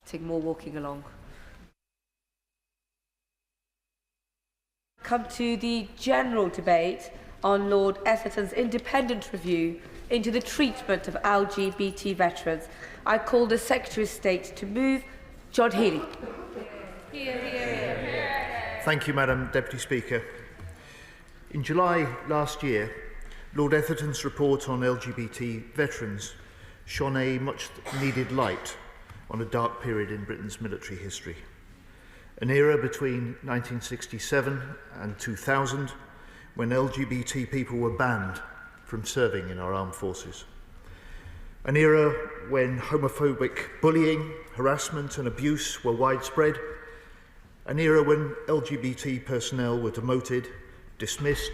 Take more walking along. Come to the general debate on Lord Etherton's independent review into the treatment of LGBT veterans. I call the Secretary of State to move. John Healey. Thank you, Madam Deputy Speaker. In July last year, Lord Etherton's report on LGBT veterans shone a much-needed light on a dark period in Britain's military history. An era between 1967 and 2000 when LGBT people were banned from serving in our armed forces. An era when homophobic bullying, harassment and abuse were widespread. An era when LGBT personnel were demoted, dismissed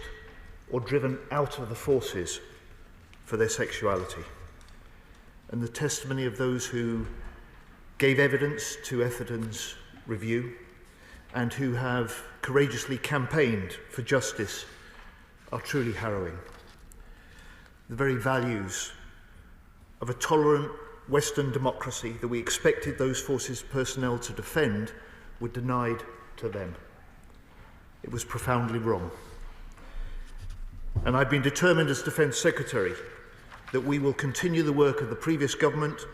or driven out of the forces for their sexuality. And the testimony of those who gave evidence to Etherton's review and who have courageously campaigned for justice are truly harrowing. The very values of a tolerant Western democracy that we expected those forces' personnel to defend were denied to them. It was profoundly wrong. And I've been determined as Defence Secretary that we will continue the work of the previous government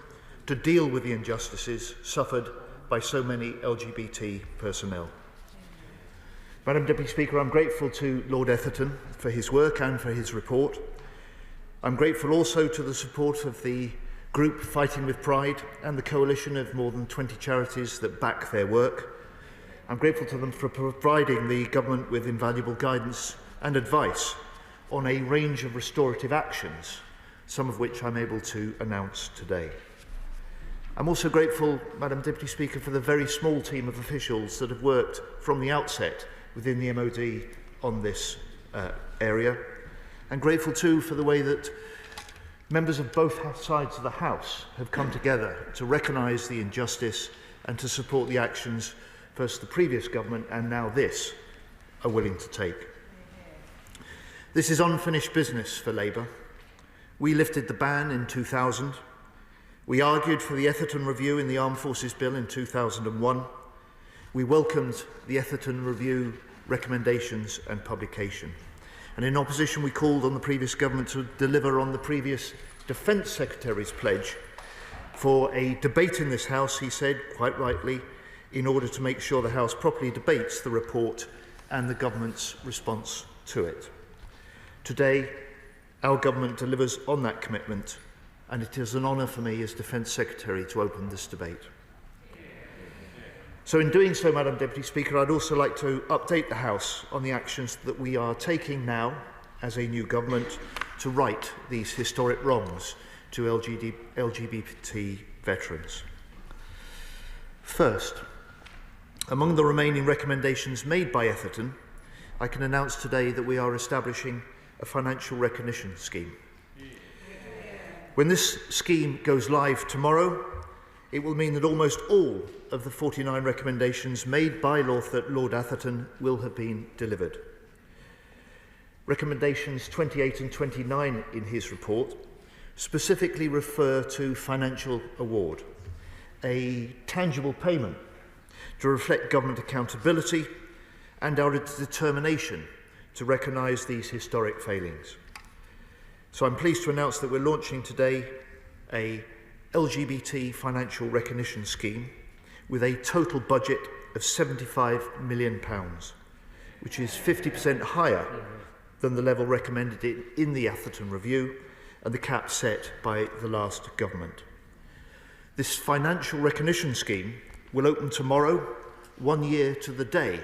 to deal with the injustices suffered by so many LGBT personnel. Madam Deputy Speaker, I'm grateful to Lord Etherton for his work and for his report. I'm grateful also to the support of the group Fighting with Pride and the coalition of more than 20 charities that back their work. I'm grateful to them for providing the government with invaluable guidance and advice on a range of restorative actions, some of which I'm able to announce today. I'm also grateful, Madam Deputy Speaker, for the very small team of officials that have worked from the outset within the MOD on this area, and grateful too for the way that members of both sides of the House have come together to recognise the injustice and to support the actions first the previous government and now this are willing to take. This is unfinished business for Labour. We lifted the ban in 2000. We argued for the Etherton Review in the Armed Forces Bill in 2001. We welcomed the Etherton Review recommendations and publication. And in opposition, we called on the previous government to deliver on the previous Defence Secretary's pledge for a debate in this House, he said, quite rightly, in order to make sure the House properly debates the report and the government's response to it. Today, Our government delivers on that commitment, and it is an honour for me as Defence Secretary to open this debate. So in doing so, Madam Deputy Speaker, I'd also like to update the House on the actions that we are taking now as a new government to right these historic wrongs to LGBT veterans. First, among the remaining recommendations made by Etherton, I can announce today that we are establishing a financial recognition scheme. When this scheme goes live tomorrow, it will mean that almost all of the 49 recommendations made by Lord Atherton will have been delivered. Recommendations 28 and 29 in his report specifically refer to financial award, a tangible payment to reflect government accountability and our determination to recognise these historic failings. So I'm pleased to announce that we're launching today a LGBT financial recognition scheme with a total budget of £75 million, which is 50% higher than the level recommended in the Atherton Review and the cap set by the last government. This financial recognition scheme will open tomorrow, 1 year to the day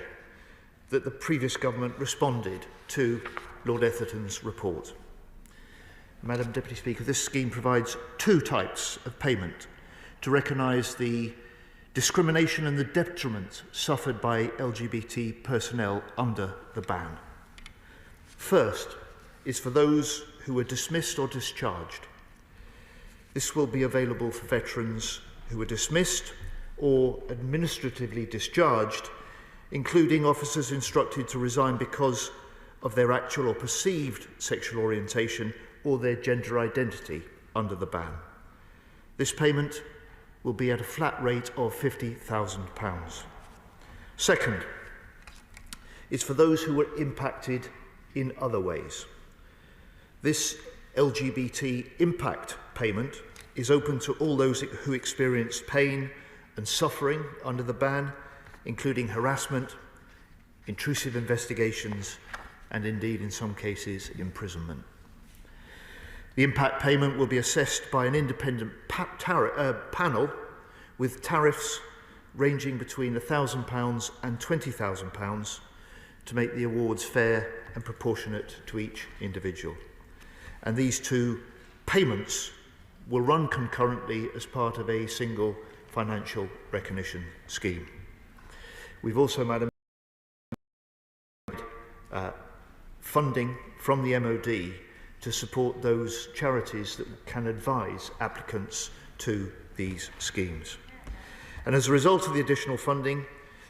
that the previous government responded to Lord Etherton's report. Madam Deputy Speaker, this scheme provides two types of payment to recognise the discrimination and the detriment suffered by LGBT personnel under the ban. First is for those who were dismissed or discharged. This will be available for veterans who were dismissed or administratively discharged, including officers instructed to resign because of their actual or perceived sexual orientation or their gender identity under the ban. This payment will be at a flat rate of £50,000. Second, is for those who were impacted in other ways. This LGBT impact payment is open to all those who experienced pain and suffering under the ban, including harassment, intrusive investigations, and indeed, in some cases, imprisonment. The impact payment will be assessed by an independent panel with tariffs ranging between £1,000 and £20,000 to make the awards fair and proportionate to each individual. And these two payments will run concurrently as part of a single financial recognition scheme. We've also, Madam, funding from the MOD to support those charities that can advise applicants to these schemes. And as a result of the additional funding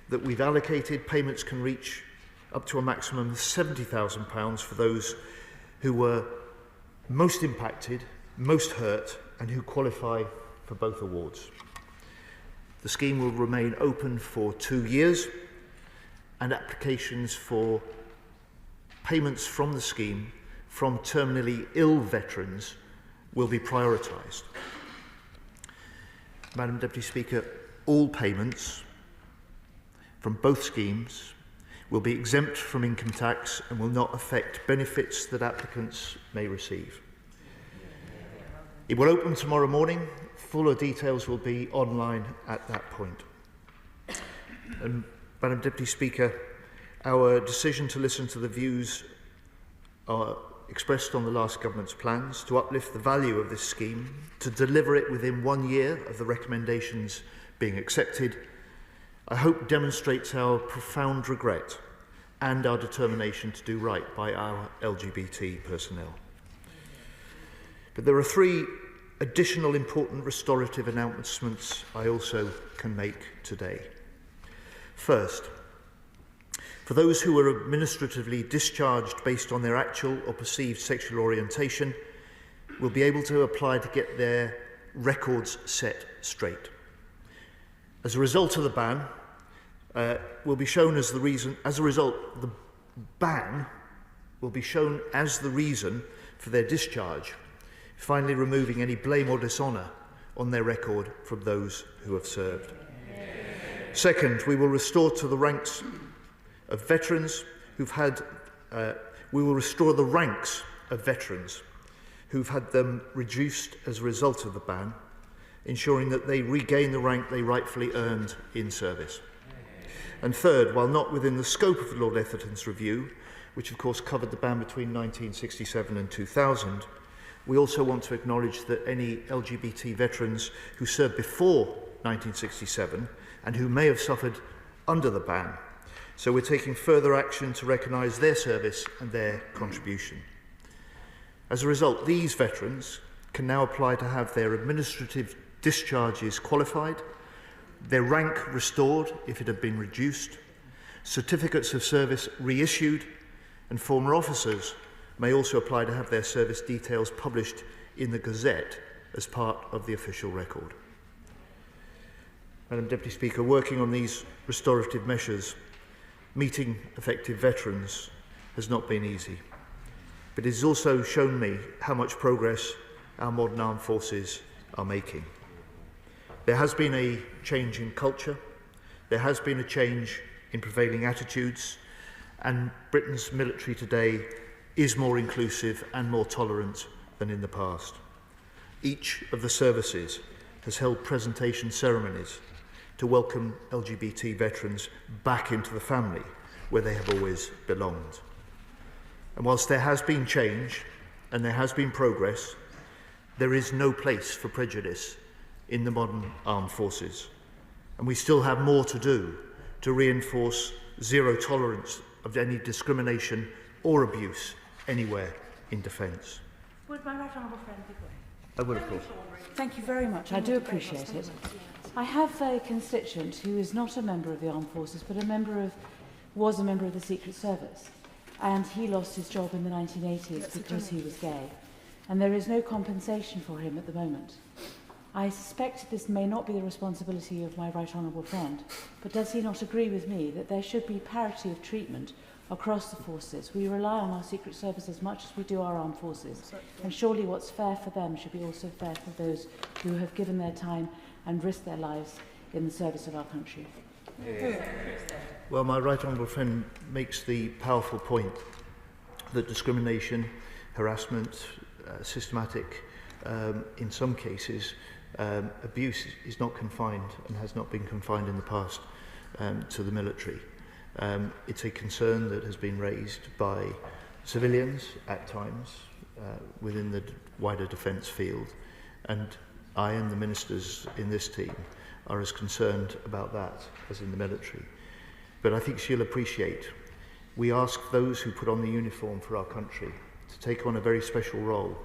that we've allocated, payments can reach up to a maximum of £70,000 for those who were most impacted, most hurt, and who qualify for both awards. The scheme will remain open for 2 years, and applications for payments from the scheme from terminally ill veterans will be prioritised. Madam Deputy Speaker, all payments from both schemes will be exempt from income tax and will not affect benefits that applicants may receive. It will open tomorrow morning. Fuller details will be online at that point. And Madam Deputy Speaker, our decision to listen to the views expressed on the last government's plans to uplift the value of this scheme, to deliver it within 1 year of the recommendations being accepted, I hope demonstrates our profound regret and our determination to do right by our LGBT personnel. But there are 3 additional important restorative announcements I also can make today. First, for those who were administratively discharged based on their actual or perceived sexual orientation, will be able to apply to get their records set straight. As a result of the ban, will be shown as the reason. As a result, the ban will be shown as the reason for their discharge, finally removing any blame or dishonour on their record from those who have served. Second, we will restore to the ranks of veterans who've had. We will restore the ranks of veterans who've had them reduced as a result of the ban, ensuring that they regain the rank they rightfully earned in service. And third, while not within the scope of Lord Etherton's review, which of course covered the ban between 1967 and 2000, we also want to acknowledge that any LGBT veterans who served before 1967 and who may have suffered under the ban. So we're taking further action to recognise their service and their contribution. As a result, these veterans can now apply to have their administrative discharges qualified, their rank restored if it had been reduced, certificates of service reissued, and former officers may also apply to have their service details published in the Gazette as part of the official record. Madam Deputy Speaker, working on these restorative measures, meeting affected veterans has not been easy, but it has also shown me how much progress our modern armed forces are making. There has been a change in culture, there has been a change in prevailing attitudes, and Britain's military today is more inclusive and more tolerant than in the past. Each of the services has held presentation ceremonies to welcome LGBT veterans back into the family where they have always belonged. And whilst there has been change and there has been progress, there is no place for prejudice in the modern armed forces. And we still have more to do to reinforce zero tolerance of any discrimination or abuse anywhere in defence. Would my right honourable friend give way? I would, of course. Thank you very much. I do appreciate it. I have a constituent who is not a member of the armed forces, but was a member of the Secret Service. And he lost his job in the 1980s because he was gay. And there is no compensation for him at the moment. I suspect this may not be the responsibility of my right honourable friend, but does he not agree with me that there should be parity of treatment across the forces? We rely on our Secret Service as much as we do our armed forces, and surely what's fair for them should be also fair for those who have given their time and risked their lives in the service of our country. Well, my right honourable friend makes the powerful point that discrimination, harassment, systematic, in some cases, abuse is not confined and has not been confined in the past to the military. It's a concern that has been raised by civilians at times within the wider defence field, and I and the ministers in this team are as concerned about that as in the military. But I think she'll appreciate we ask those who put on the uniform for our country to take on a very special role,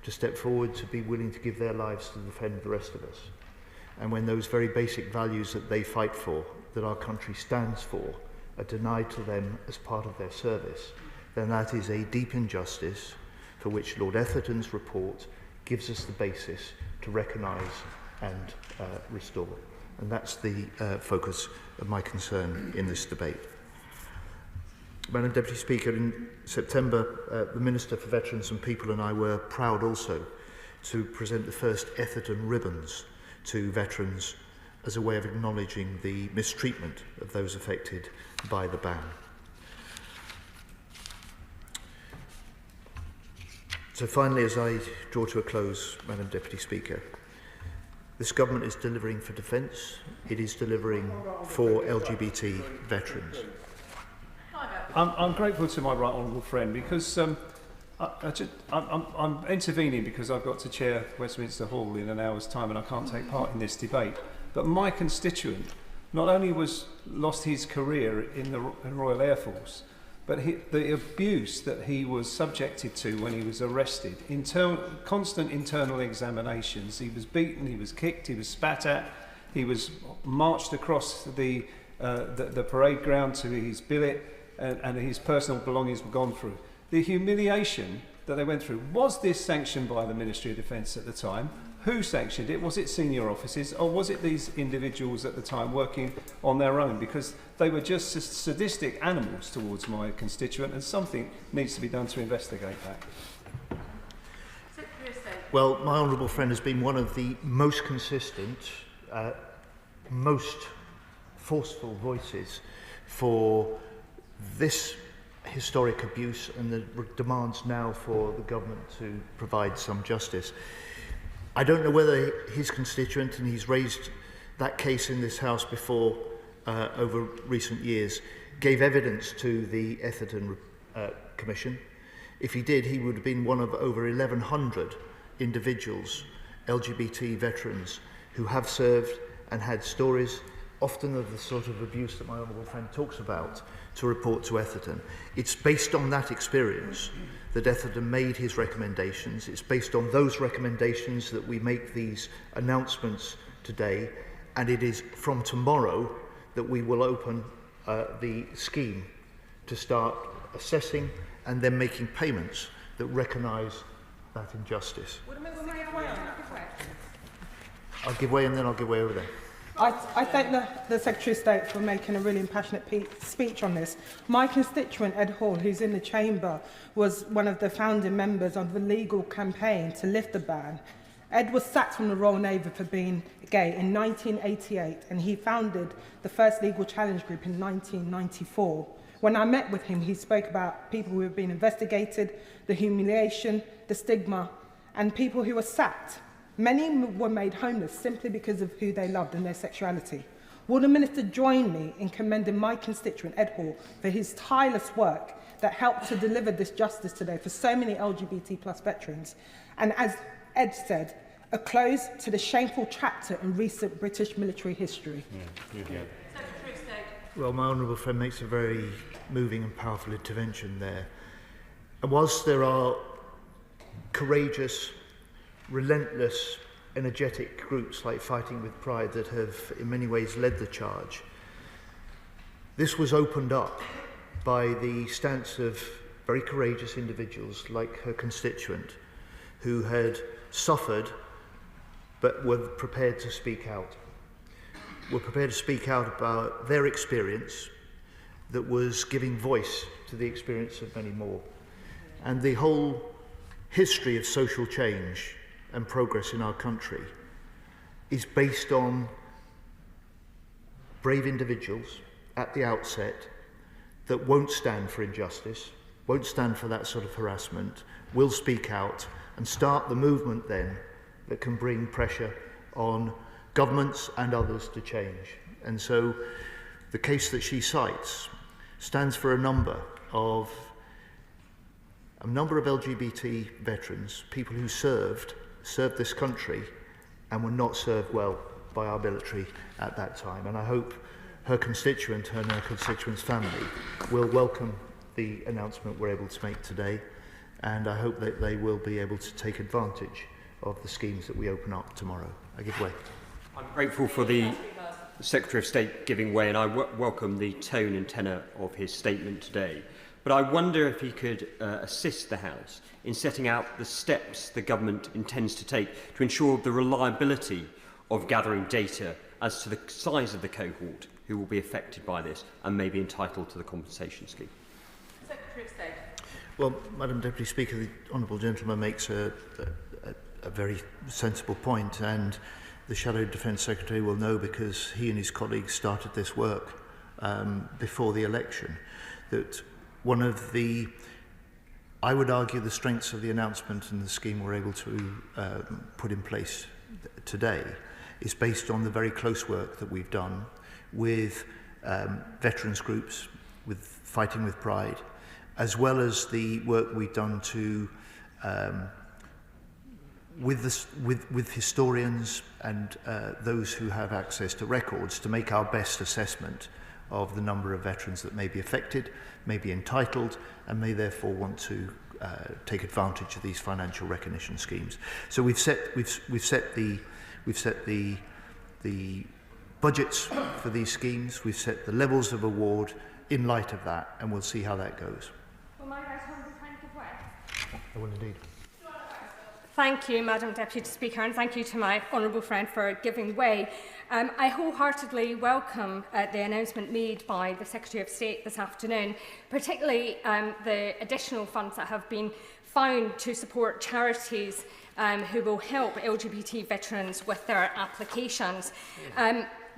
to step forward, to be willing to give their lives to defend the rest of us. And when those very basic values that they fight for, that our country stands for, are denied to them as part of their service, then that is a deep injustice for which Lord Etherton's report gives us the basis to recognise and restore. And that's the focus of my concern in this debate. Madam Deputy Speaker, in September, the Minister for Veterans and People and I were proud also to present the first Etherton ribbons to veterans as a way of acknowledging the mistreatment of those affected by the ban. So finally, as I draw to a close, Madam Deputy Speaker, this government is delivering for defence, it is delivering for LGBT veterans. I'm grateful to my right honourable friend because I'm intervening because I've got to chair Westminster Hall in an hour's time and I can't take part in this debate. But my constituent not only lost his career in the Royal Air Force, but the abuse that he was subjected to when he was arrested, constant internal examinations. He was beaten, he was kicked, he was spat at, he was marched across the parade ground to his billet, and his personal belongings were gone through. The humiliation that they went through, was this sanctioned by the Ministry of Defence at the time? Who sanctioned it? Was it senior officers, or was it these individuals at the time working on their own? Because they were just sadistic animals towards my constituent, and something needs to be done to investigate that. Well, my honourable friend has been one of the most consistent, most forceful voices for this historic abuse and the demands now for the government to provide some justice. I don't know whether his constituent, and he's raised that case in this House before over recent years, gave evidence to the Etherton Commission. If he did, he would have been one of over 1,100 individuals, LGBT veterans, who have served and had stories, often of the sort of abuse that my honourable friend talks about, to report to Etherton. It's based on that experience that Etherton made his recommendations. It's based on those recommendations that we make these announcements today, and it is from tomorrow that we will open the scheme to start assessing and then making payments that recognise that injustice. I'll give way and then I'll give way over there. I thank the Secretary of State for making a really impassionate speech on this. My constituent, Ed Hall, who's in the chamber, was one of the founding members of the legal campaign to lift the ban. Ed was sacked from the Royal Navy for being gay in 1988, and he founded the first legal challenge group in 1994. When I met with him, he spoke about people who have been investigated, the humiliation, the stigma, and people who were sacked. Many were made homeless simply because of who they loved and their sexuality. Will the Minister join me in commending my constituent, Ed Hall, for his tireless work that helped to deliver this justice today for so many LGBT plus veterans? And as Ed said, a close to the shameful chapter in recent British military history. Well, my honourable friend makes a very moving and powerful intervention there. And whilst there are courageous, relentless, energetic groups like Fighting with Pride that have in many ways led the charge, this was opened up by the stance of very courageous individuals like her constituent who had suffered but were prepared to speak out. Were prepared to speak out about their experience that was giving voice to the experience of many more. And the whole history of social change and progress in our country is based on brave individuals at the outset that won't stand for injustice, won't stand for that sort of harassment, will speak out and start the movement then that can bring pressure on governments and others to change. And so the case that she cites stands for a number of LGBT veterans, people who served this country and were not served well by our military at that time. And I hope her constituent and her constituent's family will welcome the announcement we're able to make today, and I hope that they will be able to take advantage of the schemes that we open up tomorrow. I give way. I'm grateful for the Secretary of State giving way, and I welcome the tone and tenor of his statement today. But I wonder if he could assist the House in setting out the steps the government intends to take to ensure the reliability of gathering data as to the size of the cohort who will be affected by this and may be entitled to the compensation scheme. Secretary of State. Well, Madam Deputy Speaker, the honourable gentleman makes a very sensible point, and the Shadow Defence Secretary will know, because he and his colleagues started this work before the election, that one of the, I would argue, the strengths of the announcement and the scheme we're able to put in place today is based on the very close work that we've done with veterans groups, with Fighting with Pride, as well as the work we've done to with historians and those who have access to records to make our best assessment of the number of veterans that may be affected, may be entitled, and may therefore want to take advantage of these financial recognition schemes. So we've set the budgets for these schemes. We've set the levels of award in light of that, and we'll see how that goes. I will indeed. Thank you, Madam Deputy Speaker, and thank you to my honourable friend for giving way. I wholeheartedly welcome the announcement made by the Secretary of State this afternoon, particularly the additional funds that have been found to support charities who will help LGBT veterans with their applications.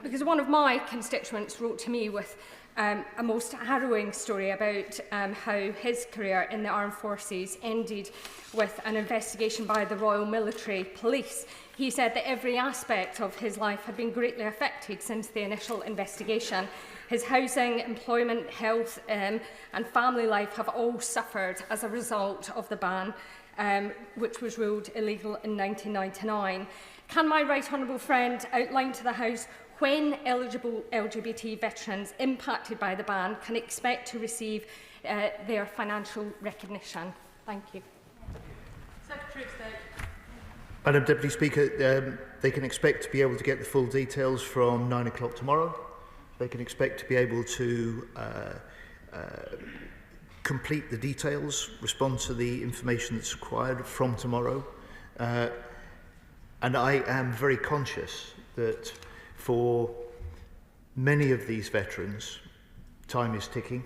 Because one of my constituents wrote to me with a most harrowing story about how his career in the armed forces ended with an investigation by the Royal Military Police. He said that every aspect of his life had been greatly affected since the initial investigation. His housing, employment, health and family life have all suffered as a result of the ban, which was ruled illegal in 1999. Can my right honourable friend outline to the House when eligible LGBT veterans impacted by the ban can expect to receive their financial recognition? Thank you. Secretary of State. Madam Deputy Speaker, they can expect to be able to get the full details from 9 o'clock tomorrow. They can expect to be able to complete the details, respond to the information that's required from tomorrow. And I am very conscious that for many of these veterans, time is ticking,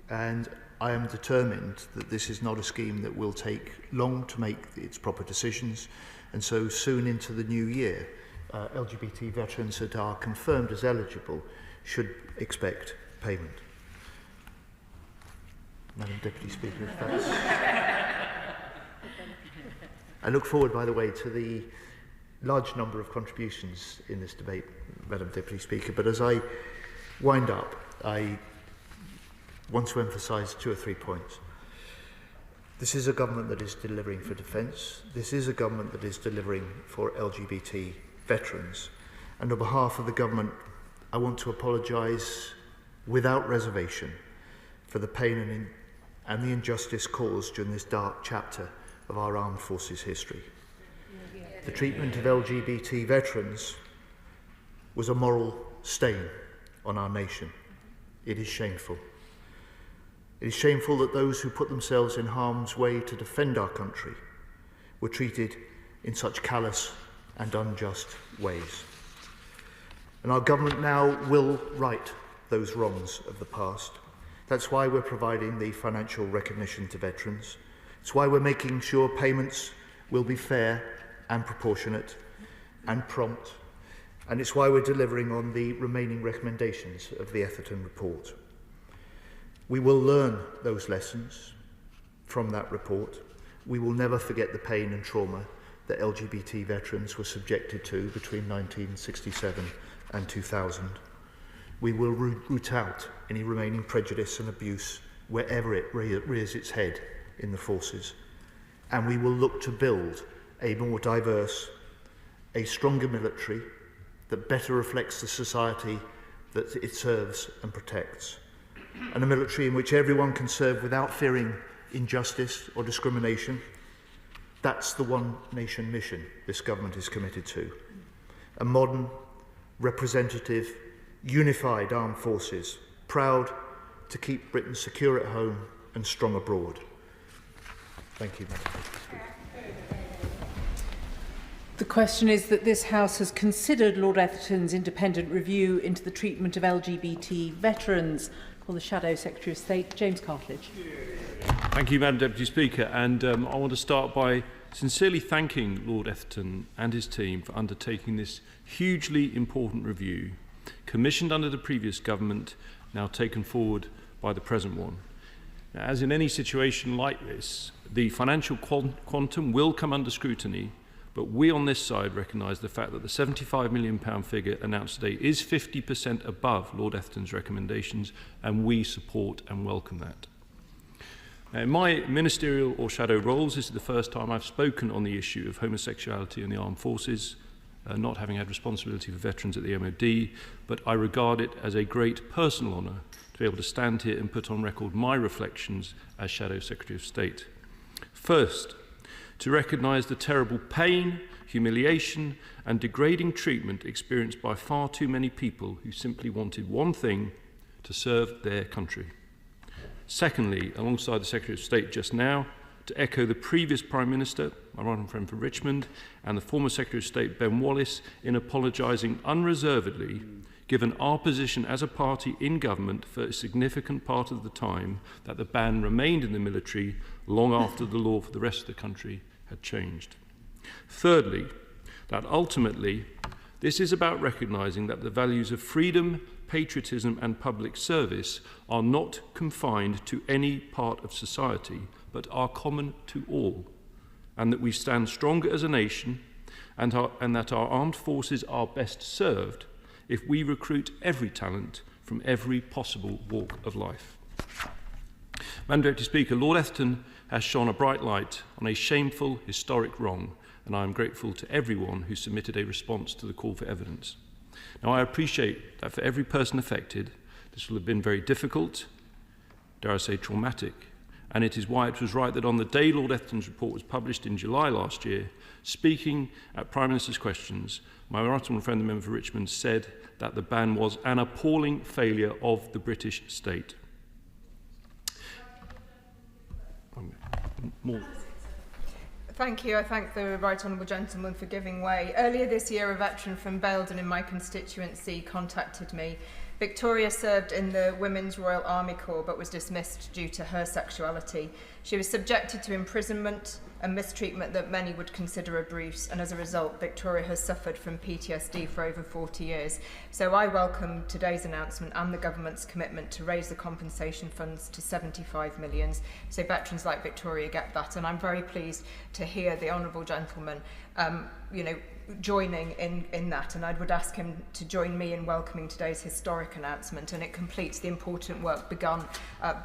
and I am determined that this is not a scheme that will take long to make its proper decisions, and so soon into the new year, LGBT veterans that are confirmed as eligible should expect payment. Madam Deputy Speaker, if that's... I look forward, by the way, to the large number of contributions in this debate, Madam Deputy Speaker, but as I wind up, I want to emphasise 2 or 3 points. This is a government that is delivering for defence. This is a government that is delivering for LGBT veterans. And on behalf of the government, I want to apologise without reservation for the pain and the injustice caused during this dark chapter of our armed forces history. The treatment of LGBT veterans was a moral stain on our nation. It is shameful. It is shameful that those who put themselves in harm's way to defend our country were treated in such callous and unjust ways. And our government now will right those wrongs of the past. That's why we're providing the financial recognition to veterans. It's why we're making sure payments will be fair and proportionate and prompt. And it's why we're delivering on the remaining recommendations of the Etherton report. We will learn those lessons from that report. We will never forget the pain and trauma that LGBT veterans were subjected to between 1967 and 2000. We will root out any remaining prejudice and abuse wherever it rears its head in the forces. And we will look to build a more diverse, a stronger military that better reflects the society that it serves and protects. And a military in which everyone can serve without fearing injustice or discrimination. That's the one nation mission this government is committed to. A modern, representative, unified armed forces, proud to keep Britain secure at home and strong abroad. Thank you, Madam Speaker. The question is that this House has considered Lord Etherton's independent review into the treatment of LGBT veterans. Call the Shadow Secretary of State, James Cartledge. Thank you, Madam Deputy Speaker. And I want to start by sincerely thanking Lord Etherton and his team for undertaking this hugely important review, commissioned under the previous government, now taken forward by the present one. Now, as in any situation like this, the financial quantum will come under scrutiny, but we on this side recognise the fact that the £75 million figure announced today is 50% above Lord Etherton's recommendations, and we support and welcome that. Now, in my ministerial or shadow roles, this is the first time I've spoken on the issue of homosexuality in the armed forces, not having had responsibility for veterans at the MOD, but I regard it as a great personal honour to be able to stand here and put on record my reflections as Shadow Secretary of State. First, to recognise the terrible pain, humiliation and degrading treatment experienced by far too many people who simply wanted one thing: to serve their country. Secondly, alongside the Secretary of State just now, to echo the previous Prime Minister, my right honourable friend from Richmond, and the former Secretary of State Ben Wallace in apologising unreservedly, given our position as a party in government for a significant part of the time that the ban remained in the military long after the law for the rest of the country had changed. Thirdly, that ultimately this is about recognising that the values of freedom, patriotism and public service are not confined to any part of society, but are common to all, and that we stand stronger as a nation and that our armed forces are best served if we recruit every talent from every possible walk of life. Madam Deputy Speaker, Lord Etherton has shone a bright light on a shameful historic wrong, and I am grateful to everyone who submitted a response to the call for evidence. Now, I appreciate that for every person affected, this will have been very difficult, dare I say traumatic, and it is why it was right that on the day Lord Etherton's report was published in July last year, speaking at Prime Minister's questions, my right honourable friend, the member for Richmond, said that the ban was an appalling failure of the British state. More. Thank you. I thank the Right Honourable Gentleman for giving way. Earlier this year, a veteran from Belden in my constituency contacted me. Victoria served in the Women's Royal Army Corps but was dismissed due to her sexuality. She was subjected to imprisonment and mistreatment that many would consider abuse, and as a result, Victoria has suffered from PTSD for over 40 years. So I welcome today's announcement and the government's commitment to raise the compensation funds to 75 million, so veterans like Victoria get that. And I'm very pleased to hear the Honourable Gentleman joining in that, and I would ask him to join me in welcoming today's historic announcement, and it completes the important work begun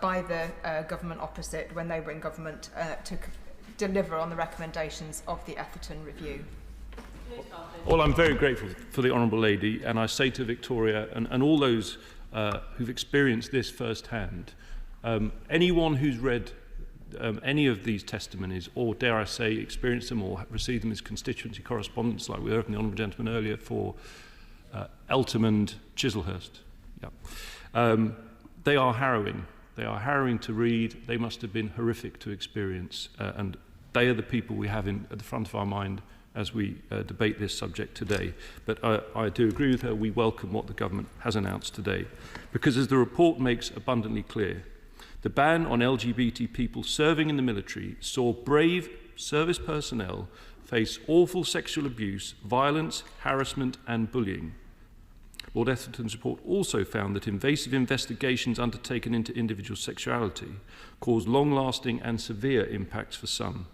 by the government opposite when they were in government to deliver on the recommendations of the Etherton Review. Well, I'm very grateful for the Honourable Lady, and I say to Victoria and all those who've experienced this firsthand, anyone who's read any of these testimonies, or dare I say experienced them or received them as constituency correspondence, like we heard from the Honourable Gentleman earlier for Eltham and Chislehurst. They are harrowing. They are harrowing to read. They must have been horrific to experience, and they are the people we have at the front of our mind as we debate this subject today. But I do agree with her. We welcome what the government has announced today, because as the report makes abundantly clear, the ban on LGBT people serving in the military saw brave service personnel face awful sexual abuse, violence, harassment and bullying. Lord Etherton's report also found that invasive investigations undertaken into individual sexuality caused long-lasting and severe impacts for some.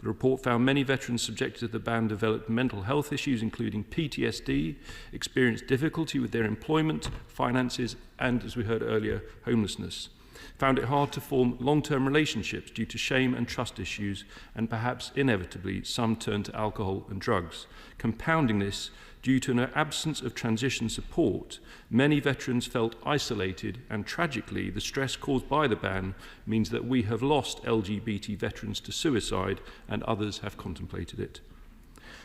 The report found many veterans subjected to the ban developed mental health issues, including PTSD, experienced difficulty with their employment, finances, and, as we heard earlier, homelessness. Found it hard to form long-term relationships due to shame and trust issues, and perhaps inevitably some turned to alcohol and drugs. Compounding this, due to an absence of transition support, many veterans felt isolated, and tragically the stress caused by the ban means that we have lost LGBT veterans to suicide, and others have contemplated it.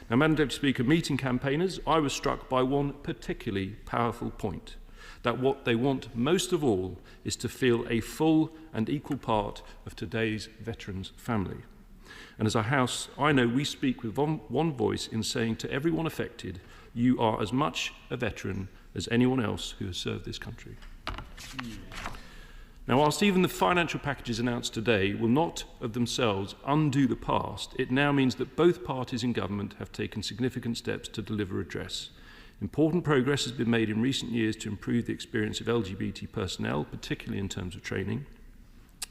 Now, Madam Deputy Speaker, meeting campaigners, I was struck by one particularly powerful point, that what they want most of all is to feel a full and equal part of today's veterans' family. And as a House, I know we speak with one voice in saying to everyone affected, you are as much a veteran as anyone else who has served this country. Now, whilst even the financial packages announced today will not of themselves undo the past, it now means that both parties in government have taken significant steps to deliver redress. Important progress has been made in recent years to improve the experience of LGBT personnel, particularly in terms of training.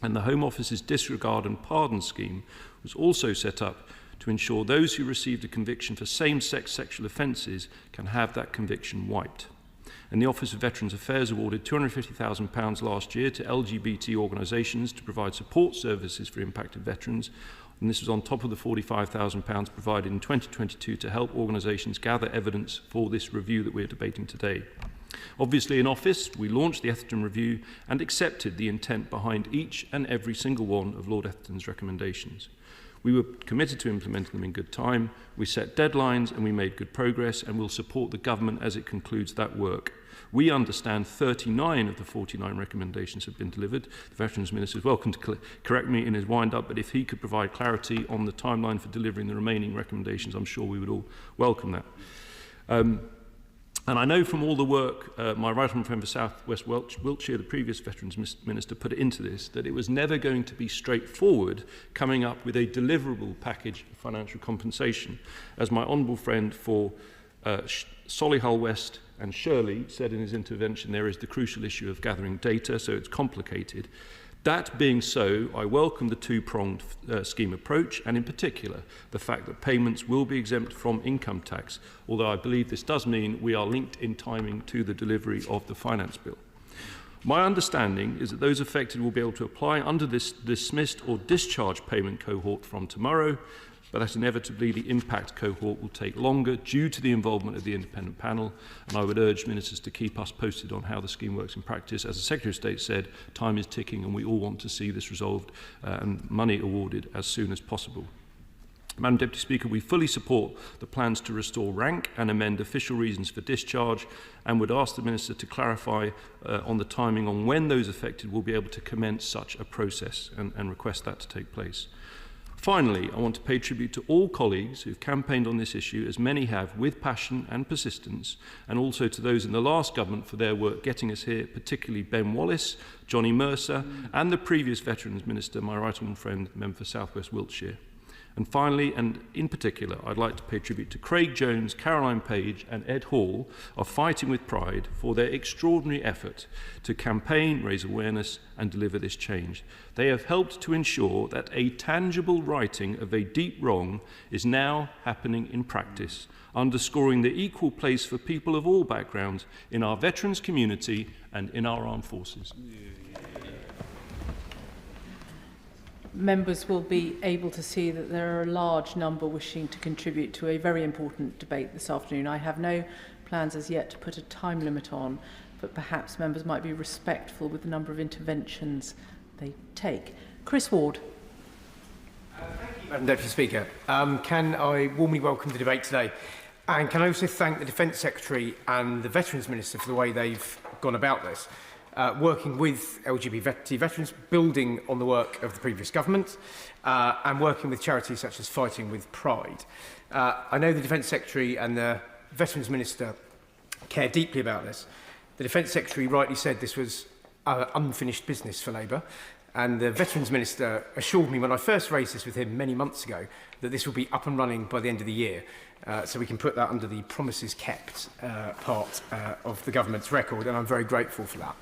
And the Home Office's disregard and pardon scheme was also set up to ensure those who received a conviction for same-sex sexual offences can have that conviction wiped. And the Office of Veterans Affairs awarded £250,000 last year to LGBT organisations to provide support services for impacted veterans, and this was on top of the £45,000 provided in 2022 to help organisations gather evidence for this review that we're debating today. Obviously, in office, we launched the Etherton Review and accepted the intent behind each and every single one of Lord Etherton's recommendations. We were committed to implementing them in good time, we set deadlines and we made good progress, and will support the government as it concludes that work. We understand 39 of the 49 recommendations have been delivered. The Veterans Minister is welcome to correct me in his wind-up, but if he could provide clarity on the timeline for delivering the remaining recommendations, I'm sure we would all welcome that. And I know from all the work my right honourable friend for South West Wiltshire, the previous Veterans Minister, put into this, that it was never going to be straightforward coming up with a deliverable package of financial compensation. As my honourable friend for Solihull West, and Shirley said in his intervention, there is the crucial issue of gathering data, so it's complicated. That being so, I welcome the two-pronged scheme approach, and in particular, the fact that payments will be exempt from income tax, although I believe this does mean we are linked in timing to the delivery of the finance bill. My understanding is that those affected will be able to apply under this dismissed or discharged payment cohort from tomorrow, but that inevitably the impact cohort will take longer due to the involvement of the independent panel, and I would urge ministers to keep us posted on how the scheme works in practice. As the Secretary of State said, time is ticking and we all want to see this resolved and money awarded as soon as possible. Madam Deputy Speaker, we fully support the plans to restore rank and amend official reasons for discharge, and would ask the Minister to clarify on the timing on when those affected will be able to commence such a process and request that to take place. Finally, I want to pay tribute to all colleagues who've campaigned on this issue, as many have, with passion and persistence, and also to those in the last government for their work getting us here, particularly Ben Wallace, Johnny Mercer, and the previous Veterans Minister, my right honourable friend, Member for South West Wiltshire. And finally, and in particular, I'd like to pay tribute to Craig Jones, Caroline Page and Ed Hall of Fighting with Pride for their extraordinary effort to campaign, raise awareness and deliver this change. They have helped to ensure that a tangible righting of a deep wrong is now happening in practice, underscoring the equal place for people of all backgrounds in our veterans community and in our armed forces. Members will be able to see that there are a large number wishing to contribute to a very important debate this afternoon. I have no plans as yet to put a time limit on, but perhaps members might be respectful with the number of interventions they take. Chris Ward. Thank you, Madam Deputy Speaker. Can I warmly welcome the debate today? And can I also thank the Defence Secretary and the Veterans Minister for the way they've gone about this. Working with LGBT veterans, building on the work of the previous government, and working with charities such as Fighting with Pride. I know the Defence Secretary and the Veterans Minister care deeply about this. The Defence Secretary rightly said this was unfinished business for Labour, and the Veterans Minister assured me when I first raised this with him many months ago that this will be up and running by the end of the year. So we can put that under the promises kept part of the government's record, and I'm very grateful for that.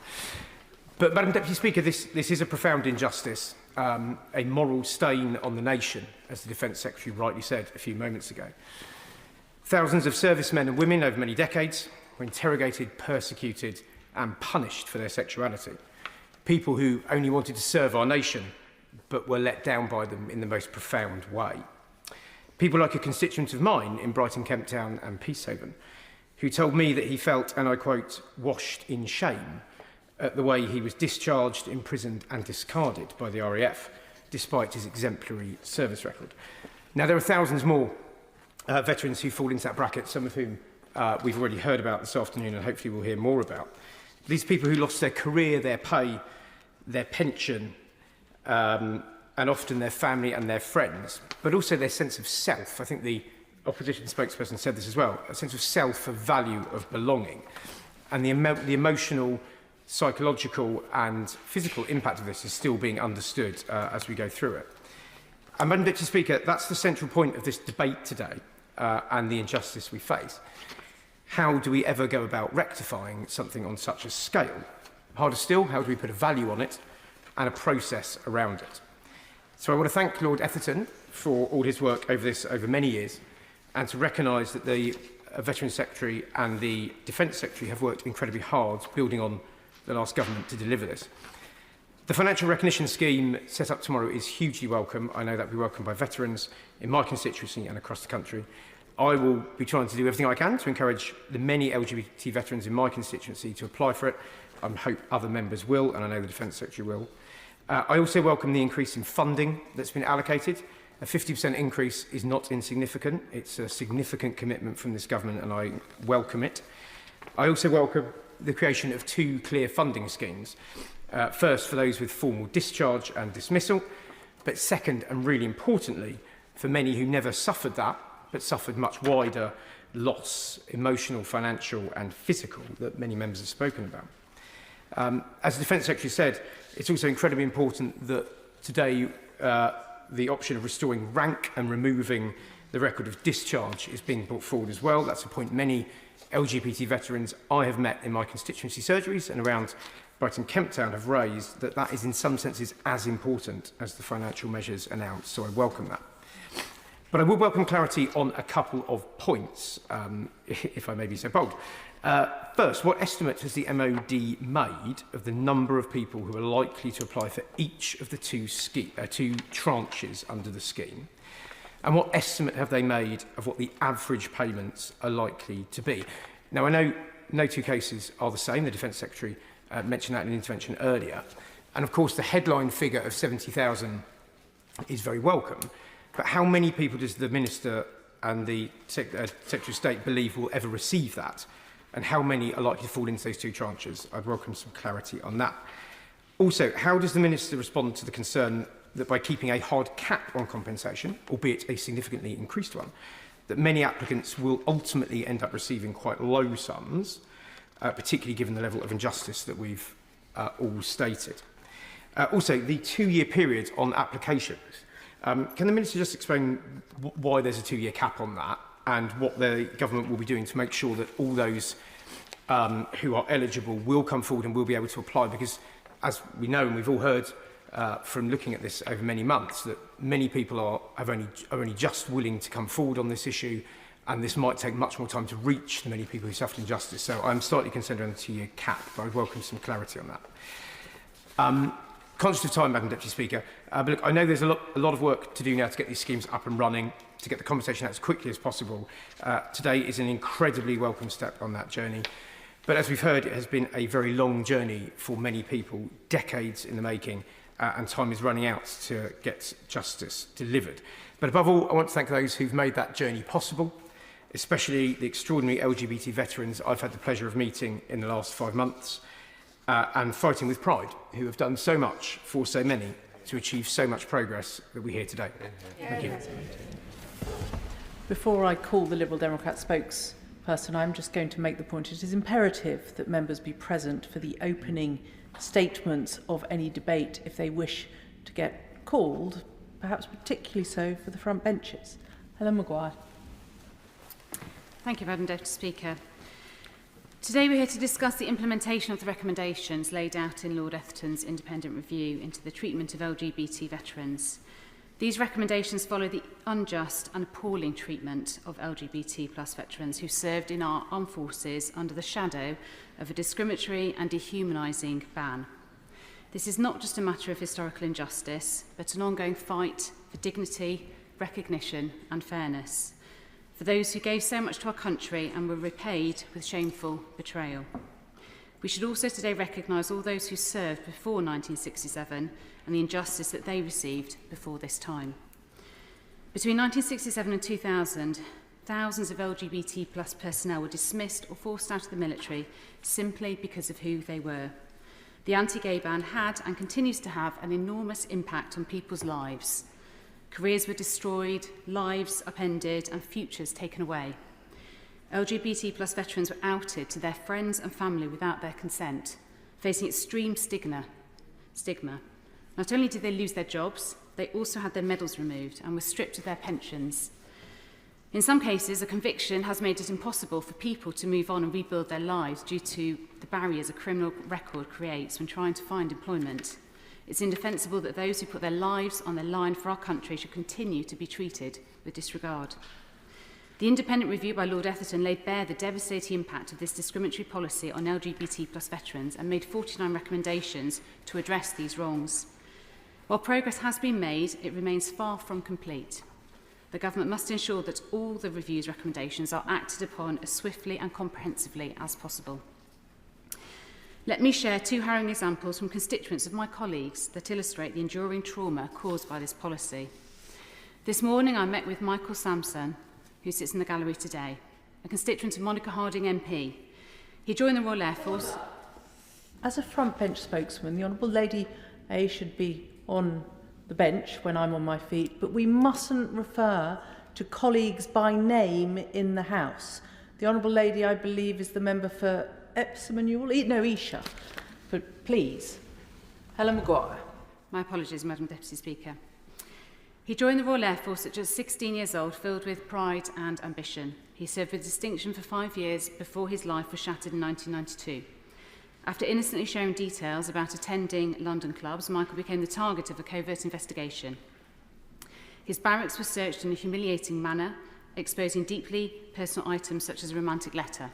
But, Madam Deputy Speaker, this is a profound injustice, a moral stain on the nation, as the Defence Secretary rightly said a few moments ago. Thousands of servicemen and women over many decades were interrogated, persecuted and punished for their sexuality. People who only wanted to serve our nation, but were let down by them in the most profound way. People like a constituent of mine in Brighton, Kemp Town and Peacehaven, who told me that he felt, and I quote, washed in shame at the way he was discharged, imprisoned and discarded by the RAF, despite his exemplary service record. Now, there are thousands more veterans who fall into that bracket, some of whom we've already heard about this afternoon and hopefully we'll hear more about. These people who lost their career, their pay, their pension, and often their family and their friends, but also their sense of self. I think the opposition spokesperson said this as well, a sense of self, of value, of belonging. And the emotional, psychological and physical impact of this is still being understood as we go through it. And Madam Deputy Speaker, that's the central point of this debate today and the injustice we face. How do we ever go about rectifying something on such a scale? Harder still, how do we put a value on it and a process around it? So I want to thank Lord Etherton for all his work over this over many years, and to recognise that the Veterans Secretary and the Defence Secretary have worked incredibly hard building on the last government to deliver this. The financial recognition scheme set up tomorrow is hugely welcome. I know that will be welcomed by veterans in my constituency and across the country. I will be trying to do everything I can to encourage the many LGBT veterans in my constituency to apply for it. I hope other members will, and I know the Defence Secretary will. I also welcome the increase in funding that's been allocated. A 50% increase is not insignificant. It's a significant commitment from this government, and I welcome it. I also welcome the creation of two clear funding schemes. First, for those with formal discharge and dismissal, but second, and really importantly, for many who never suffered that, but suffered much wider loss, emotional, financial and physical, that many members have spoken about. As the Defence Secretary said, it's also incredibly important that today the option of restoring rank and removing the record of discharge is being brought forward as well. That's a point many LGBT veterans I have met in my constituency surgeries and around Brighton Kemp Town have raised that is in some senses as important as the financial measures announced, so I welcome that. But I would welcome clarity on a couple of points, if I may be so bold. First, what estimate has the MOD made of the number of people who are likely to apply for each of the two tranches under the scheme? And what estimate have they made of what the average payments are likely to be? Now, I know no two cases are the same. The Defence Secretary mentioned that in an intervention earlier. And of course, the headline figure of 70,000 is very welcome. But how many people does the Minister and the Secretary of State believe will ever receive that? And how many are likely to fall into those two tranches? I'd welcome some clarity on that. Also, how does the Minister respond to the concern that by keeping a hard cap on compensation, albeit a significantly increased one, that many applicants will ultimately end up receiving quite low sums, particularly given the level of injustice that we've all stated? Also, the 2-year period on applications. Can the Minister just explain why there's a 2-year cap on that and what the government will be doing to make sure that all those who are eligible will come forward and will be able to apply? Because as we know, and we've all heard from looking at this over many months, that many people are only just willing to come forward on this issue, and this might take much more time to reach the many people who suffered injustice. So I'm slightly concerned around the 2-year cap, but I'd welcome some clarity on that. Conscious of time, Madam Deputy Speaker, but look, I know there's a lot of work to do now to get these schemes up and running, to get the conversation out as quickly as possible. Today is an incredibly welcome step on that journey. But as we've heard, it has been a very long journey for many people, decades in the making, and time is running out to get justice delivered. But above all, I want to thank those who've made that journey possible, especially the extraordinary LGBT veterans I've had the pleasure of meeting in the last 5 months, and Fighting with Pride, who have done so much for so many to achieve so much progress that we hear today. Thank you. Before I call the Liberal Democrat spokesperson, I'm just going to make the point it is imperative that members be present for the opening statements of any debate if they wish to get called, perhaps particularly so for the front benches. Helen Maguire. Thank you, Madam Deputy Speaker. Today we're here to discuss the implementation of the recommendations laid out in Lord Etherton's independent review into the treatment of LGBT veterans. These recommendations follow the unjust and appalling treatment of LGBT+ veterans who served in our armed forces under the shadow of a discriminatory and dehumanising ban. This is not just a matter of historical injustice, but an ongoing fight for dignity, recognition and fairness for those who gave so much to our country and were repaid with shameful betrayal. We should also today recognise all those who served before 1967 and the injustice that they received before this time. Between 1967 and 2000, thousands of LGBT+ personnel were dismissed or forced out of the military simply because of who they were. The anti-gay ban had and continues to have an enormous impact on people's lives. Careers were destroyed, lives upended and futures taken away. LGBT+ veterans were outed to their friends and family without their consent, facing extreme stigma. Not only did they lose their jobs, they also had their medals removed and were stripped of their pensions. In some cases, a conviction has made it impossible for people to move on and rebuild their lives due to the barriers a criminal record creates when trying to find employment. It's indefensible that those who put their lives on the line for our country should continue to be treated with disregard. The independent review by Lord Etherton laid bare the devastating impact of this discriminatory policy on LGBT+ veterans and made 49 recommendations to address these wrongs. While progress has been made, it remains far from complete. The government must ensure that all the review's recommendations are acted upon as swiftly and comprehensively as possible. Let me share 2 harrowing examples from constituents of my colleagues that illustrate the enduring trauma caused by this policy. This morning I met with Michael Sampson, who sits in the gallery today, a constituent of Monica Harding MP. He joined the Royal Air Force. As a front bench spokesman, the Honourable Lady A should be on the bench when I'm on my feet, but we mustn't refer to colleagues by name in the House. The Honourable Lady, I believe, is the member for Epsom and Ewell? No, Esher. But please, Helen Maguire. My apologies, Madam Deputy Speaker. He joined the Royal Air Force at just 16 years old, filled with pride and ambition. He served with distinction for 5 years before his life was shattered in 1992. After innocently sharing details about attending London clubs, Michael became the target of a covert investigation. His barracks were searched in a humiliating manner, exposing deeply personal items such as a romantic letter.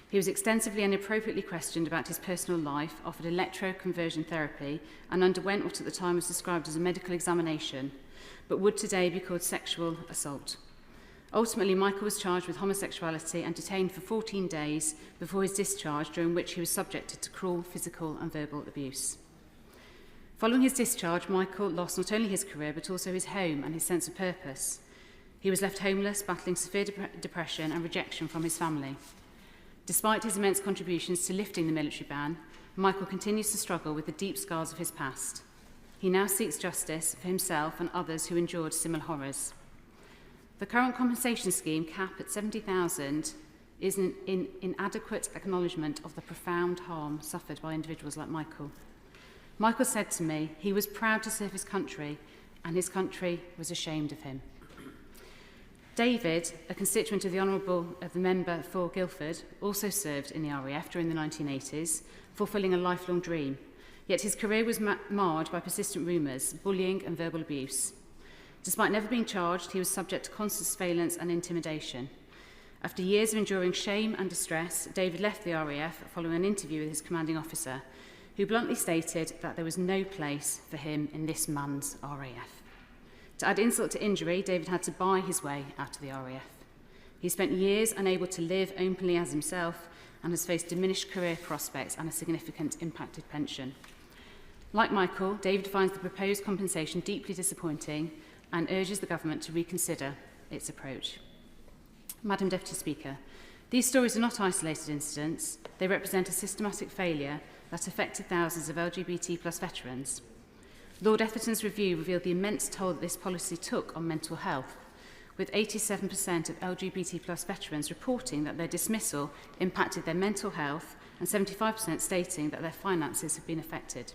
He was extensively and appropriately questioned about his personal life, offered electroconversion therapy, and underwent what at the time was described as a medical examination, but would today be called sexual assault. Ultimately, Michael was charged with homosexuality and detained for 14 days before his discharge, during which he was subjected to cruel physical and verbal abuse. Following his discharge, Michael lost not only his career but also his home and his sense of purpose. He was left homeless, battling severe depression and rejection from his family. Despite his immense contributions to lifting the military ban, Michael continues to struggle with the deep scars of his past. He now seeks justice for himself and others who endured similar horrors. The current compensation scheme, cap at $70,000, is an inadequate acknowledgement of the profound harm suffered by individuals like Michael. Michael said to me he was proud to serve his country and his country was ashamed of him. David, a constituent of the member for Guildford, also served in the RAF during the 1980s, fulfilling a lifelong dream. Yet his career was marred by persistent rumours, bullying and verbal abuse. Despite never being charged, he was subject to constant surveillance and intimidation. After years of enduring shame and distress, David left the RAF following an interview with his commanding officer, who bluntly stated that there was no place for him in this man's RAF. To add insult to injury, David had to buy his way out of the RAF. He spent years unable to live openly as himself and has faced diminished career prospects and a significant impacted pension. Like Michael, David finds the proposed compensation deeply disappointing and urges the government to reconsider its approach. Madam Deputy Speaker, these stories are not isolated incidents. They represent a systematic failure that affected thousands of LGBT+ veterans. Lord Etherton's review revealed the immense toll that this policy took on mental health, with 87% of LGBT+ veterans reporting that their dismissal impacted their mental health and 75% stating that their finances have been affected.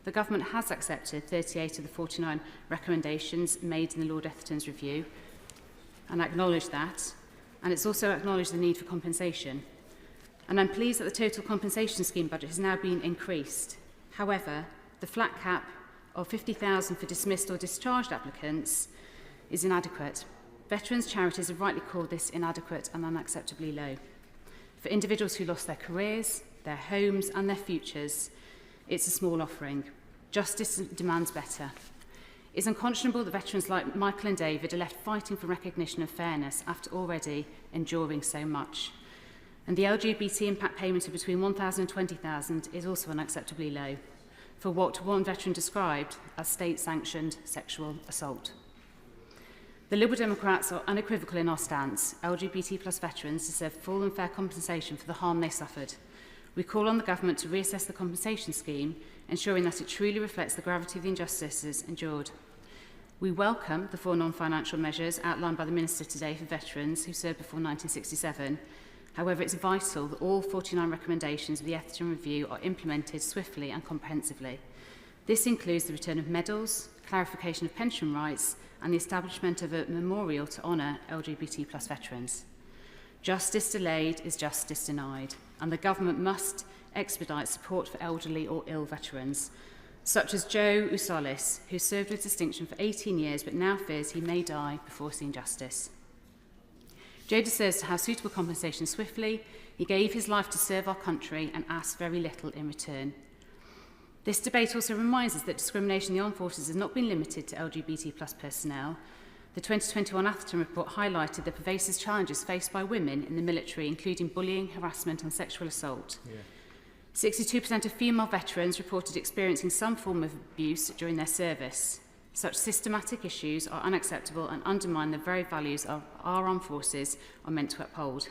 The government has accepted 38 of the 49 recommendations made in the Lord Etherton's review and acknowledged that, and it's also acknowledged the need for compensation. And I'm pleased that the total compensation scheme budget has now been increased. However, the flat cap of $50,000 for dismissed or discharged applicants is inadequate. Veterans' charities have rightly called this inadequate and unacceptably low. For individuals who lost their careers, their homes and their futures, it's a small offering. Justice demands better. It's unconscionable that veterans like Michael and David are left fighting for recognition of fairness after already enduring so much. And the LGBT impact payment of between $1,000 and $20,000 is also unacceptably low, for what one veteran described as state-sanctioned sexual assault. The Liberal Democrats are unequivocal in our stance. LGBT+ veterans deserve full and fair compensation for the harm they suffered. We call on the government to reassess the compensation scheme, ensuring that it truly reflects the gravity of the injustices endured. We welcome the 4 non-financial measures outlined by the Minister today for veterans who served before 1967. However, it's vital that all 49 recommendations of the Etherton Review are implemented swiftly and comprehensively. This includes the return of medals, clarification of pension rights, and the establishment of a memorial to honour LGBT+ veterans. Justice delayed is justice denied, and the government must expedite support for elderly or ill veterans, such as Joe Usalis, who served with distinction for 18 years but now fears he may die before seeing justice. Joe deserves to have suitable compensation swiftly. He gave his life to serve our country and asked very little in return. This debate also reminds us that discrimination in the armed forces has not been limited to LGBT+ personnel. The 2021 Atherton report highlighted the pervasive challenges faced by women in the military, including bullying, harassment and sexual assault. 62% of female veterans reported experiencing some form of abuse during their service. Such systematic issues are unacceptable and undermine the very values of our armed forces are meant to uphold.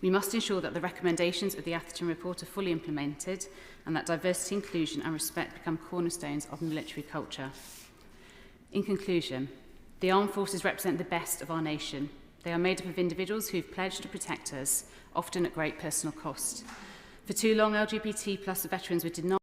We must ensure that the recommendations of the Atherton report are fully implemented and that diversity, inclusion and respect become cornerstones of military culture. In conclusion, the armed forces represent the best of our nation. They are made up of individuals who have pledged to protect us, often at great personal cost. For too long, LGBT+ veterans were denied